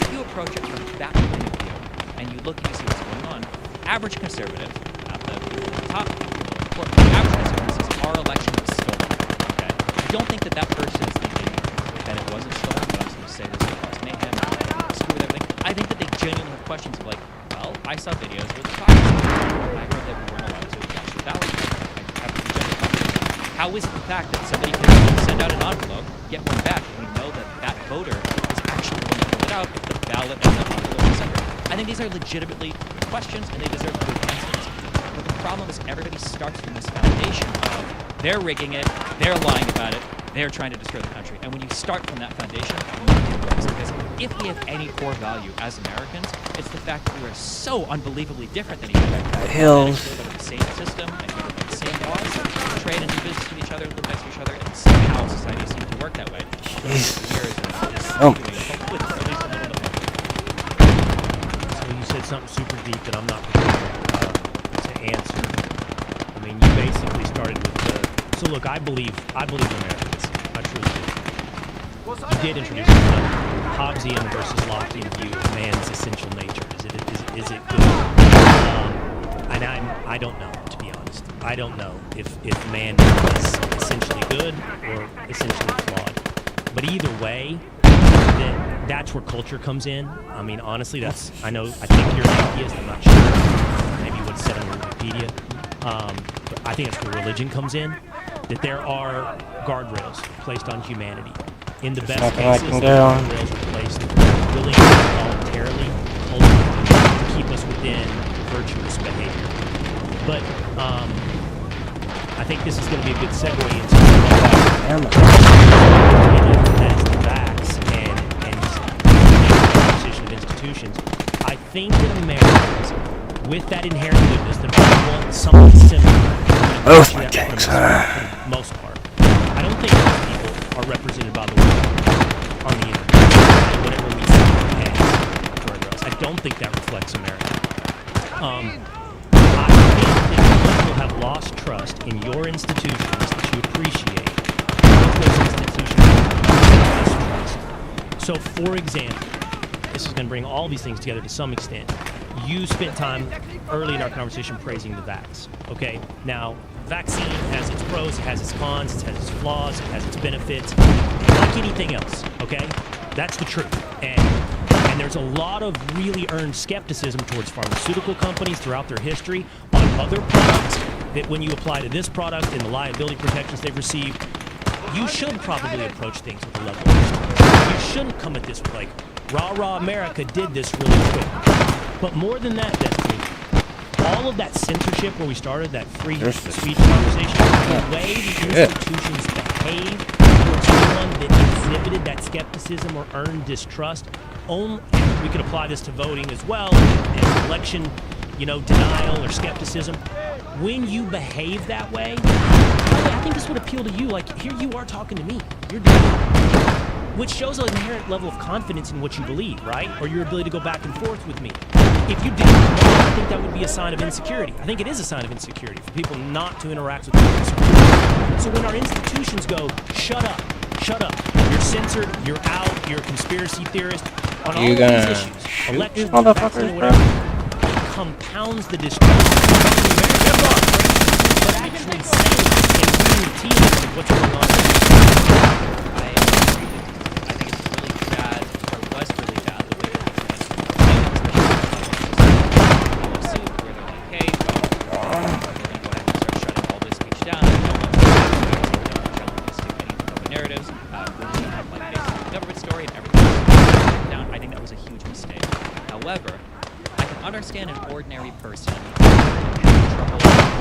if you approach it from that point of view, and you look and you see what's going on, average conservative, not the top, the average conservative says our election was stolen. Okay, I don't think that that person is thinking that it wasn't stolen, but I was going to say this across mayhem, screw with everything. I think that they genuinely have questions of like, well, I saw videos where the talking. I heard that we weren't allowed to watch the ballot. I have genuine questions. How is it the fact that somebody can send out an envelope, get one back, and we know that that voter is actually the one that filled it out if the ballot and the envelope is separate? I think these are legitimately questions, and they deserve good answers. But the problem is everybody starts from this foundation of they're rigging it, they're lying about it, they're trying to destroy the country. And when you start from that foundation, because if we have any core value as Americans, it's the fact that we are so unbelievably different than each other. Hills. We live under the same system, and we live under the same laws, trade and do business with each other, live next to each other, and somehow society seems to work that way. You said something super deep that I'm not prepared to answer. I mean, you basically started with the. So look, I believe in Americans. I truly do. You did introduce the Hobbesian versus Lockean view of man's essential nature. Is it good? And I don't know, to be honest. I don't know if man is essentially good or essentially flawed. But either way, that's where culture comes in. I mean, honestly, I think you're an atheist. I'm not sure. Maybe what it said on Wikipedia. But I think that's where religion comes in. That there are guardrails placed on humanity. In the best cases, the guardrails are placed willingly, voluntarily, to keep us within virtuous behavior. But I think this is going to be a good segue into that's the facts and position of institutions. I think that Americans, with that inherent goodness, that want something similar. Both my tanks. For the most part. I don't think most people are represented by the way on the internet. Whatever we see as guardrails. I don't think that reflects America. I think that people have lost trust in your institutions that you appreciate. Those institutions have distrust. So, for example, this is going to bring all these things together to some extent. You spent time early in our conversation praising the vax. Okay, now vaccine has its pros, it has its cons, it has its flaws, it has its benefits, like anything else. Okay, that's the truth. And there's a lot of really earned skepticism towards pharmaceutical companies throughout their history on other products that when you apply to this product and the liability protections they've received, you should probably approach things with a level of respect. You shouldn't come at this with like, rah, America did this really quick. But more than that, Destiny, all of that censorship where we started, that free speech conversation, the way the institutions behave towards someone that exhibited that skepticism or earned distrust, we could apply this to voting as well, and election, denial or skepticism. When you behave that way, I think this would appeal to you. Like, here you are talking to me. You're doing it. Which shows an inherent level of confidence in what you believe, right? Or your ability to go back and forth with me. If you didn't, I think that would be a sign of insecurity. I think it is a sign of insecurity for people not to interact with people. So when our institutions go, shut up, you're censored, you're out, you're a conspiracy theorist, on all of these issues, elections, vaccine, whatever, it compounds the distrust of America, but actually saying and bringing the team of what's going on. However, I can understand an ordinary person having trouble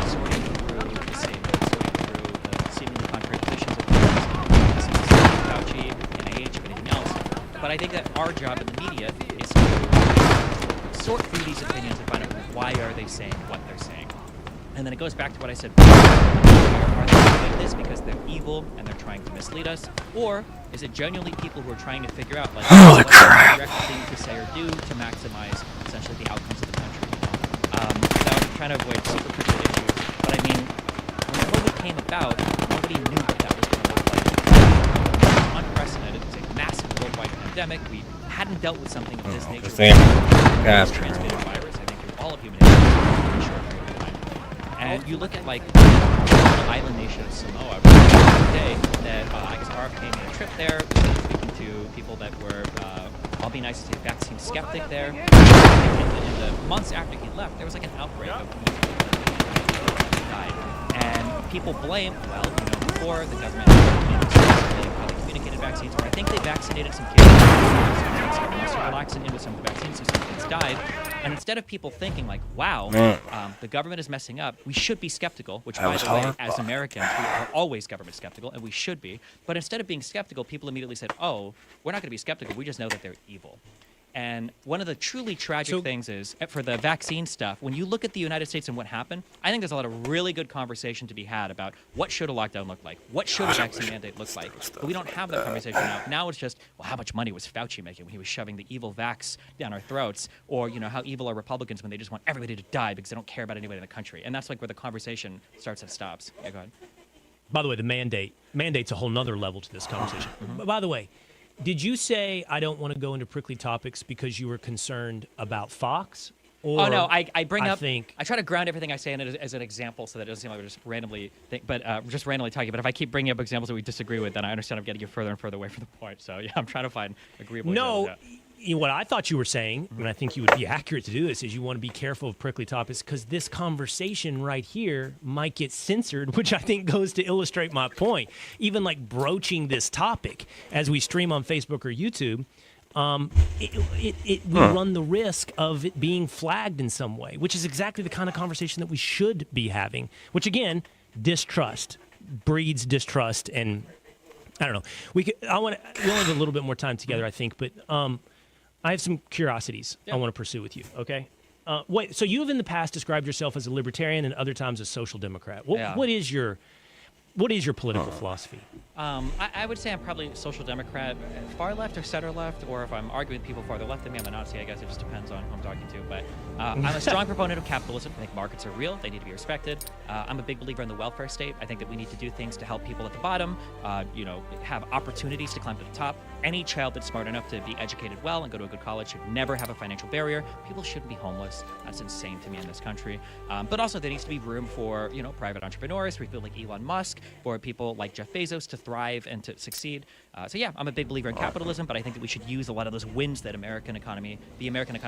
sorting through the statements, sorting through the seemingly contradictions of Fauci, NIH, and anything else. But I think that our job in the media is to sort through these opinions and find out why are they saying what they're saying. And then it goes back to what I said before. Are they doing this because they're evil and they're trying to mislead us? Or is it genuinely people who are trying to figure out, like, what's the correct thing to say or do to maximize, essentially, the outcomes of the country? Without trying to avoid super cryptic issues, but I mean, when COVID came about, nobody knew what that was going to look like. Unprecedented. It's a massive worldwide pandemic. We hadn't dealt with something of this nature. It's transmitted virus, I think, through all of human history in a short period of time. And you look at, like, the island nation of Samoa today that I guess RFK made a trip there, speaking to people that were, I'll be nice to say, vaccine skeptic there. In the months after he left, there was like an outbreak of people died. And people blame, well, before the government how they communicated vaccines, or I think they vaccinated some kids, relaxing in with some of the vaccines, so some kids died. And instead of people thinking like, wow, the government is messing up, we should be skeptical, which by the way, as Americans, we are always government skeptical, and we should be. But instead of being skeptical, people immediately said, oh, we're not going to be skeptical, we just know that they're evil. And one of the truly tragic things is, for the vaccine stuff, when you look at the United States and what happened, I think there's a lot of really good conversation to be had about what should a lockdown look like, what should a vaccine mandate look like. But we don't have that conversation now. Now it's just, well, how much money was Fauci making when he was shoving the evil vax down our throats? Or, how evil are Republicans when they just want everybody to die because they don't care about anybody in the country? And that's like where the conversation starts and stops. Yeah, go ahead. By the way, the mandate's a whole nother level to this conversation. By the way, did you say I don't want to go into prickly topics because you were concerned about Fox? Or oh no, I try to ground everything I say in it as an example so that it doesn't seem like we're just randomly talking. But if I keep bringing up examples that we disagree with, then I understand I'm getting you further and further away from the point. So yeah, I'm trying to find agreeable examples. What I thought you were saying, and I think you would be accurate to do this, is you want to be careful of prickly topics because this conversation right here might get censored, which I think goes to illustrate my point. Even like broaching this topic as we stream on Facebook or YouTube, we run the risk of it being flagged in some way, which is exactly the kind of conversation that we should be having, which again, distrust breeds distrust. And I don't know. We only have a little bit more time together, I think, but I have some curiosities I want to pursue with you, okay? Wait, so you have in the past described yourself as a libertarian and other times a social democrat. What is your political philosophy? I would say I'm probably a social democrat, far left or center left, or if I'm arguing with people farther left than me, I'm a Nazi. I guess it just depends on who I'm talking to. But I'm a strong proponent of capitalism. I think markets are real. They need to be respected. I'm a big believer in the welfare state. I think that we need to do things to help people at the bottom, have opportunities to climb to the top. Any child that's smart enough to be educated well and go to a good college should never have a financial barrier. People shouldn't be homeless. That's insane to me in this country. But also there needs to be room for, private entrepreneurs, for people like Elon Musk, for people like Jeff Bezos to thrive and to succeed. So yeah, I'm a big believer in capitalism, but I think that we should use a lot of those wins that the American economy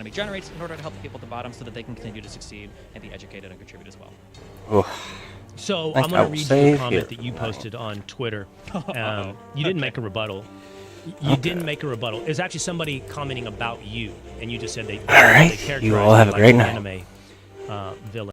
generates in order to help the people at the bottom so that they can continue to succeed and be educated and contribute as well. So I'm going to read you a comment that you posted on Twitter. You didn't make a rebuttal. You didn't make a rebuttal. It was actually somebody commenting about you, and you just said they all right. They You all have a great night. Anime villain.